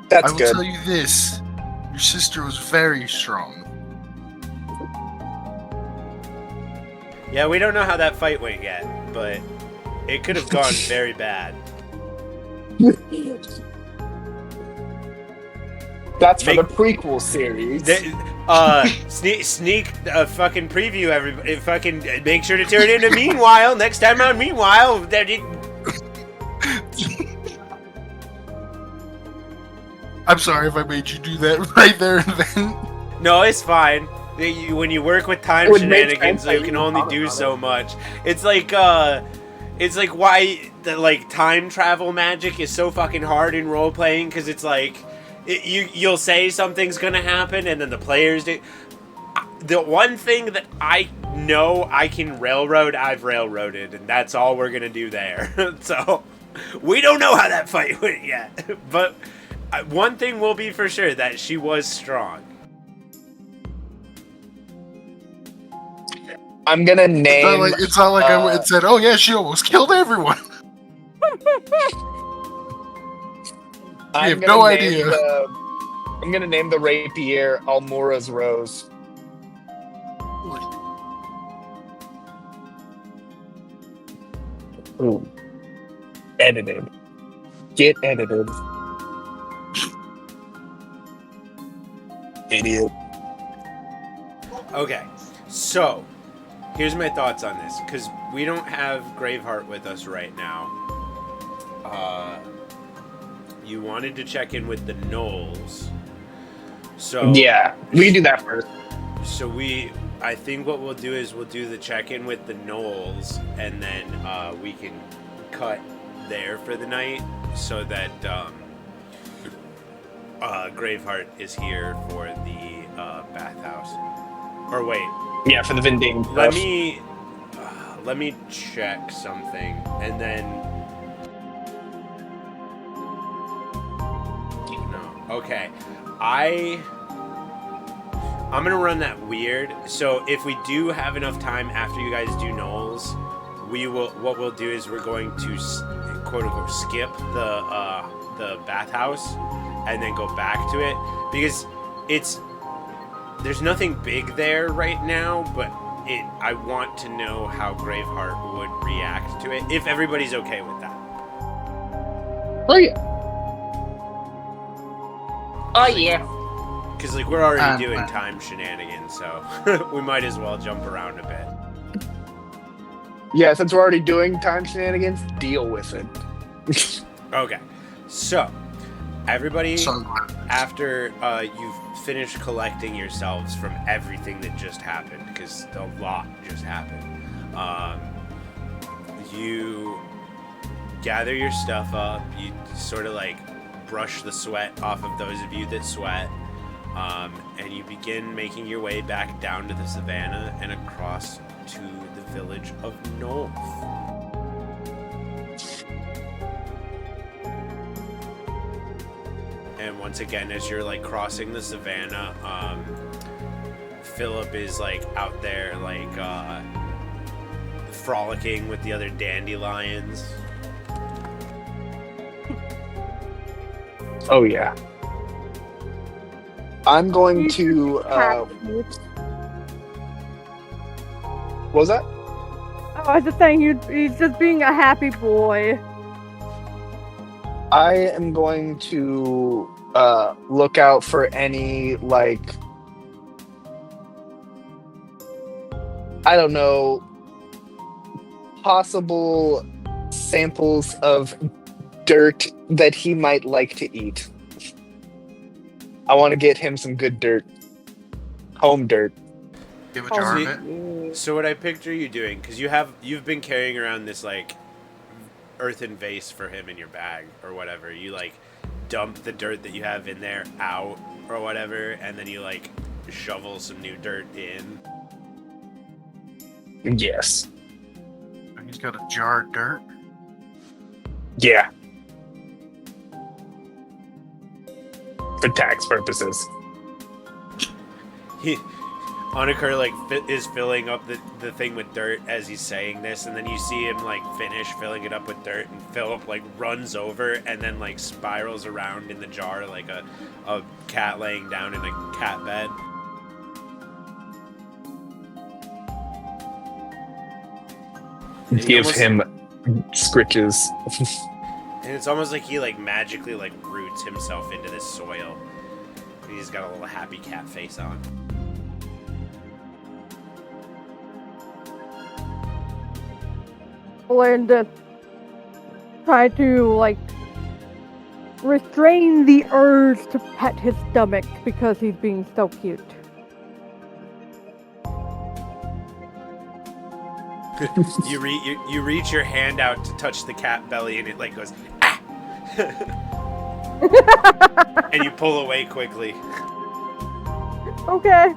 That's I will good. tell you this: your sister was very strong. Yeah, we don't know how that fight went yet, but it could have gone very bad. That's for the prequel series. Sneak fucking preview, everybody. Fucking make sure to tune in to Meanwhile next time on Meanwhile. I'm sorry if I made you do that right there and then. No, it's fine. When you work with time It would make shenanigans, sense. you can only do Comment on so it. much. It's like why the like time travel magic is so fucking hard in role playing, because it's like you'll say something's gonna happen and then the players do. The one thing that I know I can railroad, I've railroaded, and that's all we're gonna do there. So we don't know how that fight went yet, but one thing will be for sure, that she was strong. I'm gonna name. It's not like I went and said, "Oh yeah, she almost killed everyone." I have no idea. I'm gonna name the rapier Almora's Rose. Ooh. Edited. Get edited. Idiot. Okay, so here's my thoughts on this, because we don't have Graveheart with us right now. You wanted to check in with the Knolls, so Yeah, we can do that first. So I think what we'll do is we'll do the check-in with the Knolls, and then we can cut there for the night, so that Graveheart is here for the bathhouse. Or wait, Yeah, for the Vinding. let me check something, and then no. Okay, I'm gonna run that weird. So if we do have enough time after you guys do Knolls, what we'll do is we're going to quote unquote skip the bathhouse and then go back to it, because there's nothing big there right now, but I want to know how Graveheart would react to it, if everybody's okay with that. Oh yeah. Oh yeah. Because like we're already doing fine. time shenanigans, so we might as well jump around a bit. Yeah, since we're already doing time shenanigans, deal with it. Okay, so everybody, So, after you've finished collecting yourselves from everything that just happened, because a lot just happened, you gather your stuff up, you sort of like brush the sweat off of those of you that sweat, and you begin making your way back down to the savannah and across to the village of Nolf. And once again, as you're like crossing the savannah, Philip is like out there like frolicking with the other dandelions. Oh yeah. I'm going to. What was that? Oh, I was just saying he's just being a happy boy. I am going to look out for any like, I don't know, possible samples of dirt that he might like to eat. I want to get him some good dirt. Home dirt. give a jar of See, it. so what I picture you doing, because you've been carrying around this like earthen vase for him in your bag or whatever. You like dump the dirt that you have in there out or whatever, and then you like shovel some new dirt in. Yes. He's got a jar of dirt. Yeah. For tax purposes. Onikar like is filling up the thing with dirt as he's saying this, and then you see him like finish filling it up with dirt, and Philip like runs over and then like spirals around in the jar like a cat laying down in a cat bed. Give him scritches. And it's almost like he like magically like roots himself into this soil. And he's got a little happy cat face on. And just try to like restrain the urge to pet his stomach because he's being so cute. You reach your hand out to touch the cat belly, and it like goes ah, and you pull away quickly. Okay.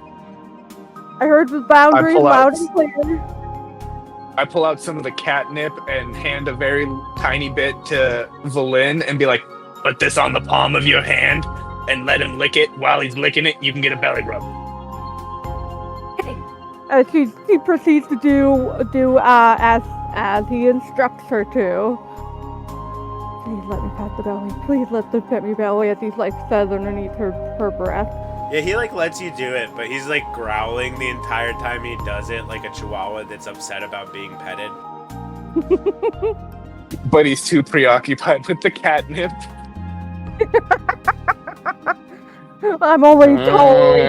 I heard the boundary loud and clear. I pull out some of the catnip and hand a very tiny bit to Valin and be like, put this on the palm of your hand and let him lick it. While he's licking it, you can get a belly rub. She proceeds to do as he instructs her to. Please let me pat the belly. Please let them pet me belly, as he's like says underneath her breath. Yeah, he like lets you do it, but he's like growling the entire time he does it, like a chihuahua that's upset about being petted. But he's too preoccupied with the catnip. I'm only totally.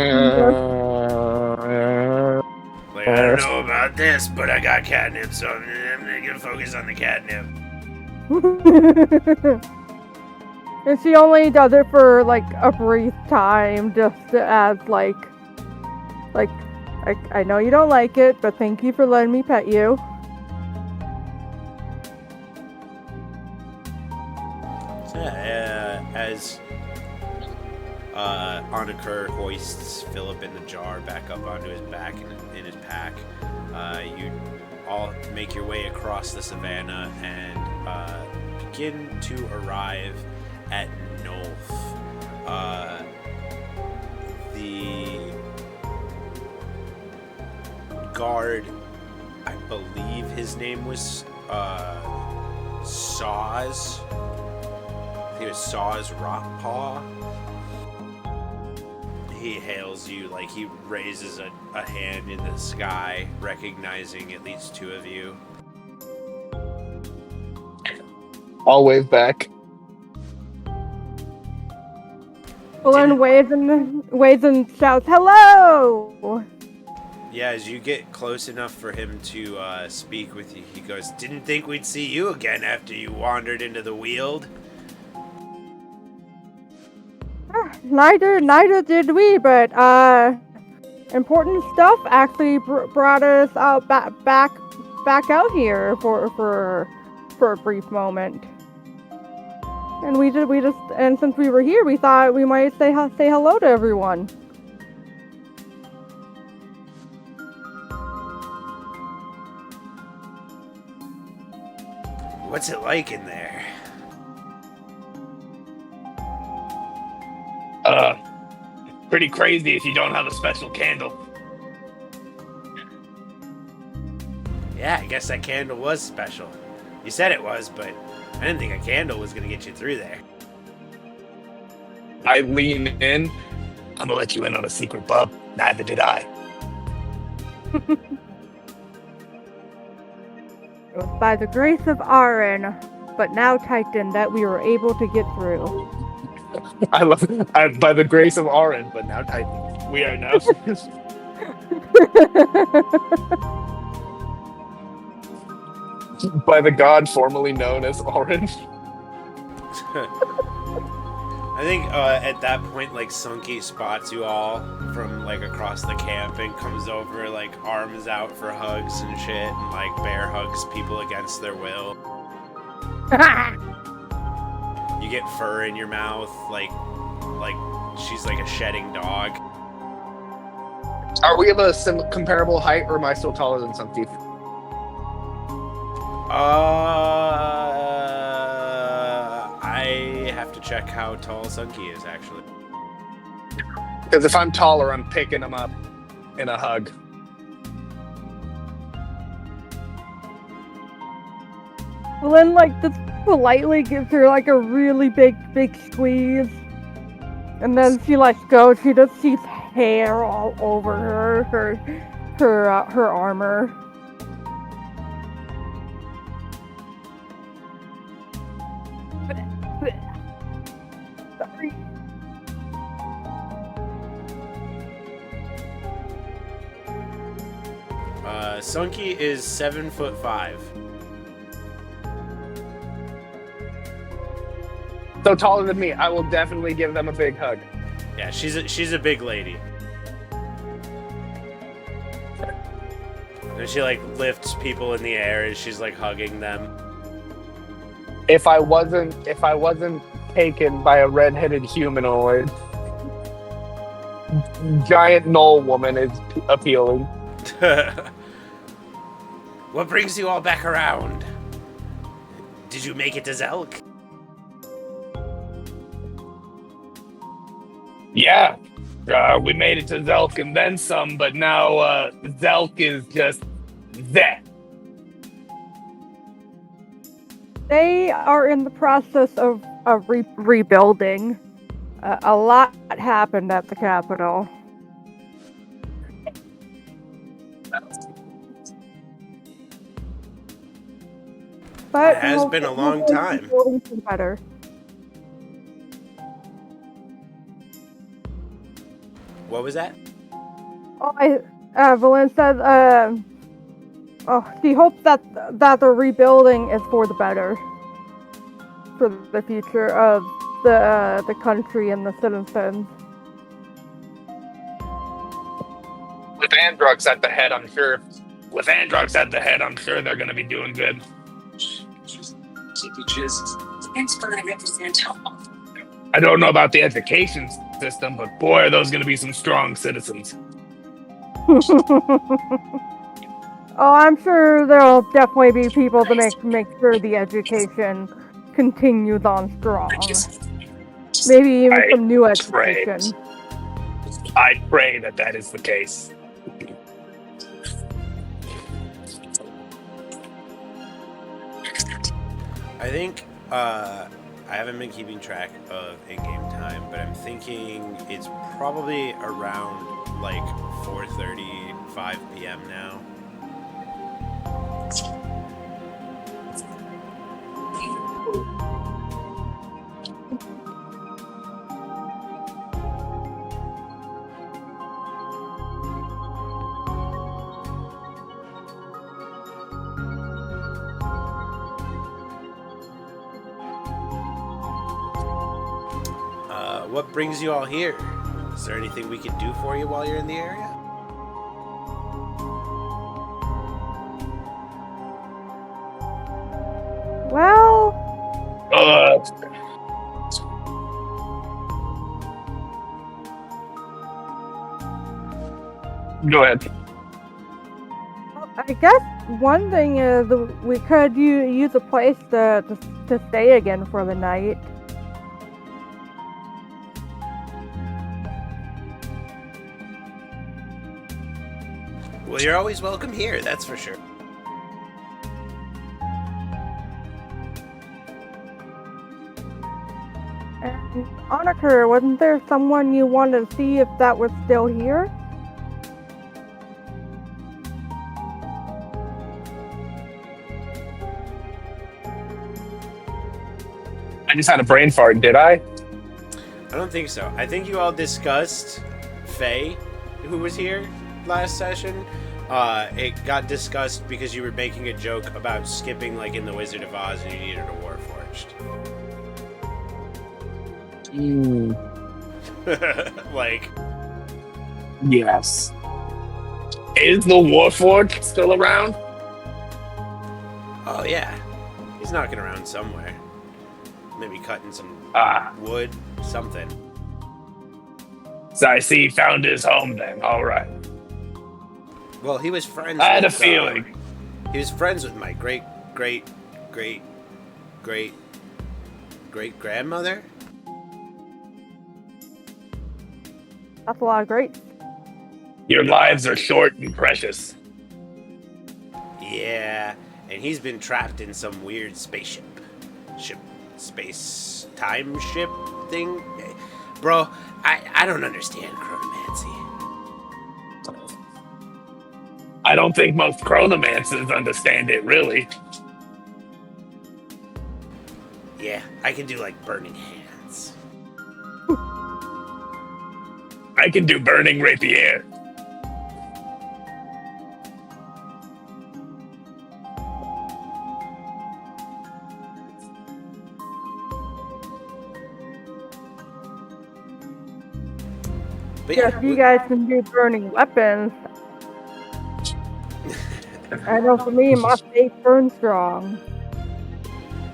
Like, I don't know about this, but I got catnip, so I'm gonna focus on the catnip. And she only does it for like a brief time, just as like I know you don't like it, but thank you for letting me pet you. So, as Anakur hoists Philip in the jar back up onto his back in his pack, you all make your way across the savannah and begin to arrive at Nolf. The guard, I believe his name was Saws. I think it was Saws Rockpaw. He hails you, like he raises a hand in the sky, recognizing at least two of you. I'll wave back. Well, then waves and shouts, "Hello!" Yeah, as you get close enough for him to speak with you, he goes, "Didn't think we'd see you again after you wandered into the Weald." Neither did we, but important stuff actually brought us out back out here for a brief moment. And and since we were here, we thought we might say hello to everyone. What's it like in there? Pretty crazy if you don't have a special candle. Yeah, I guess that candle was special. You said it was, but I didn't think a candle was gonna get you through there. I lean in. I'm gonna let you in on a secret, bub. Neither did I. It was by the grace of Aaron, but now Titan, that we were able to get through. By the grace of Aaron, but now Titan. We are now. By the god formerly known as Aaron. I think at that point, like, Sunky spots you all from, like, across the camp and comes over, like, arms out for hugs and shit, and, like, bear hugs people against their will. You get fur in your mouth, like she's like a shedding dog. Are we of a comparable height, or am I still taller than some teeth? I have to check how tall Sunky is, actually. Because if I'm taller, I'm picking him up in a hug. Well, then, like, just politely gives her, like, a really big squeeze. And then she lets go. She just sees hair all over her armor. Sorry. Sunky is 7'5". So taller than me, I will definitely give them a big hug. Yeah, she's a big lady. And she like lifts people in the air as she's like hugging them. If I wasn't taken by a red-headed humanoid, giant knoll woman is appealing. What brings you all back around? Did you make it to Zelk? Yeah, we made it to Zelk and then some, but now Zelk is just that. They are in the process of rebuilding. A lot happened at the capital. But It has been a long time. Better. What was that? Oh, Valen said, she hopes that the rebuilding is for the better. For the future of the country and the citizens. With Androx at the head, I'm sure. With Androx at the head, I'm sure they're going to be doing good. I don't know about the education system, but boy, are those going to be some strong citizens. Oh, I'm sure there'll definitely be people to make sure the education continues on strong. Maybe even some new education. I pray that is the case. I think I haven't been keeping track of in-game time, but I'm thinking it's probably around like 4:30, 5 p.m. now. What brings you all here? Is there anything we can do for you while you're in the area? Well, Go ahead. I guess one thing is we could use a place to stay again for the night. Well, you're always welcome here, that's for sure. And Honoker, wasn't there someone you wanted to see if that was still here? I just had a brain fart, did I? I don't think so. I think you all discussed Faye, who was here last session. It got discussed because you were making a joke about skipping like in the Wizard of Oz and you needed a Warforged. Like, Yes. Is the Warforged still around? oh yeah, he's knocking around somewhere. Maybe cutting some wood, something. So I see he found his home then. All right. Well, he was friends. I had a with, feeling. He was friends with my great grandmother. That's a lot of great. Your lives are short and precious. Yeah, and he's been trapped in some weird space time ship thing. Bro, I don't understand chronomancy. I don't think most chronomancers understand it, really. Yeah, I can do like burning hands. I can do burning rapier. But Yeah, if you guys can do burning weapons, I know for me, my faith burns strong.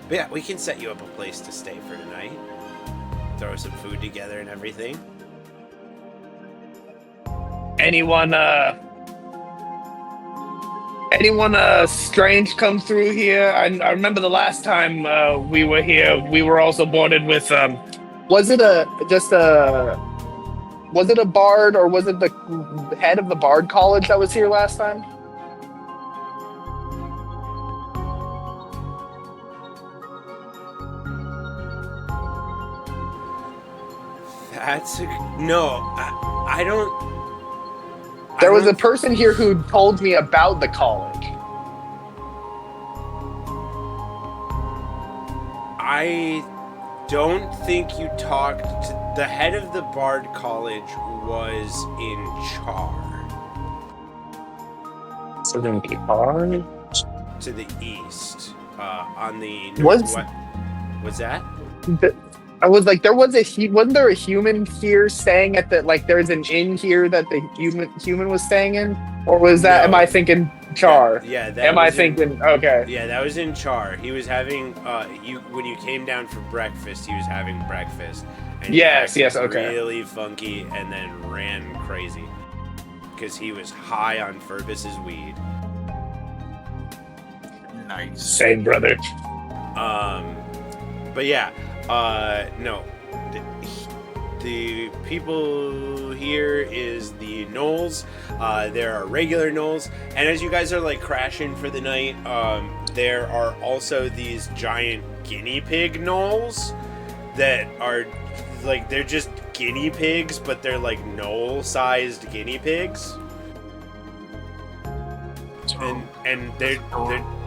But yeah, we can set you up a place to stay for tonight. Throw some food together and everything. Anyone strange come through here? I remember the last time we were here, we were also boarded with was it a bard, or was it the head of the bard college that was here last time? I don't. There was a person here who told me about the college. I don't think you talked to the head of the Bard College was in Char. So then Bard? To the east. On the Was- northwest. What's that? I was like, wasn't there a human here staying at the, like, there's an inn here that the human was staying in? Or was that, No. am I thinking Char? Yeah, that Am I was in- thinking, okay. Yeah, that was in Char. He was having when you came down for breakfast, he was having breakfast. And he Yes, acted yes, okay. Really funky, and then ran crazy because he was high on Furbus's weed. Nice. Same, brother. But yeah, no. The people here is the gnolls. There are regular gnolls, and as you guys are like crashing for the night, there are also these giant guinea pig gnolls that are like, they're just guinea pigs, but they're like gnoll-sized guinea pigs, and they're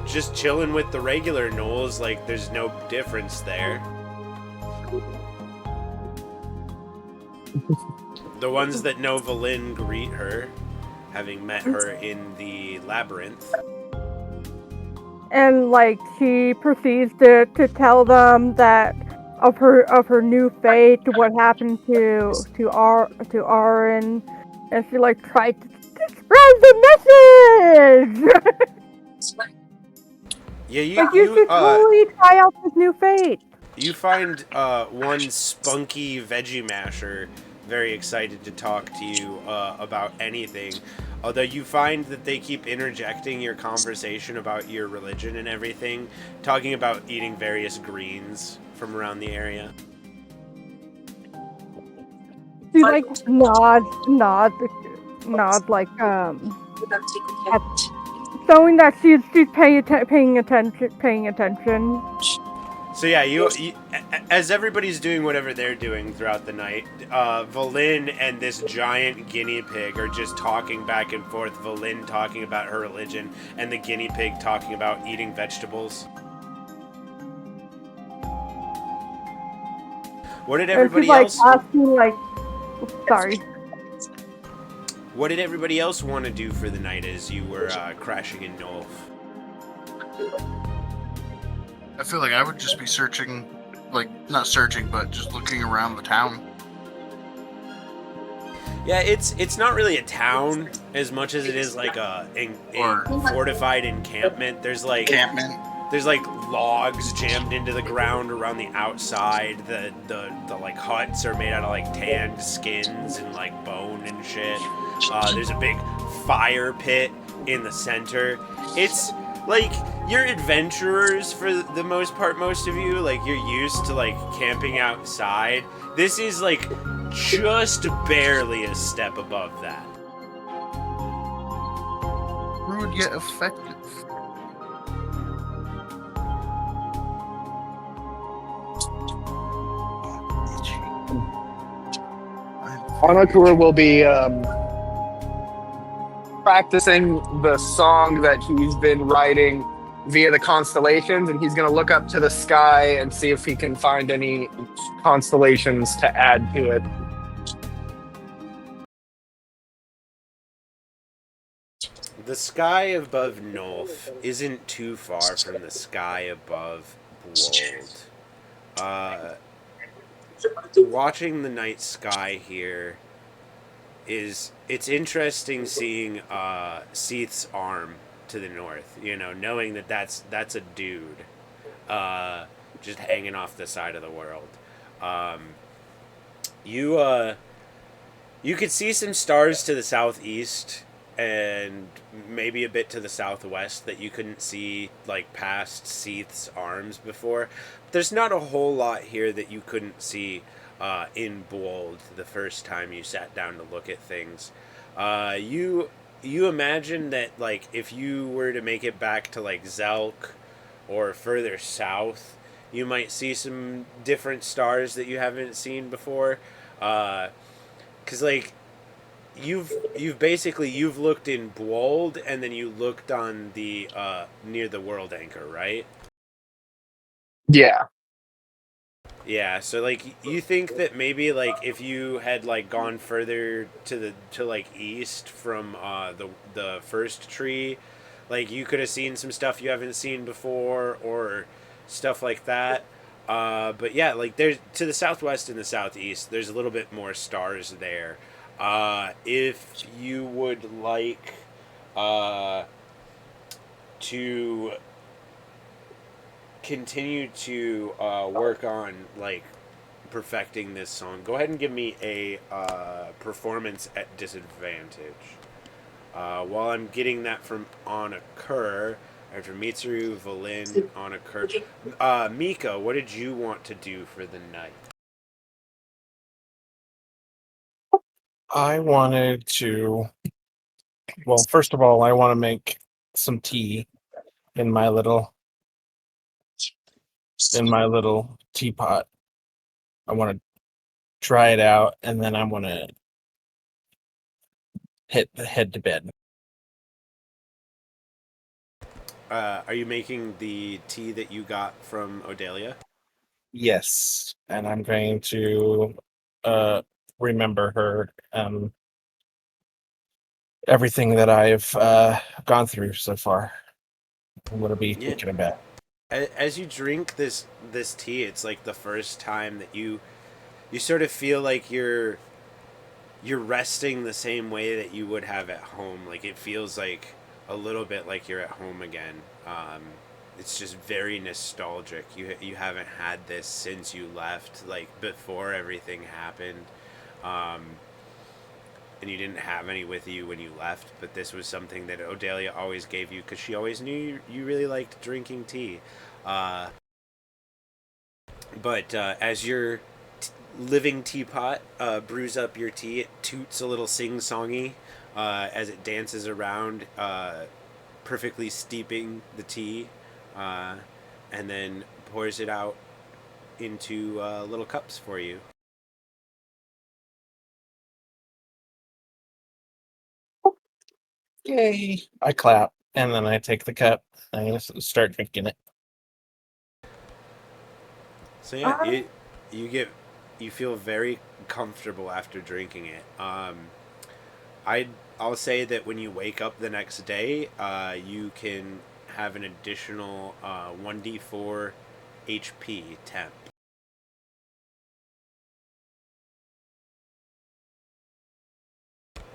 just chilling with the regular gnolls. Like, there's no difference there. The ones that know Valin greet her, having met her in the labyrinth. And like she proceeds to tell them that of her new fate, what happened to Aaron, and she like tried to spread the message. Yeah, you Like you should totally try out this new fate. you find one spunky veggie masher very excited to talk to you about anything. Although you find that they keep interjecting your conversation about your religion and everything, talking about eating various greens from around the area. She like nods like showing that she's paying attention. So yeah, you as everybody's doing whatever they're doing throughout the night, Valin and this giant guinea pig are just talking back and forth. Valin talking about her religion, and the guinea pig talking about eating vegetables. What did everybody and else? she's like asking like, sorry. What did everybody else want to do for the night as you were crashing in Nolf? I feel like I would just be searching, like, not searching, but just looking around the town. Yeah, it's not really a town as much as it is like a fortified encampment. There's like logs jammed into the ground around the outside. The like huts are made out of like tanned skins and like bone and shit. There's a big fire pit in the center. It's like, you're adventurers for the most part, most of you. Like, you're used to like camping outside. This is like just barely a step above that. Rude yet effective. Anakura will be practicing the song that he's been writing via the constellations, and he's going to look up to the sky and see if he can find any constellations to add to it. The sky above Nolf isn't too far from the sky above Wold. Watching the night sky here it's interesting seeing Seath's arm to the north. You know, knowing that that's a dude, just hanging off the side of the world. Um, you you could see some stars to the southeast and maybe a bit to the southwest that you couldn't see like past Seath's arms before. There's not a whole lot here that you couldn't see in Bold the first time you sat down to look at things. You imagine that like if you were to make it back to like Zelk or further south, you might see some different stars that you haven't seen before. Cause like you've basically you've looked in Bold and then you looked on the near the world anchor, right? Yeah. Yeah, so like you think that maybe like if you had like gone further to like east from the first tree, like you could have seen some stuff you haven't seen before or stuff like that. But yeah, like there's to the southwest and the southeast, there's a little bit more stars there. If you would like to continue to work on like perfecting this song, go ahead and give me a performance at disadvantage. While I'm getting that from on occur, after Mitsuru, Valin, on occur, Mika, what did you want to do for the night? I wanted to. Well, first of all, I want to make some tea in my little teapot. I want to try it out, and then I want to head to bed. Are you making the tea that you got from Odalia? Yes, and I'm going to remember her everything that I've gone through so far. I'm gonna be Yeah. thinking about. As you drink this tea, it's like the first time that you sort of feel like you're resting the same way that you would have at home. Like it feels like a little bit like you're at home again. It's just very nostalgic. You haven't had this since you left, like before everything happened, um, and you didn't have any with you when you left. But this was something that Odalia always gave you because she always knew you really liked drinking tea. Uh, but as your living teapot brews up your tea, it toots a little sing-songy as it dances around, perfectly steeping the tea, and then pours it out into little cups for you. Yay! I clap, and then I take the cup and I start drinking it. So yeah, you feel very comfortable after drinking it. I I'll say that when you wake up the next day, you can have an additional 1d4 HP temp.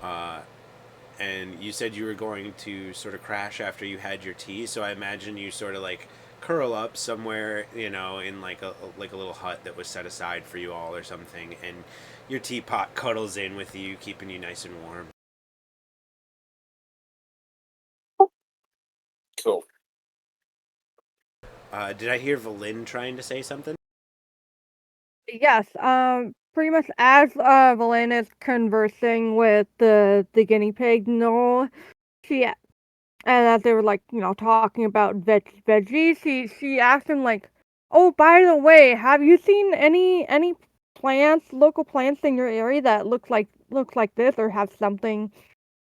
Uh, and you said you were going to sort of crash after you had your tea, so I imagine you sort of like curl up somewhere, you know, in like a little hut that was set aside for you all or something, and your teapot cuddles in with you, keeping you nice and warm. Cool. Did I hear Valin trying to say something? Yes, pretty much as Valena is conversing with the guinea pig Noel, she and as they were like, talking about veggies, she asked him like, "Oh, by the way, have you seen any plants, local plants in your area that looks like this or have something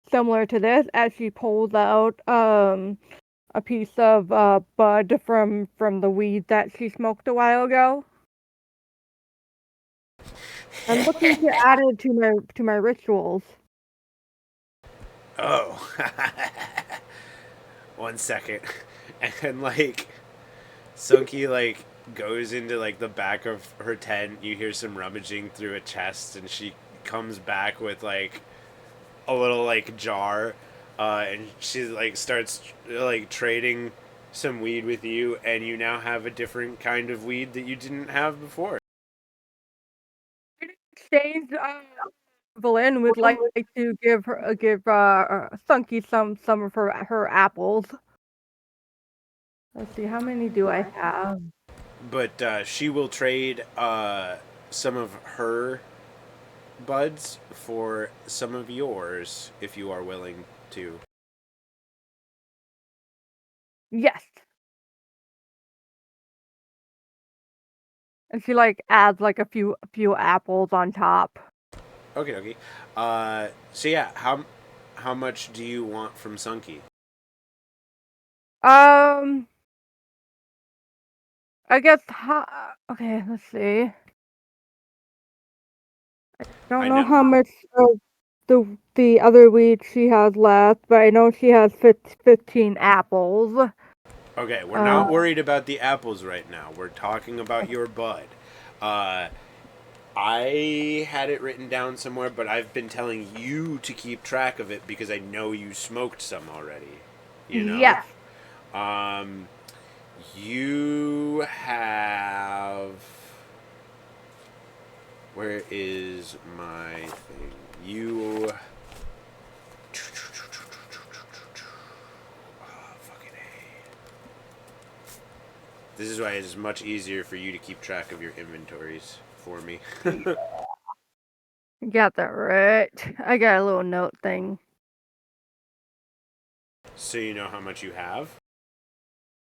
similar to this?" As she pulls out a piece of bud from the weed that she smoked a while ago. I'm looking to add it to my rituals. Oh, 1 second, and like Sunky like goes into like the back of her tent. You hear some rummaging through a chest, and she comes back with like a little like jar and she like starts like trading some weed with you, and you now have a different kind of weed that you didn't have before. Exchange. Evelyn would like to give Sunky some of her apples. Let's see, how many do I have? But she will trade some of her buds for some of yours if you are willing to. Yes. And she like adds like a few apples on top. Okay. So yeah, how much do you want from Sunky? I guess okay, let's see. I don't know how much of the other weed she has left, but I know she has 15 apples. Okay, we're not worried about the apples right now. We're talking about your bud. I had it written down somewhere, but I've been telling you to keep track of it because I know you smoked some already. You know? Yes. You have. Where is my thing? You. Oh, fucking A. This is why it's much easier for you to keep track of your inventories for me. You got that right. I got a little note thing. So you know how much you have?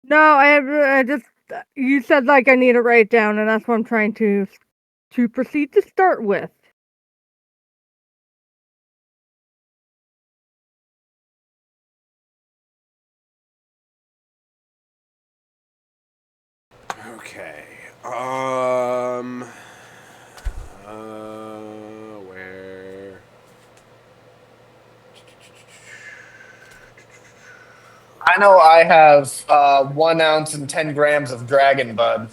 No, I just you said like I need to write it down, and that's what I'm trying to proceed to start with. Okay. Where? I know I have 1 ounce and 10 grams of dragon bud.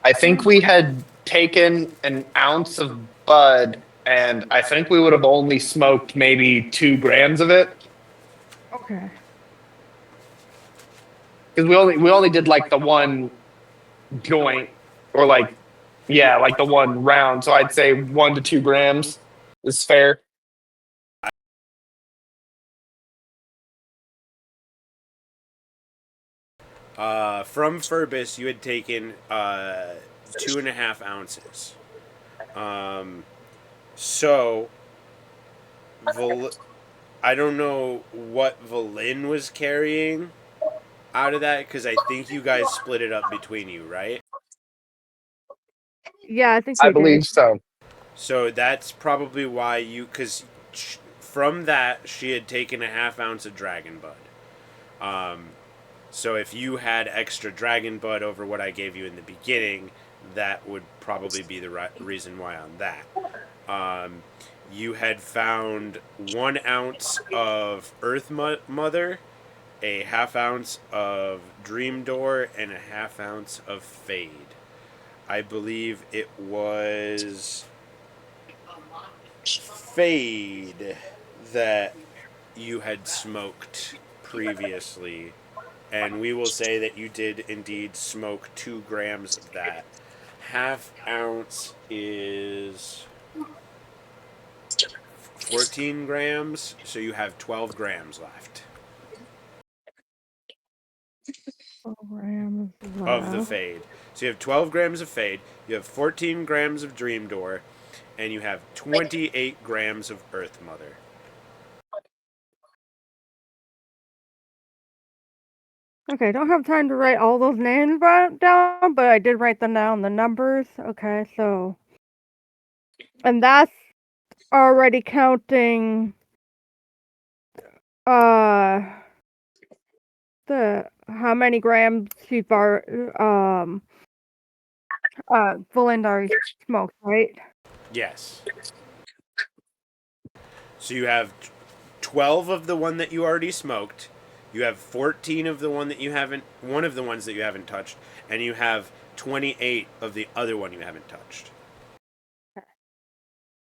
I think we had taken an ounce of bud, and I think we would have only smoked maybe 2 grams of it. Okay. Because we only did like the one joint, or like like the one round. So I'd say 1 to 2 grams is fair. From Furbus, you had taken 2.5 ounces. So, I don't know what Valin was carrying out of that because I think you guys split it up between you, right? Yeah, I think I we believe did. so. So that's probably why because from that she had taken a half ounce of dragon bud. So if you had extra dragon bud over what I gave you in the beginning, that would probably be the reason why on that. You had found 1 ounce of Earth Mother, a half ounce of Dream Door, and a half ounce of Fade. I believe it was Fade that you had smoked previously, and we will say that you did indeed smoke 2 grams of that. Half ounce is 14 grams, so you have 12 grams left of the Fade. So you have 12 grams of Fade, you have 14 grams of Dream Door, and you have 28 grams of Earth Mother. Okay, I don't have time to write all those names down, but I did write them down, the numbers. Okay, so. And that's already counting the how many grams she's Valendari smoked, right? Yes. So you have 12 of the one that you already smoked. You have 14 of the one that you haven't, one of the ones that you haven't touched, and you have 28 of the other one you haven't touched.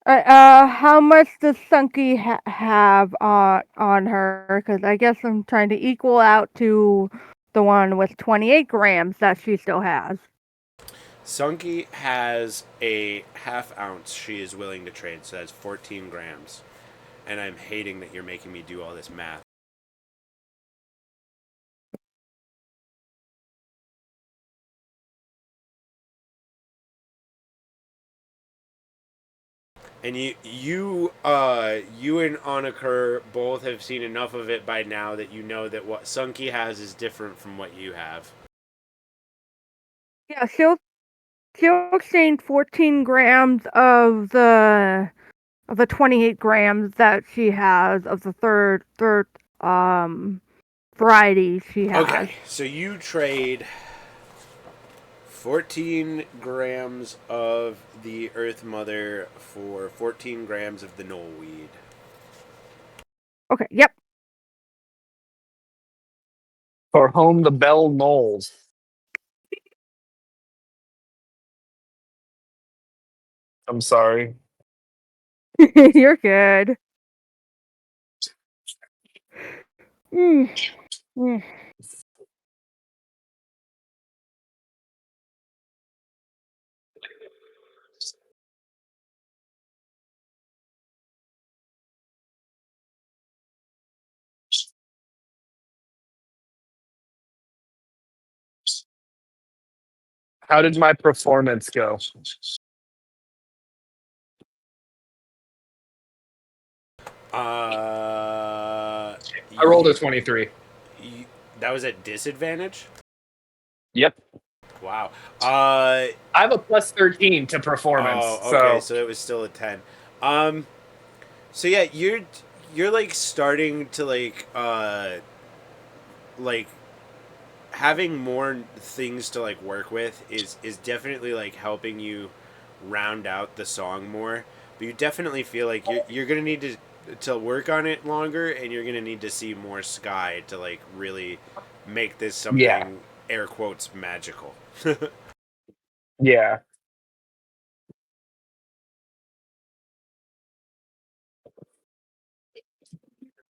How much does Sunky have on her? Because I guess I'm trying to equal out to the one with 28 grams that she still has. Sunky has a half ounce she is willing to trade, so that's 14 grams. And I'm hating that you're making me do all this math. And you and Anakur both have seen enough of it by now that you know that what Sunky has is different from what you have. Yeah, she'll exchange 14 grams of the 28 grams that she has of the third variety she has. Okay, so you trade 14 grams of the Earth Mother for 14 grams of the knollweed. Okay, yep. For home the bell knolls. I'm sorry. You're good. Mm. Mm. How did my performance go? Uh, I rolled a 23. That was at disadvantage? Yep. Wow. I have a plus 13 to performance. Oh, okay, so it was still a 10. So yeah, you're like starting to like having more things to like work with is definitely like helping you round out the song more. But you definitely feel like you're gonna need to work on it longer, and you're gonna need to see more sky to like really make this something air quotes magical. Yeah.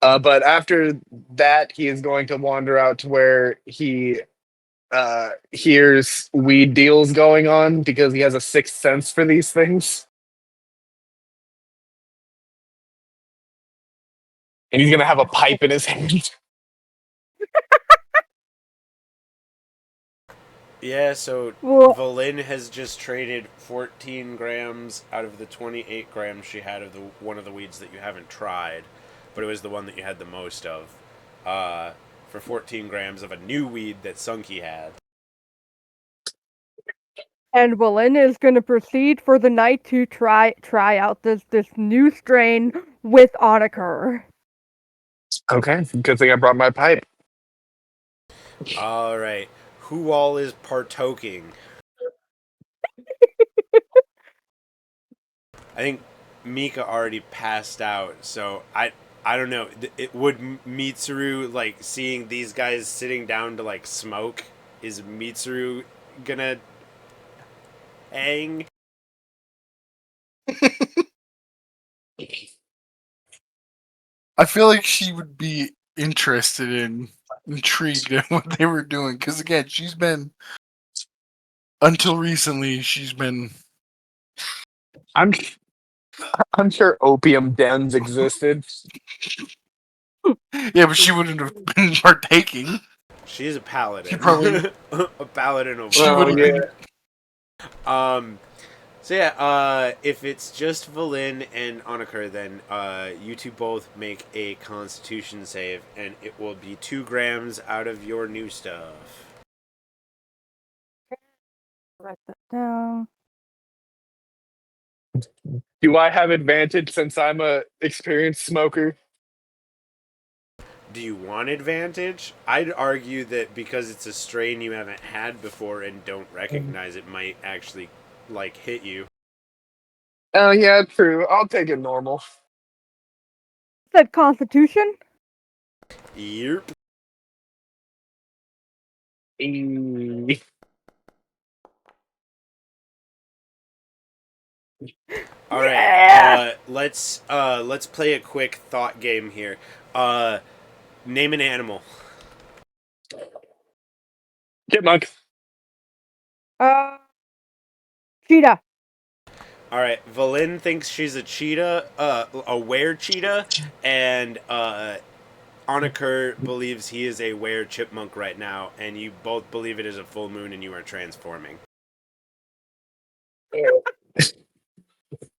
But after that, he is going to wander out to where he hears weed deals going on because he has a sixth sense for these things. And he's going to have a pipe in his hand. Yeah, so Well, Valin has just traded 14 grams out of the 28 grams she had of the one of the weeds that you haven't tried, but it was the one that you had the most of, for 14 grams of a new weed that Sunky had. and Willin is going to proceed for the night to try out this new strain with Onaker. Okay, good thing I brought my pipe. All right, who all is partoking? I think Mika already passed out, so I don't know. Would Mitsuru like seeing these guys sitting down to like smoke? Is Mitsuru gonna hang? I feel like she would be intrigued in what they were doing because again, until recently she's been. I'm sure opium dens existed. Yeah, but she wouldn't have been partaking. She is a paladin. She probably a paladin of she would have been. So yeah, if it's just Valin and Onaker, then you two both make a Constitution save, and it will be 2 grams out of your new stuff. Write that down. Do I have advantage since I'm a experienced smoker? Do you want advantage? I'd argue that because it's a strain you haven't had before and don't recognize, it might actually like hit you. Oh yeah, true. I'll take it normal. said Constitution. Yep. All right. Yeah. Let's play a quick thought game here. Name an animal. Chipmunk. Cheetah. All right. Valin thinks she's a cheetah, a were cheetah, and Oniker believes he is a were chipmunk right now, and you both believe it is a full moon, and you are transforming.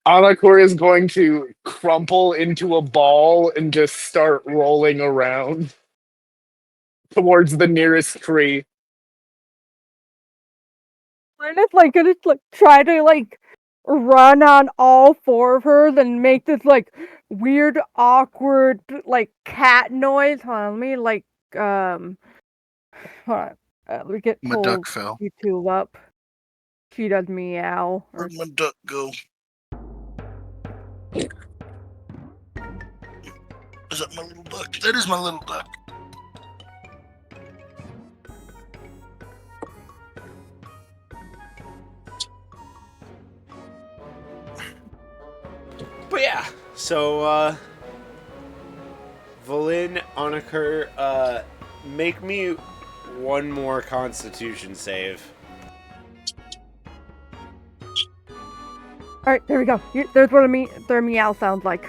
Anakor is going to crumple into a ball and just start rolling around towards the nearest tree. And it's like gonna like try to like run on all four of her, then make this like weird, awkward like cat noise. Hold on, let me like hold on. Let me get My pull duck fell. YouTube up. She does meow. Or... Where'd my duck go? Is that my little duck? That is my little duck. But yeah, so Valin, Oniker, make me one more Constitution save. All right, there we go. There's what their meow sounds like.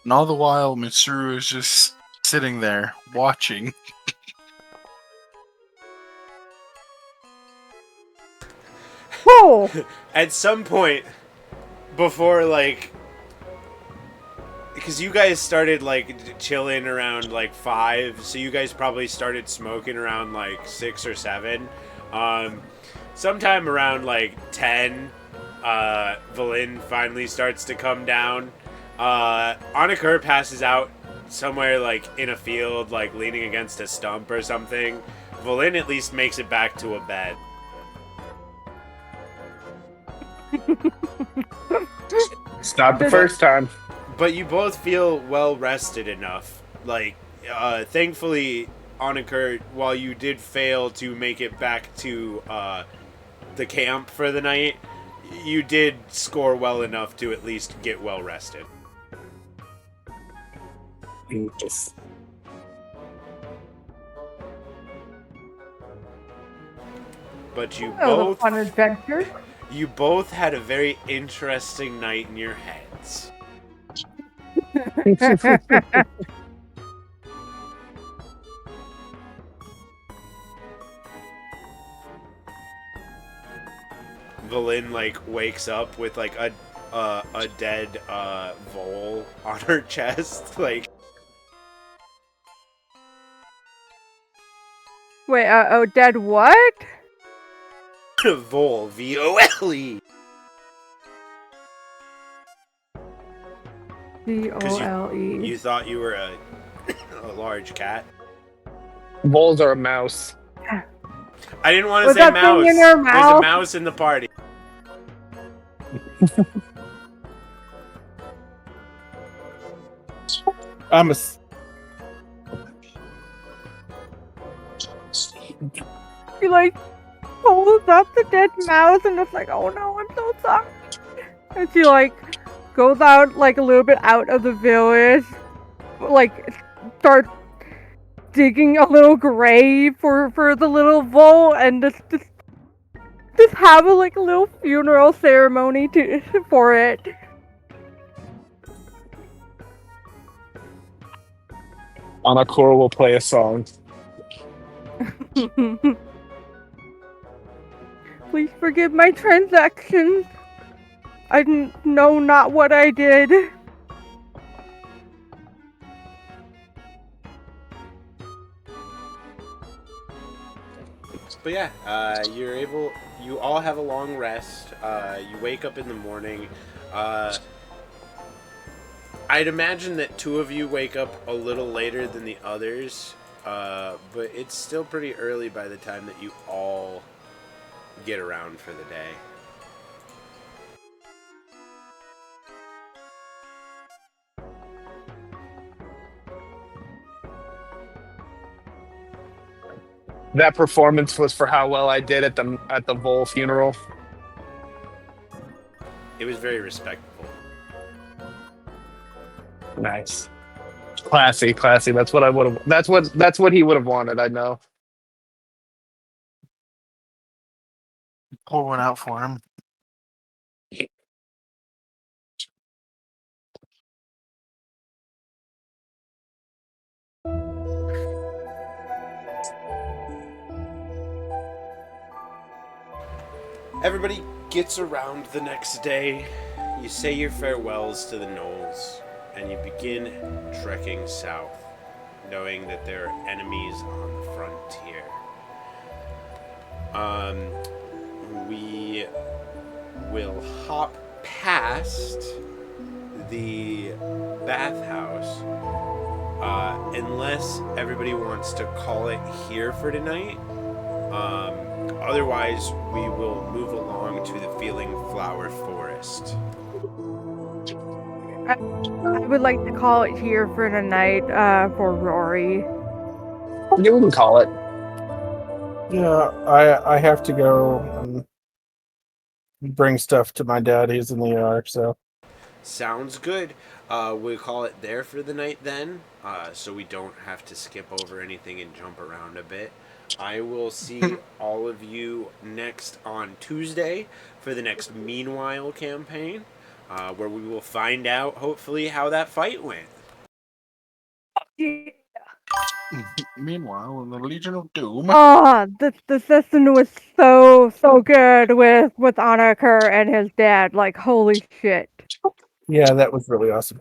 And all the while, Mitsuru is just sitting there watching. Whoa! At some point, before like, because you guys started like chilling around like 5, so you guys probably started smoking around like 6 or 7. Sometime around like 10, Valin finally starts to come down. Oniker passes out somewhere like in a field, like leaning against a stump or something. Valin at least makes it back to a bed. It's not the first time. But you both feel well rested enough. Like, thankfully, Oniker, while you did fail to make it back to the camp for the night, you did score well enough to at least get well rested. But Fun adventure. you both had a very interesting night in your heads. Valin like wakes up with like a dead vole on her chest, like. Wait, dead what? Vole, V-O-L-E. V-O-L-E. You thought you were a large cat. Voles are a mouse. I didn't want to Was say that mouse. thing in your There's a mouth? mouse in the party. I'm a. She like pulls up the dead mouse and it's like, oh no, I'm so sorry. And she like goes out like a little bit out of the village, like starts digging a little grave for the little vole and just have a like a little funeral ceremony for it. Anakor will play a song. Please forgive my transactions. I know not what I did. But yeah, you all have a long rest. You wake up in the morning. I'd imagine that 2 of you wake up a little later than the others. but it's still pretty early by the time that you all get around for the day. That performance was for how well I did at the Vol funeral. It was very respectful. Nice, classy. That's what I would have. That's what he would have wanted. I know. Pour one out for him. Everybody gets around the next day. You say your farewells to the knolls, and you begin trekking south, knowing that there are enemies on the frontier. We will hop past the bathhouse, unless everybody wants to call it here for tonight. Otherwise, we will move along to the Feeling Flower Forest. I would like to call it here for tonight, for Rory. You wouldn't call it. Yeah, I have to go and bring stuff to my dad. He's in the ER, so. Sounds good. We'll call it there for the night then, so we don't have to skip over anything and jump around a bit. I will see all of you next on Tuesday for the next Meanwhile campaign, where we will find out, hopefully, how that fight went. Yeah. Meanwhile, in the Legion of Doom. Oh, the session was so good with Anarker and his dad. Like, holy shit. Yeah, that was really awesome.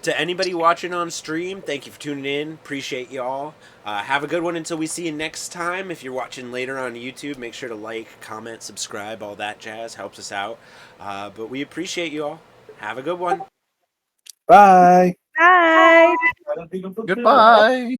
To anybody watching on stream, thank you for tuning in. Appreciate y'all. Have a good one until we see you next time. If you're watching later on YouTube, make sure to like, comment, subscribe, all that jazz. Helps us out. But we appreciate you all. Have a good one. Bye. Bye. Goodbye.